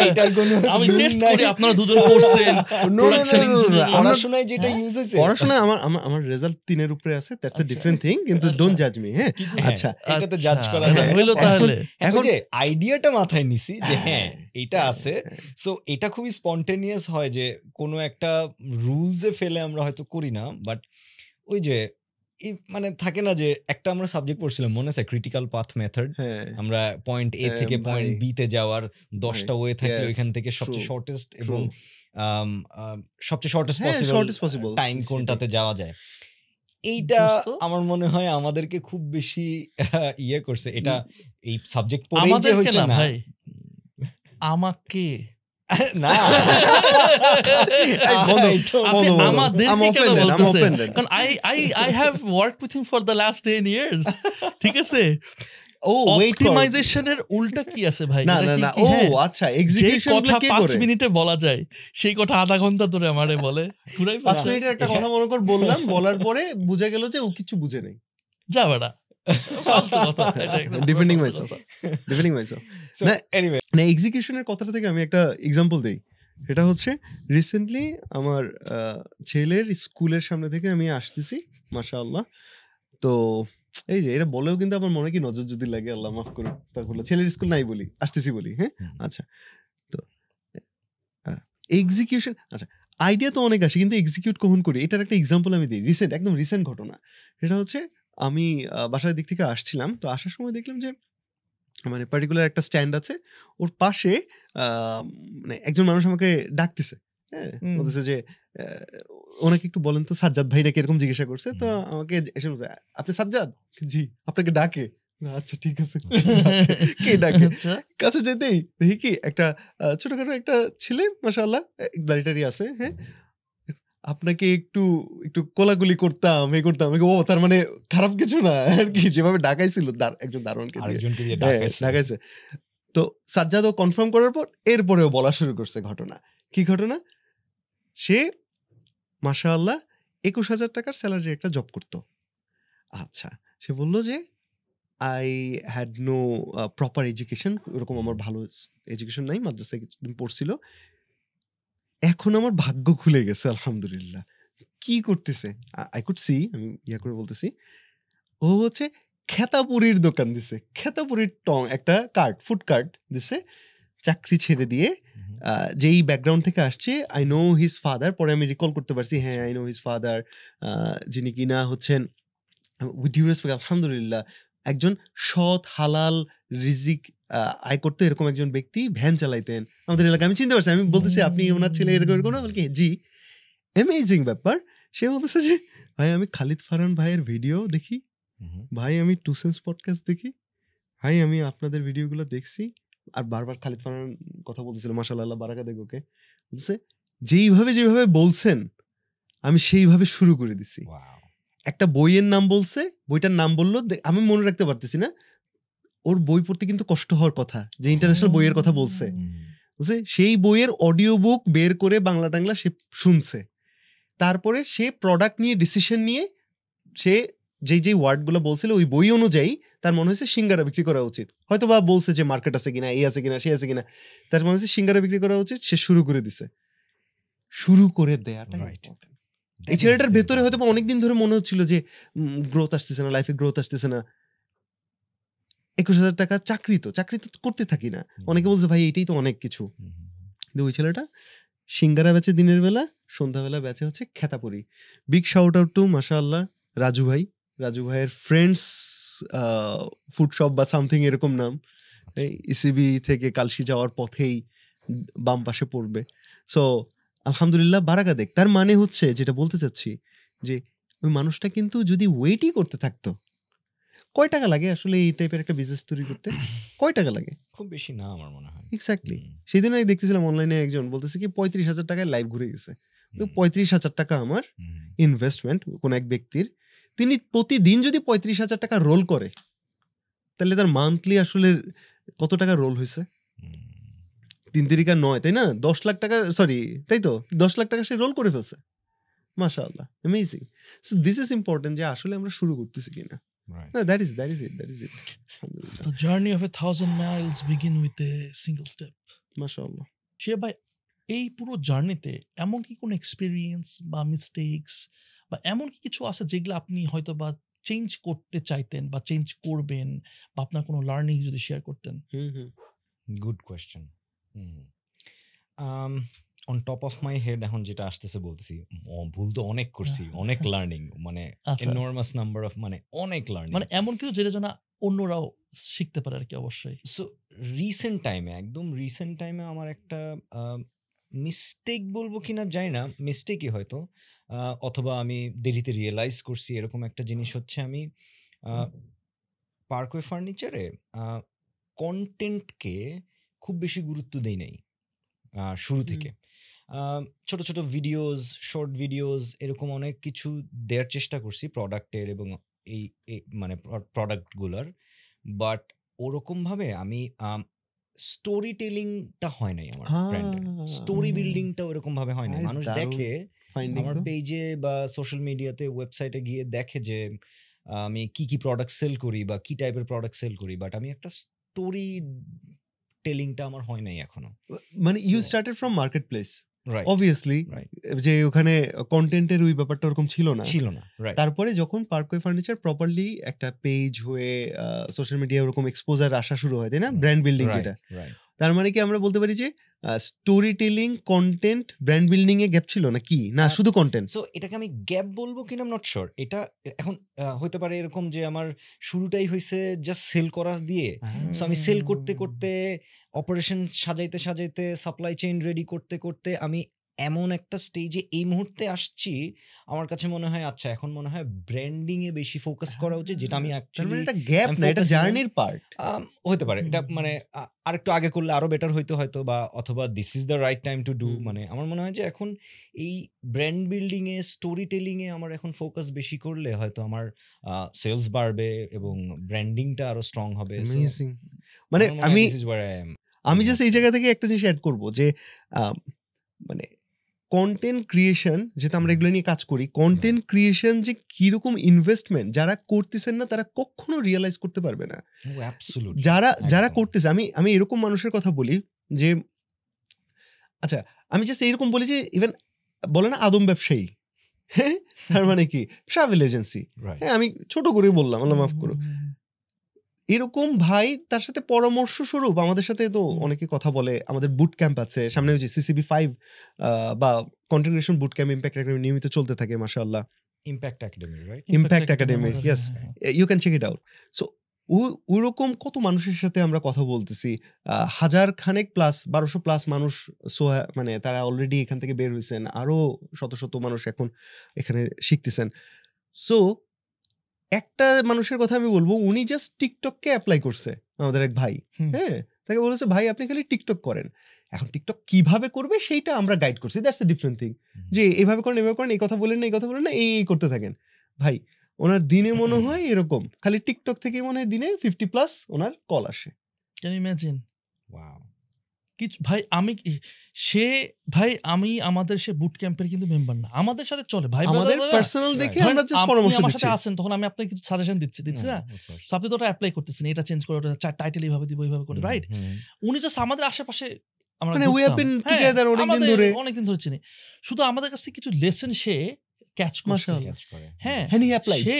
এটার কোনো আমি rule টেস্ট নাই। করি, আপনারা দুজন করছেন No, production no, no, no, no, engineering. আমরা- পড়াশোনায় যেটা হ্যাঁ। ইউজ হয়েছে, পড়াশোনায় আমার রেজাল্ট 3 এর উপরে আছে, দ্যাটস আ আচ্ছা। ডিফারেন্ট থিং, কিন্তু আচ্ছা। ডোন্ট জাজ মি। হ্যাঁ, আচ্ছা, আচ্ছা। এটাতে জাজ করা আচ্ছা, যায়। হইলো তাহলে। এখন এখন- যে আইডিয়াটা মাথায় নিছি যে হ্যাঁ এটা হ্যাঁ, আছে, সো এটা খুবই স্পন্টেনিয়াস হয় যে কোনো একটা রুলসে ফেলে আমরা হয়তো করি না, বাট ওই যে মানে থাকে না যে একটা আমরা সাবজেক্ট পড়ছিলাম মনে আছে, ক্রিটিক্যাল পাথ মেথড। হ্যাঁ, আমরা পয়েন্ট এ হ্যাঁ, থেকে ভাই। পয়েন্ট বি তে যাওয়ার 10টা ওয়ে থাকলে yes, ওইখান থেকে সবচেয়ে true, শর্টেস্ট true. এবং সবচেয়ে শর্টেস্ট হ্যাঁ, পসিবল shortest possible. টাইম কোনটাতে যাওয়া যায়, এইটা দোস্ত। আমার মনে হয় আমাদেরকে খুব বেশি ইয়ে করছে। এটা এই সাবজেক্ট পড়েই যে আমাদেরকে হইছে না না, ভাই, আমাকে না এই বন্ধু, আপনি বন্ধু, বন্ধু, আমাদেরকে I'm কেন offended, I'm বলতেছেন? offended. কারণ I have worked with him for the last 10 years. ঠিক আছে, Oh, wait, অপটিমাইজেশনের উল্টা কি আছে ভাই? না এটা না কি না, কি? ও হ্যাঁ, আচ্ছা, যে এক্সিকিউশন কথা কে 5 করে? মিনিটে বলা যায় সেই কথা আধা ঘন্টা ধরে আমারে বলে, ঘুরাই 5 ফেলে। মিনিটের একটা কথা মনে কর বললাম, বলার পরে বুঝা গেল যে ও কিছু বুঝে নাই। যা বেটা, ফালতু কথা, এটা একদম Defending ফালতু myself. কথা। Defending myself. So, না, anyway, না, এক্সিকিউশনের কথাটা থেকে আমি একটা এক্সাম্পল দেই। সেটা হচ্ছে রিসেন্টলি আমার ছেলের স্কুলের সামনে থেকে আমি আসতেছি, মাশাআল্লাহ। তো এই যে এটা বলেও কিন্তু আমার মনে কি নজর যদি লাগে, আল্লাহ মাফ করুন, আস্তাগফিরুল্লাহ, ছেলের স্কুল নাই বলি, আসতেছি বলি। হ্যাঁ, আচ্ছা। তো এক্সিকিউশন, আচ্ছা, আইডিয়া তো অনেক আসে, কিন্তু এক্সিকিউট কখন করি, এটার একটা এক্সাম্পল আমি দিই। একদম রিসেন্ট ঘটনা। সেটা হচ্ছে আমি বাসার দিক থেকে আসছিলাম, তো আসার সময় দেখলাম যে মানে পার্টিকুলার একটা স্ট্যান্ড আছে, ওর পাশে মানে একজন মানুষ আমাকে ডাকতেছে। হ্যাঁ, বলতেছে যে ওনাকে একটু বলেন তো সাজ্জাদ ভাইরা কিরকম, জিজ্ঞাসা করছে। তো আমাকে এসে বলছে, আপনি সাজ্জাদ? জি, আপনাকে ডাকে। আচ্ছা ঠিক আছে, কে ডাকে? আচ্ছা। কাছে যেতেই দেখি কি একটা ছোটখাটো একটা ছেলে, মাশাআল্লাহ, দাড়ি আছে। হ্যাঁ, আপনাকে একটু একটু কোলাকুলি করতাম, করতাম। ও তার মানে খারাপ কিছু না আর কি, যেভাবে ডাকাইছিল একজন দারোয়ানকে দিয়ে আরেকজনকে দিয়ে ডাকাইছে। ডাকাইছে। তো সাজ্জাদও কনফার্ম করার পর এরপরেও বলা শুরু করছে ঘটনা। কি ঘটনা? সে মাশাআল্লাহ 21,000 টাকার স্যালারি একটা জব করতো। আচ্ছা, সে বলল যে I had no proper education, ওরকম আমার ভালো এডুকেশন নাই, মাদ্রাসায় কিছুদিন পড়ছিল। এখন আমার ভাগ্য খুলে গেছে, আলহামদুলিল্লাহ। কি করতেছে? আই কুড সি, আমি করে বলতেছি, ও হচ্ছে খেতাপুরির দোকান দিছে, খেতাপুরির একটা কার্ট, ফুড কার্ট দিছে, চাকরি ছেড়ে দিয়ে। যেই ব্যাকগ্রাউন্ড থেকে আসছে, আই নো হিজ ফাদার, পরে আমি রিকল করতে পারছি, হ্যাঁ আই নো হিজ ফাদার, যিনি কিনা হচ্ছেন, উইথ ডিউ রেসপেক্ট, আলহামদুলিল্লাহ, একজন সৎ হালাল রিজিক আয় করতে এরকম একজন ব্যক্তি ভ্যান চালাইতেন আমাদের এলাকায়। আমি চিনতে পারছি, আমি বলতেছি আপনি ওনার ছেলে এরকম এরকম না, বলকি জি। অ্যামেজিং ব্যাপার। সে বলতেছে যে ভাই আমি খালিদ ফারহান ভাইয়ের ভিডিও দেখি, ভাই আমি টু সেন্স পডকাস্ট দেখি, ভাই আমি আপনাদের ভিডিওগুলো দেখছি। আর বারবার খালিদ ফারহান কথা বলতেছিল, মাশাআল্লাহ বারাকা দেখ ওকে, বলছে যেভাবে বলছেন আমি সেইভাবে শুরু করে দিছি। একটা বইয়ের নাম বলছে, বইটার নাম বললো, আমি মনে রাখতে পারতেছি না, ওর বই পড়তে কিন্তু কষ্ট হওয়ার কথা, যে ইন্টারন্যাশনাল বইয়ের কথা বলছে, বুঝছে, সেই বইয়ের অডিও বুক বের করে বাংলা টাংলা সে শুনছে। তারপরে সে প্রোডাক্ট নিয়ে ডিসিশন নিয়ে সে যেই ওয়ার্ডগুলো বলছিল ওই বই অনুযায়ী তার মনে হয়েছে সিঙ্গারা বিক্রি করা উচিত। হয়তো বা বলছে যে মার্কেট আছে কিনা, এই আছে কিনা, সে আছে কিনা, তার মনে হচ্ছে সিঙ্গারা বিক্রি করা উচিত। সে শুরু করে দিছে। শুরু করে দেয়াটা এই ছেলেটার ভেতরে হয়তো অনেকদিন ধরে মনে হচ্ছিল যে গ্রোথ আসতেছে না, লাইফে গ্রোথ আসতেছে না। 21,000 টাকা চাকরি তো করতে থাকি না, অনেকে বলছে ভাই এটাই তো অনেক কিছু। কিন্তু ওই ছেলেটা সিঙ্গারা বেচে দিনের বেলা, সন্ধ্যাবেলা বেচে হচ্ছে খেতাপুরি। বিগ শাউট আউট টু মাশাআল্লাহ রাজু ভাইয়ের ফ্রেন্ডস ফুড শপ বা সামথিং এরকম নাম, এই ইসিবি থেকে কালশি যাওয়ার পথেই বাম পাশে পড়বে। সো আলহামদুলিল্লাহ বারাকা দেখ। তার মানে হচ্ছে যেটা বলতে চাচ্ছি যে ওই মানুষটা কিন্তু যদি ওয়েটই করতে থাকতো, কয় টাকা লাগে আসলে এই টাইপের একটা বিজনেস তৈরি করতে? কয় টাকা লাগে? খুব বেশি না আমার মনে হয়। এক্স্যাক্টলি। সেদিন আমি দেখতেছিলাম অনলাইনে একজন বলতেছে কি 35,000 টাকায় লাইভ ঘুরে গেছে। 35,000 টাকা আমার ইনভেস্টমেন্ট কোন এক ব্যক্তির, তিনি প্রতিদিন যদি 35,000 টাকা রোল করে তাহলে তার মান্থলি আসলে কত টাকা রোল হয়েছে? 3 তিরিকা 9, তাই না? 10 লাখ টাকা, সরি তাই তো 10 লাখ টাকা সে রোল করে ফেলছে। মাশাআল্লাহ, amazing. So this is important যে আসলে আমরা শুরু করতেছি কিনা। No, that is it. The journey of 1,000 miles begin with a single step. মাশাআল্লাহ। সে ভাই এই পুরো জার্নিতে এমন কি কোনো এক্সপেরিয়েন্স বা মিস্টেকস বা এমন কি কিছু আছে যেগুলো আপনি হয়তো বা চেঞ্জ করতে চাইতেন বা চেঞ্জ করবেন, বা আপনার কোনো লার্নিং যদি শেয়ার করতেন? Good question. On top of my head এখন যেটা আসতেছে বলতেছি, ভুল তো অনেক করছি, অনেক লার্নিং, মানে এনর্মাস নাম্বার অফ, মানে অনেক লার্নিং, মানে এমন কিছু যেটা যেন অন্যরাও শিখতে পারে আর কি। অবশ্যই। সো একদম রিসেন্ট টাইমে আমার একটা মিস্টেক বলবো কিনা জানি না, মিস্টেকই হয়তো, অথবা আমি দেরিতে রিয়েলাইজ করছি এরকম একটা জিনিস হচ্ছে, আমি পার্কওয়ে ফার্নিচারে কন্টেন্টকে খুব বেশি গুরুত্ব দেই নাই শুরু থেকে। ছোট ছোট ভিডিওস, শর্ট ভিডিওস, এরকম অনেক কিছু দেওয়ার চেষ্টা করছি প্রোডাক্টের এবং এই মানে প্রোডাক্টগুলোর, বাট ওরকমভাবে আমি স্টোরি টেলিংটা হয় নাই আমার ব্র্যান্ডের, স্টোরি বিল্ডিংটা ওরকম ভাবে হয় নাই। মানুষ দেখে আমার পেজে বা সোশ্যাল মিডিয়াতে, ওয়েবসাইটে গিয়ে দেখে যে আমি কি প্রোডাক্ট সেল করি বা কি টাইপের প্রোডাক্ট সেল করি, বাট আমি একটা স্টোরি টেলিংটা আমার হয় নাই এখনো। মানে you started from market place, obviously, যে ওখানে কন্টেন্টের ওই ব্যাপারটা ওরকম ছিল না। তারপরে যখন পার্কওয়ে ফার্নিচার প্রপারলি একটা পেজ হয়ে সোশ্যাল মিডিয়া ওরকম এক্সপোজার আসা শুরু হয়, তাই না, ব্র্যান্ড বিল্ডিং যেটা, তার মানে কি আমরা বলতে পারি যে storytelling, content, brand building এ গ্যাপ ছিল না কি? না শুধু কন্টেন্ট? সো এটাকে আমি গ্যাপ বলবো কিনা নট শিওর। এটা এখন হতে পারে এরকম যে আমার শুরুটাই হয়েছে জাস্ট সেল করা দিয়ে, সো আমি সেল করতে করতে, অপারেশন সাজাইতে সাপ্লাই চেইন রেডি করতে আমি এমন একটা স্টেজে এই মুহূর্তে আসছি, আমার কাছে মনে হয় আচ্ছা এখন মনে হয় ব্র্যান্ডিং এ বেশি ফোকাস করা উচিত, যেটা আমি অ্যাকচুয়ালি এটা গ্যাপ না, এটা জার্নির পার্ট হতে পারে। এটা মানে আরেকটু আগে করলে আরো বেটার হইতো হয়তো, বা অথবা this is the right time to do. মানে আমার মনে হয় যে এখন এই brand building A, story telling a আমার এখন ফোকাস বেশি করলে হয়তো আমার সেলস বাড়বে এবং ব্র্যান্ডিংটা আরো স্ট্রং হবে। মানে আমি জাস্ট এই জায়গা থেকে একটা জিনিস অ্যাড করবো যে মানে কন্টেন্ট ক্রিয়েশন, যেটা আমরা এগুলো নিয়ে কাজ করি, কন্টেন্ট ক্রিয়েশন যে কিরকম ইনভেস্টমেন্ট, যারা করতেছেন না তারা কখনো রিয়েলাইজ করতে পারবে না। যারা করতেছে, আমি এরকম মানুষের কথা বলি যে, আচ্ছা আমি জাস্ট এইরকম বলি যে ইভেন বলে না আদম ব্যবসায়ী, হ্যাঁ, তার মানে কি ট্রাভেল এজেন্সি, হ্যাঁ আমি ছোট করে বললাম, আল্লাহ মাফ করো, এরকম ভাই তার সাথে পরামর্শ স্বরূপ আমাদের সাথে তো অনেকে কথা বলে। আমাদের বুট ক্যাম্প আছে সামনে, হচ্ছে CCB 5 বা content creation boot camp, impact academy নিয়মিত চলতে থাকে মাশাআল্লাহ। Impact academy, right? Impact academy, yes, you can check it out. So ওইরকম কত মানুষের সাথে আমরা কথা বলতেছি, 1000 খানেক প্লাস 1200 প্লাস মানুষ মানে তারা অলরেডি এখান থেকে বের হয়েছেন, আরো শত শত মানুষ এখন এখানে শিখতেছেন। সো একটা মানুষের কথা আমি বলবো, উনি জাস্ট টিকটককে অ্যাপ্লাই করছে, আমাদের এক ভাই, হ্যাঁ, তাকে বলেছে ভাই আপনি খালি টিকটক করেন। এখন টিকটক কিভাবে করবে সেইটা আমরা গাইড করছি, দ্যাটস এ ডিফারেন্ট থিং, যে এভাবে করেন এভাবে করেন, এই কথা বলেন না এই কথা বলেন না, এই করতে থাকেন। ভাই ওনার দিনে মনে হয় এরকম খালি টিকটক থেকে মনে হয় দিনে 50+ ওনার কল আসে। Can you imagine? ওয়াও। কিছু ভাই আমি আমাদের সে বুট ক্যাম্পের কিন্তু মেম্বার না, আমাদের সাথে চলে ভাই, আমাদের পার্সোনাল দেখে আমরা জাস্ট পরামর্শ আমার দিচ্ছি। সাথে আসেন তখন আমি আপনাকে কিছু সাজেশন দিচ্ছি না, সো আপনি তো ওটা অ্যাপ্লাই করতেছেন, এটা চেঞ্জ করে ওটা টাইটেল এইভাবে দিব এইভাবে করে, রাইট? উনি জাস্ট আমাদের আশেপাশে আমরা মানে উই হ্যাভ বিন টুগেদার অনেকদিন ধরে চিনি, শুধু আমাদের কাছ থেকে কিছু লেসন সে ক্যাচ করছে। হ্যাঁ, সে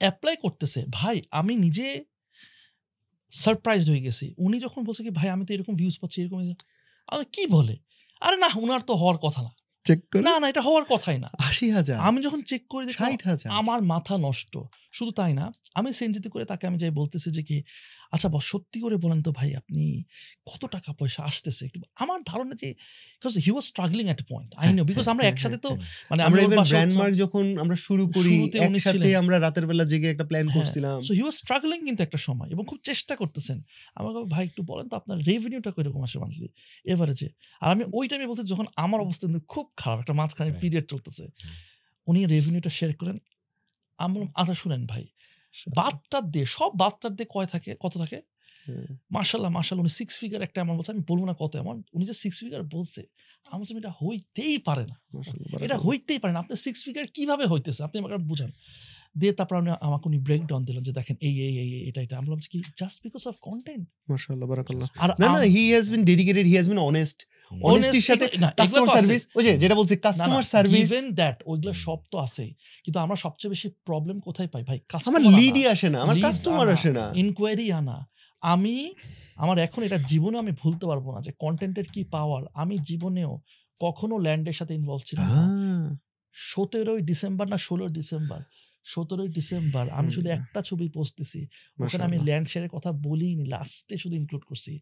অ্যাপ্লাই করতেছে। ভাই আমি নিজে সারপ্রাইজড হয়ে গেছি, উনি যখন বলছে কি ভাই আমি তো এরকম ভিউজ পাচ্ছি এরকম, আমি কি বলে, আরে না উনার তো হওয়ার কথা না, চেক করে না এটা হওয়ার কথাই না। 80,000 আমি যখন চেক করে দেখি 60,000, আমার মাথা নষ্ট। শুধু তাই না, আমি সেনজিতে করে তাকে আমি যাই বলতেছি যে কি আচ্ছা বস সত্যি করে বলেন তো ভাই আপনি কত টাকা পয়সা আসতেছে একটু, আমার ধারণা যে because he was struggling at A point, I know, because আমরা একসাথে তো মানে আমরা ইভেন ব্র্যান্ডমার্ক যখন আমরা শুরু করি একসাথে আমরা রাতের বেলা জেগে একটা প্ল্যান করছিলাম, সো হি ওয়াজ স্ট্রাগলিং কিন্তু একটা সময়, এবং খুব চেষ্টা করতেছেন। আমাকে ভাই একটু বলেন তো আপনার রেভিনিউটা কিরকম আসে মান্থলি এভারেজে। আর আমি ওই টাইমে বলতে যখন আমার অবস্থা কিন্তু খুব খারাপ, একটা মাঝখানে পিরিয়ড চলতেছে, উনি রেভিনিউটা শেয়ার করেন। আমরা আচ্ছা শুনেন ভাই, বাদটার দিয়ে সব বাদটার দিয়ে কত থাকে, মাশাআল্লাহ উনি 6 ফিগার একটা অ্যামাউন্ট বলছে, আমি বলবো না কত অ্যামাউন্ট, উনি যে 6 ফিগার বলছে আমি বলছি এটা হইতেই পারে না, এটা হইতেই পারে না, আপনার 6 ফিগার কিভাবে হইতেছে আপনি আমাকে বুঝান। দিয়ে তারপর আমাকে উনি ব্রেক ডাউন দিলেন যে দেখেন এই এটা আমরা বলছি কি জাস্ট বিকজ অফ কন্টেন্ট। মাশাআল্লাহ বারাকাল্লাহ। না he has been dedicated, he has been honest, অনেস্টির সাথে কাস্টমার সার্ভিস, ওই যে যেটা বলছি কাস্টমার সার্ভিস, ইভেন দ্যাট ওইগুলো সব তো আছেই, কিন্তু আমরা সবচেয়ে বেশি প্রবলেম কোথায় পাই ভাই, আমার লিডই আসে না, আমার কাস্টমার আসে না, ইনকোয়ারি আনা। আমার এখন এটা জীবনে আমি ভুলতে পারবো না যে কন্টেন্টের কি পাওয়ার। আমি জীবনেও কখনো ল্যান্ডের সাথে ইনভলভ ছিলাম না। 17ই ডিসেম্বর না 16 ডিসেম্বর 17ই ডিসেম্বর আমি শুধু একটা ছবি পোস্ট দিছি, ওখানে আমি ল্যান্ড শেয়ারের কথা বলিনি, লাস্টে শুধু ইনক্লুড করছি।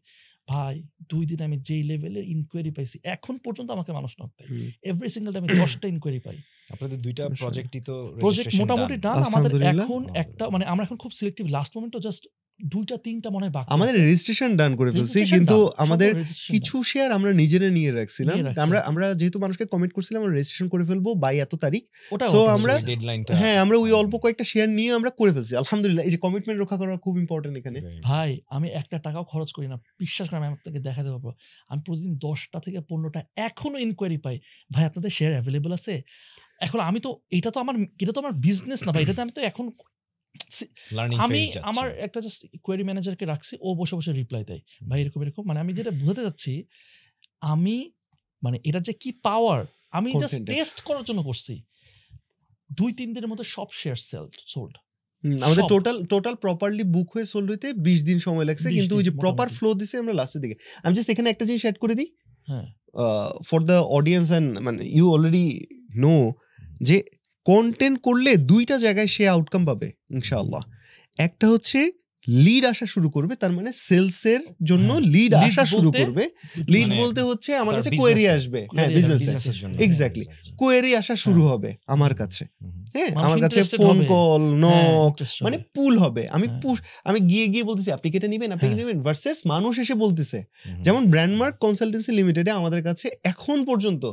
ভাই 2 দিন আমি যেই লেভেলের ইনকোয়ারি পাইছি, এখন পর্যন্ত আমাকে মানুষ নক দেয়, এভরি সিঙ্গেল টাইমে 10টা ইনকোয়ারি পাই। আপনাদের 2টা প্রজেক্টই তো প্রজেক্ট মোটামুটি ডান আমাদের, এখন একটা মানে আমরা এখন খুব সিলেক্টিভ, লাস্ট মোমেন্টে জাস্ট 2-3টা মনে হয় বাকি, আমাদের রেজিস্ট্রেশন ডান করে ফেলছি, কিন্তু আমাদের কিছু শেয়ার আমরা নিজেরা নিয়ে রাখছিলাম, আমরা যেহেতু মানুষকে কমিট করছিলাম আমরা রেজিস্ট্রেশন করে ফেলবো বাই এত তারিখ, সো আমরা হ্যাঁ আমরা ওই অল্প কয়েকটা শেয়ার নিয়ে আমরা করে ফেলছি আলহামদুলিল্লাহ। এই যে কমিটমেন্ট রক্ষা করা খুব ইম্পর্টেন্ট এখানে। ভাই আমি একটা টাকাও খরচ করি না, বিশ্বাস করেন, আমি আপনাকে দেখাতে পারবো, আমি প্রতিদিন 10টা থেকে 15টা এখনো ইনকোয়ারি পাই, ভাই আপনাদের শেয়ার অ্যাভেলেবল আছে। এখন আমি তো এটা তো আমার বিজনেস না ভাই, এটাতে আমি তো এখন আমি আমার একটা জাস্ট কোয়েরি ম্যানেজারকে রাখছি, ও বসে বসে রিপ্লাই দেয় ভাই এরকম মানে আমি যেটা বোঝাতে যাচ্ছি, আমি মানে এটার যে কি পাওয়ার আমি জাস্ট টেস্ট করার জন্য করছি। 2-3 দিনের মধ্যে সব শেয়ার সোল্ড। আমাদের টোটাল প্রপারলি বুক হয়ে সোল্ড হইতে 20 দিন সময় লাগছে, কিন্তু ওই যে প্রপার ফ্লো দিছে আমরা লাস্টের দিকে। আমি জাস্ট এখানে একটা জিনিস অ্যাড করে দিই ফর দ্য অডিয়েন্স, এন্ড মানে ইউ অলরেডি নো যে কন্টেন্ট করলে 2টা জায়গায় সে আউটকাম পাবে ইনশাআল্লাহ। একটা হচ্ছে লিড আসা শুরু করবে, তার মানে সেলসের জন্য লিড আসা শুরু করবে। লিড বলতে হচ্ছে আমার কাছে কোয়েরি আসবে, হ্যাঁ বিজনেসের জন্য, এক্স্যাক্টলি কোয়েরি আসা শুরু হবে আমার কাছে, হ্যাঁ আমার কাছে ফোন কল নক মানে পুল হবে। আমি গিয়ে বলতেছি আপনি কি এটা নেবেন, আপনি কি নেবেন, ভার্সেস মানুষ এসে বলতেছে। যেমন ব্র্যান্ডমার্ক কনসালটেন্সি লিমিটেডে আমাদের কাছে এখন পর্যন্ত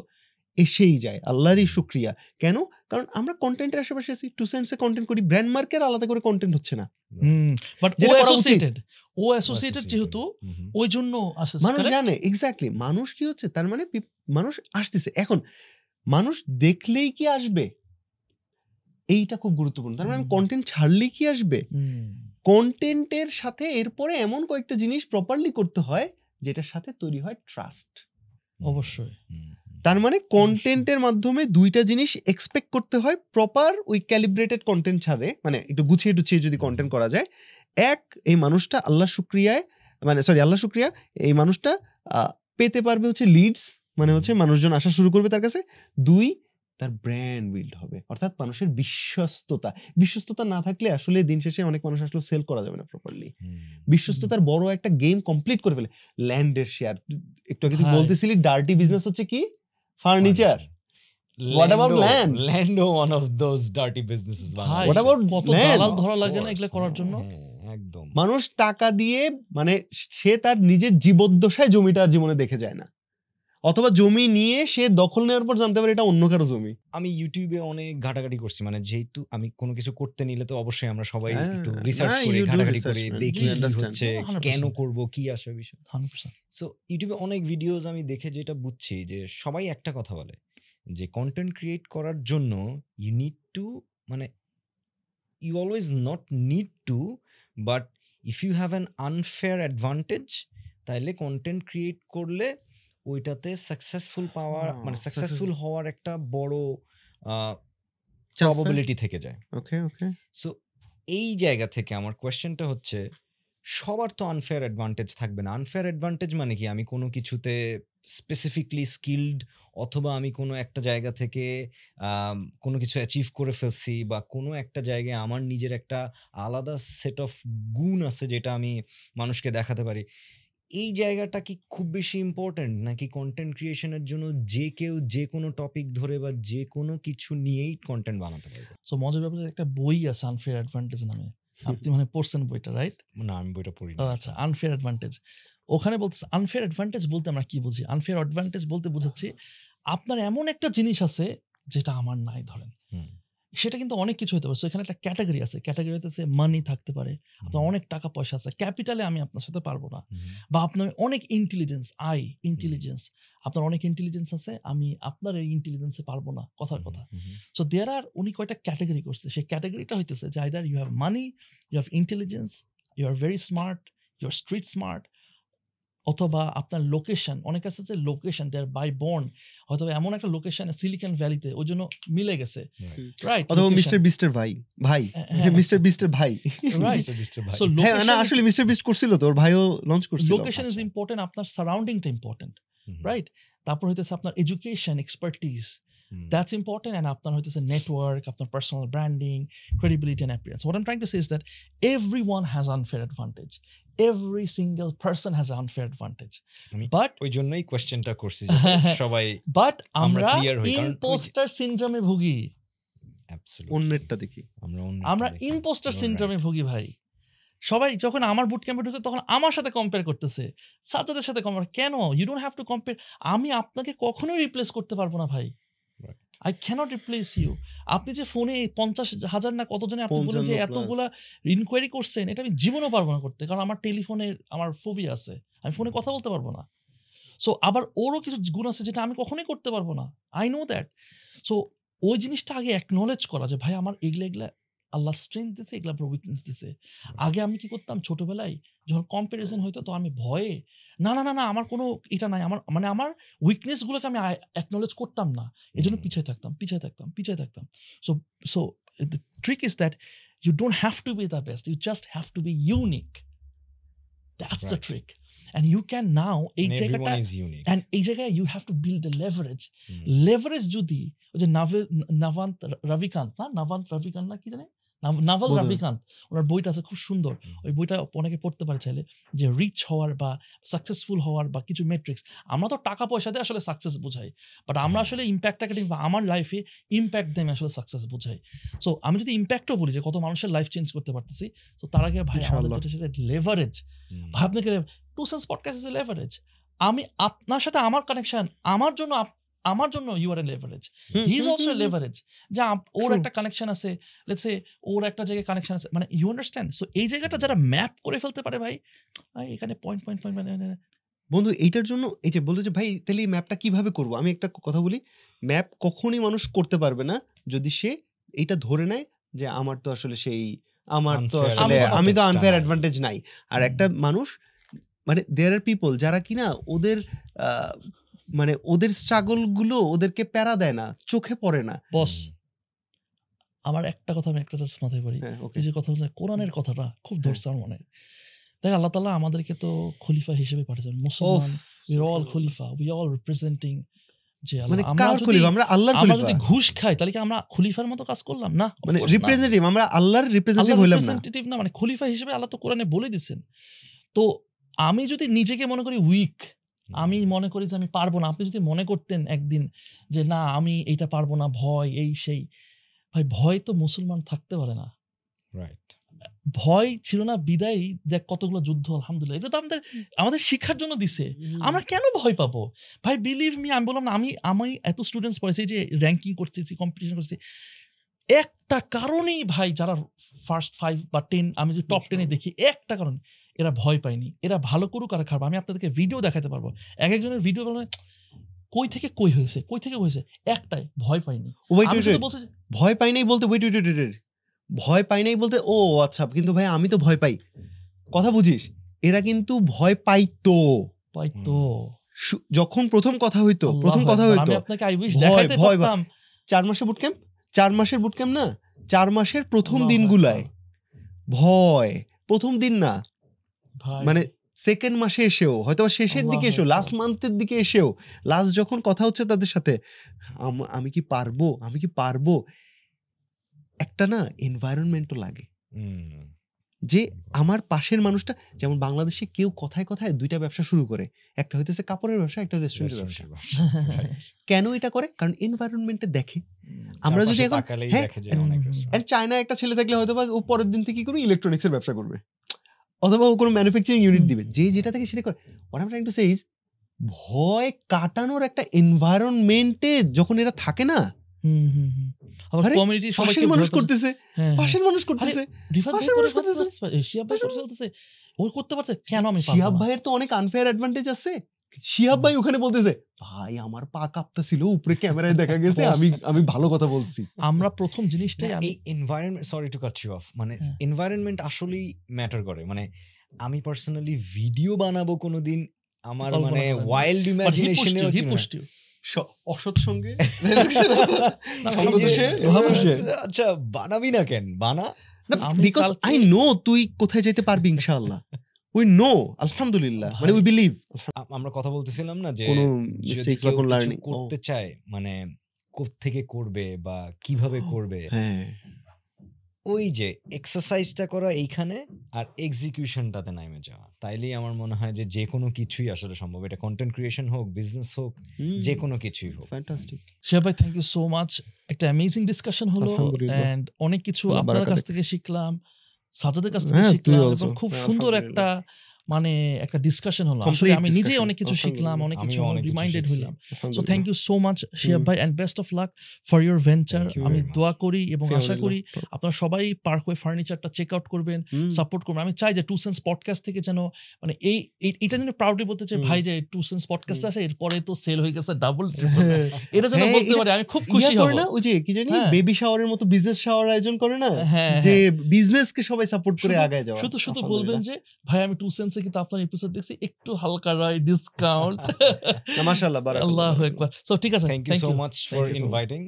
এসেই যায়, আল্লাহরই শুকরিয়া। কেন? কারণ আমরা কন্টেন্টের আশেপাশে আছি, 2 সেন্টসে কন্টেন্ট করি, ব্র্যান্ড মার্কের আলাদা করে কন্টেন্ট হচ্ছে না, বাট ও অ্যাসোসিয়েটেড যেহেতু ওই জন্য মানুষ জানে এক্স্যাক্টলি মানুষ কি হচ্ছে, তার মানে মানুষ আসতেছে। এখন মানুষ দেখলেই কি আসবে, এইটা খুব গুরুত্বপূর্ণ। তার মানে আমি কন্টেন্ট ছাড়লেই কি আসবে, কন্টেন্টের সাথে এরপরে এমন কয়েকটা জিনিস প্রপারলি করতে হয় যেটার সাথে তৈরি হয় ট্রাস্ট। অবশ্যই। তার মানে কন্টেন্টের মাধ্যমে 2টা জিনিস এক্সপেক্ট করতে হয় প্রপার, ওই ক্যালিব্রেটেড কন্টেন্ট ছাড়ে, মানে একটু গুছিয়ে টুছিয়ে যদি কন্টেন্ট করা যায়। এই মানুষটা আল্লাহ শুকরিয়া এই মানুষটা পেতে পারবে হচ্ছে লিডস, মানে হচ্ছে মানুষজন আসা শুরু করবে তার কাছে। 2 তার ব্র্যান্ড বিল্ড হবে, অর্থাৎ মানুষের বিশ্বস্ততা না থাকলে আসলে দিন শেষে অনেক মানুষ আসলে সেল করা যাবে না প্রপারলি। বিশ্বস্ততার বড় একটা গেম কমপ্লিট করে ফেলে। ল্যান্ডের শেয়ার, একটু আগে তুই বলতেছিলি ডার্টি বিজনেস হচ্ছে কি furniture. What about land? Lando, one of those dirty businesses. What about কত land? দালাল ধরা লাগে না এগুলা করার জন্য। একদম, মানুষ টাকা দিয়ে মানে সে তার নিজের জীবদ্দশায় জমিটা আর জীবনে দেখে যায় না, অথবা জমি নিয়ে সে দখল নেওয়ার পর জানতে পারে এটা অন্য কারো জমি। আমি ইউটিউবে অনেক ঘাটাঘাটি করছি, মানে যেহেতু আমি কোনো কিছু করতে নিলে তো অবশ্যই আমরা সবাই একটু রিসার্চ করি, ঘাটাঘাটি করি, দেখি কি হচ্ছে, কেন করব, কি আসবে বিষয়। সো ইউটিউবে অনেক ভিডিওস আমি দেখে যেটা বুঝছি যে সবাই একটা কথা বলে যে কন্টেন্ট ক্রিয়েট করার জন্য ইউ নিড টু, মানে you always not need to, but if you have an unfair advantage, তাহলে কন্টেন্ট ক্রিয়েট করলে ওইটাতে সাকসেসফুল পাওয়ার, মানে সাকসেসফুল হওয়ার একটা বড় প্রবাবিলিটি থেকে যায়। ওকে ওকে। সো এই জায়গা থেকে আমার কোয়েশ্চেনটা হচ্ছে, সবার তো আনফেয়ার অ্যাডভান্টেজ থাকবে না। আনফেয়ার অ্যাডভান্টেজ মানে কি? আমি কোনো কিছুতে স্পেসিফিকলি স্কিলড, অথবা আমি কোনো একটা জায়গা থেকে কোনো কিছু অ্যাচিভ করে ফেলছি, বা কোনো একটা জায়গায় আমার নিজের একটা আলাদা সেট অফ গুণ আছে যেটা আমি মানুষকে দেখাতে পারি। এই জায়গাটা কি খুব বেশি ইম্পর্টেন্ট, নাকি কন্টেন্ট ক্রিয়েশনের জন্য যে কেউ যে কোনো টপিক ধরে বা যে কোনো কিছু নিয়েই কন্টেন্ট বানাতে পারবে? সো মজার ব্যাপারে একটা বই আছে আনফেয়ার অ্যাডভান্টেজ নামে, আপনি মানে পড়ছেন বইটা, রাইট? না, আমি বইটা পড়ি না। আচ্ছা, আনফেয়ার অ্যাডভান্টেজ। ওখানে বলতেছে আনফেয়ার অ্যাডভান্টেজ বলতে আমরা কি বুঝি? আনফেয়ার অ্যাডভান্টেজ বলতে বুঝাচ্ছি আপনার এমন একটা জিনিস আছে যেটা আমার নাই, ধরেন সেটা কিন্তু অনেক কিছু হতে পারে। সো এখানে একটা ক্যাটাগরি আছে, ক্যাটাগরি হতেছে মানি থাকতে পারে, আপনার অনেক টাকা পয়সা আছে, ক্যাপিটালে আমি আপনার সাথে পারবো না, বা আপনার অনেক ইন্টেলিজেন্স, আপনার অনেক ইন্টেলিজেন্স আছে, আমি আপনার এই ইন্টেলিজেন্সে পারবো না, কথার কথা। সো দেয়ার আর উনি কয়টা ক্যাটাগরি করছে, সেই ক্যাটাগরিটা হইতেছে যে either you have money, you have intelligence, you are very smart, you are street smart, অথবা আপনার লোকেশন, অনেক আছে যে location they are by born, হয়তো এমন একটা লোকেশনে সিলিকন ভ্যালিতে ওই জন্য মিলে গেছে, রাইট? অথবা মিস্টার বিস্টের ভাই মিস্টার বিস্টের ভাই, রাইট? সো না আসলে মিস্টার বিস্ট করছিল তো, ওর ভাইও লঞ্চ করছিল। লোকেশন ইজ ইম্পর্টেন্ট, আপনার সারাউন্ডিংটা ইম্পর্টেন্ট, রাইট? তারপর হইতেছে আপনার education, expertise, that's important, and আপনার হইতেছে নেটওয়ার্ক, আপনার personal branding, credibility and appearance. What I'm trying to say is that everyone has unfair advantage. Every single person has an unfair advantage. But ওই জন্যই কোশ্চেনটা করছি সবাই, বাট আমরা clear হই, কারণ ইম্পোস্টার সিনড্রোমে ভুগি। অ্যাবসলিউটলি অন্যেরটা দেখি আমরা ইম্পোস্টার সিনড্রোমে ভুগি ভাই। সবাই যখন আমার বুট ক্যাম্পে ঢুকে তখন আমার সাথে কম্পেয়ার করতেছে, সাজ্জাদের সাথে কম্পেয়ার। কেন? You don't have to compare. আমি আপনাকে কখনোই রিপ্লেস করতে পারবো না ভাই। I cannot replace you. আপনি যে ফোনে 50,000 না কতজনে আপনি বলেন যে এতগুলা ইনকোয়ারি করছেন, এটা আমি জীবনও পারবো না করতে, কারণ আমার টেলিফোনের আমার ফোবিয়া আছে, আমি ফোনে কথা বলতে পারবো না। সো আবার ওরও কিছু গুণ আছে যেটা আমি কখনোই করতে পারবো না, আই নো দ্যাট। সো ওই জিনিসটা আগে অ্যাকনোলেজ করা যে ভাই আমার এগুলা আল্লাহ স্ট্রেংথ দিছে, এগুলা উইকনেস দিছে। আগে আমি কি করতাম ছোটবেলায় যখন কম্প্যারিজন হইতো, তো আমি ভয়ে না আমার কোনো এটা নাই, আমার মানে আমার উইকনেসগুলোকে আমি অ্যাকনোলেজ করতাম না, এই জন্য পিছিয়ে থাকতাম। So the trick is that you don't have to be the best, you just have to be unique. That's the trick. And you can now এই জায়গাটা, and এই জায়গায় you have to build a leverage. Leverage যদি ওই যে নাভান্ত রবিকান্ত না কি জানে, নাভাল রবিকান্ত, ওনার বইটা আছে খুব সুন্দর, ওই বইটা অনেকে পড়তে পারে চাইলে, যে রিচ হওয়ার বা সাকসেসফুল হওয়ার বা কিছু মেট্রিক্স। আমরা তো টাকা পয়সা দিয়ে আসলে সাকসেস বোঝাই, বাট আমরা আসলে ইম্প্যাক্টটাকে বা আমার লাইফে ইম্প্যাক্ট দিয়ে আমি আসলে সাকসেস বোঝাই। সো আমি যদি ইম্প্যাক্টও বলি যে কত মানুষের লাইফ চেঞ্জ করতে পারতেছি, তো তার আগে ভাই আমাদের যেটা সেটা লেভারেজ। ভাই আপনাকে two cents podcast is a leverage. আমি আপনার সাথে আমার কানেকশন, আমার জন্য you are a leverage, he is also a leverage. যে ওর একটা কানেকশন আছে, লেটস সে ওর একটা জায়গায় কানেকশন আছে, মানে ইউ আন্ডারস্ট্যান্ড। সো এই জায়গাটা যারা ম্যাপ করে ফেলতে পারে ভাই, এখানে পয়েন্ট মানে বন্ধু এইটার জন্য এই যে বলতো যে ভাই তাহলে এই ম্যাপটা কিভাবে করবো, আমি একটা কথা বলি, ম্যাপ কখনই মানুষ করতে পারবে না যদি সে এইটা ধরে নেয় যে আমার তো আসলে আমি তো আনফেয়ার অ্যাডভান্টেজ নাই। আর একটা মানুষ মানে দেয়ার আর পিপল যারা কিনা ওদের মানে ওদের স্ট্রাগল গুলো ওদেরকে প্যারা দেয় না, চোখে পড়ে না। বস আমার একটা কথা আমি একটা জাস্ট মাথায় পারি, এই যে কথা বলছে কোরআনের কথাটা খুব ধরছে আমার মনে। দেখ আল্লাহ তাআলা আমাদেরকে তো খলিফা হিসেবে পাঠিয়েছেন, মুসলমান, উই আর অল খলিফা, উই আর অল রিপ্রেজেন্টিং জি মানে আমরা কার যদি খলিফা? আমরা আল্লাহর আমরা খলিফা। যদি ঘুষ খাই তাহলে কি আমরা খলিফার মতো কাজ করলাম? না, of মানে course না। রিপ্রেজেন্টেটিভ, আমরা আল্লাহর রিপ্রেজেন্টেটিভ আল্লাহর হইলাম না। representative না, মানে খলিফা হিসেবে আল্লাহ তো কোরআনে বলে দিছেন। তো আমি যদি নিজেকে মনে করি উইক, আমি মনে করি যে আমি পারবো না, আপনি যদি মনে করতেন একদিন যে না আমি এইটা পারবো না, ভয় এই সেই, ভাই ভয় তো মুসলমান থাকতে পারে না। রাইট। ভয় ছিল না বিদায়ী দেখ কতগুলো যুদ্ধ, আলহামদুলিল্লাহ এটা তো আমাদের শিক্ষার জন্য দিছে। আমরা কেন ভয় পাবো ভাই? বিলিভ মি, আমি বললাম না, আমি এত স্টুডেন্টস পড়েছি, যে র্যাঙ্কিং করতেছি, কম্পিটিশন করছি, একটা কারণেই ভাই যারা ফার্স্ট 5 বা 10 আমি যদি টপ 10-এ দেখি, একটা কারণ এরা ভয় পায়নি। এরা ভালো করুক আর খারাপ, আমি আপনাদেরকে ভিডিও দেখাতে পারবো, এক একজনের ভিডিও মানে কই থেকে কই হয়েছে, কই থেকে হয়েছে, একটাই ভয় পাইনি। আমি শুধু বলছি ভয় পাই নাই বলতে ওয়েট ভয় পাই নাই বলতে ও আচ্ছা, কিন্তু ভাই আমি তো ভয় পাই, কথা বুঝিস? এরা কিন্তু ভয় পাইতো যখন প্রথম কথা হইতো, আমি আপনাকে আই উইশ ভয়, দেখাইতে ভয়, পারতাম। 4 মাসের বুট ক্যাম্প, 4 মাসের বুট ক্যাম্প না, 4 মাসের প্রথম দিনগুলায় ভয়, প্রথম দিন না ভাই মানে সেকেন্ড মাসে এসেও, হয়তো শেষের দিকে এসেও, লাস্ট মান্থের দিকে এসেও, লাস্ট যখন কথা হচ্ছে তাদের সাথে, আমি কি পারবো, একটা না এনভায়রনমেন্টও লাগে যে আমার পাশের মানুষটা, যেমন বাংলাদেশে কেউ কথায় কথায় 2টা ব্যবসা শুরু করে, একটা হইতেছে কাপড়ের ব্যবসা, একটা রেস্টুরেন্টের ব্যবসা। কেন এটা করে? কারণ এনভায়রনমেন্টে দেখে। আমরা যদি এখন চায়না একটা ছেলে থাকলে হয়তো বা ও পরের দিন থেকে কি করবে, ইলেকট্রনিক্সের ব্যবসা করবে, অথবা ও কোনো ম্যানুফ্যাকচারিং ইউনিট দিবে, যে যেটা থেকে সেটা করে। what I'm trying to say is, ভয় কাটানোর একটা এনভায়রনমেন্টে যখন এরা থাকে না, আবার কমিউনিটি সবাইকে মানুষ করতেছে, পাশের মানুষ করতেছে, শিহাব ভাই করতেছে, ও করতে পারছে, কেন আমি পারবো না? শিহাব ভাইয়ের তো অনেক আনফেয়ার অ্যাডভান্টেজ আছে। শিহাব ভাই ওখানে বলতেছে, ভাই আমার পা কাঁপতেছিল, উপরে ক্যামেরায় দেখা গেছে, আমি ভালো কথা বলছি। আমরা প্রথম জিনিসটাই এই environment, sorry to cut you off, মানে এনভায়রনমেন্ট আসলেই ম্যাটার করে। মানে আমি পার্সোনালি ভিডিও বানাবো কোনোদিন আমার মানে ওয়াইল্ড ইমাজিনেশনেও অসৎ সঙ্গে আচ্ছা বানাবি না কেন? বানা, বিকজ আই নো তুই কোথায় যেতে পারবি ইনশাআল্লাহ। উই নো, আলহামদুলিল্লাহ, মানে উই বিলিভ। আমরা কথা বলতেছিলাম না যে কোনো মিস্টেকস বা কোনো লার্নিং করতে চায়, মানে কোত্থেকে করবে বা কিভাবে করবে, হ্যাঁ ওই যে এক্সারসাইজটা করা এইখানে, আর এক্সিকিউশনটাতে নামে যাওয়া, তাইলেই আমার মনে হয় যে যে কোনো কিছুই আসলে সম্ভব। এটা কন্টেন্ট ক্রিয়েশন হোক, বিজনেস হোক, যে কোনো কিছুই হোক। ফ্যান্টাস্টিক শিহাব ভাই, থ্যাংক ইউ সো মাচ। একটা অ্যামেজিং ডিসকাশন হলো, এন্ড অনেক কিছু আপনার কাছ থেকে শিখলাম, সাজাদের কাছ থেকে শিখলাম, এবং খুব সুন্দর একটা মানে একটা ডিসকাশন হলো। আসলে আমি নিজেই অনেক কিছু শিখলাম, অনেক কিছু রিমাইন্ডেড হইলাম। So thank you so much Shihab ভাই, and best of luck for your venture. আমি দোয়া করি এবং আশা করি আপনারা সবাই পার্কওয়ে ফার্নিচারটা চেক আউট করবেন, সাপোর্ট করবেন। আমি চাই যে 2 সেন্স পডকাস্ট থেকে যেন মানে এইটা যেন প্রাউডলি বলতে চাই ভাই যে 2 সেন্স পডকাস্ট আছে, এরপরে তো সেল হয়ে গেছে ডাবল ট্রিপল, এটা যেন বলতে পারি আমি খুব খুশি হব। ওই যে কি জানি বেবি শাওয়ারের মতো বিজনেস শাওয়ার আয়োজন করে না, যে বিজনেসকে সবাই সাপোর্ট করে আগায় যাওয়া। শুধু বলবেন যে ভাই আমি 2 সেন্সে কিন্তু আপনার এপিসোড দেখছি, একটু হালকা রায় ডিসকাউন্ট। মাশাআল্লাহ, বারাকাল্লাহ, আল্লাহু আকবার। সো ঠিক আছে, thank you so much for inviting.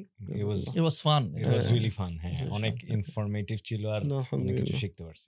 It was fun. It was really fun. হ্যাঁ, অনেক ইনফরমেটিভ ছিল আর অনেক কিছু শিখতে পারছি।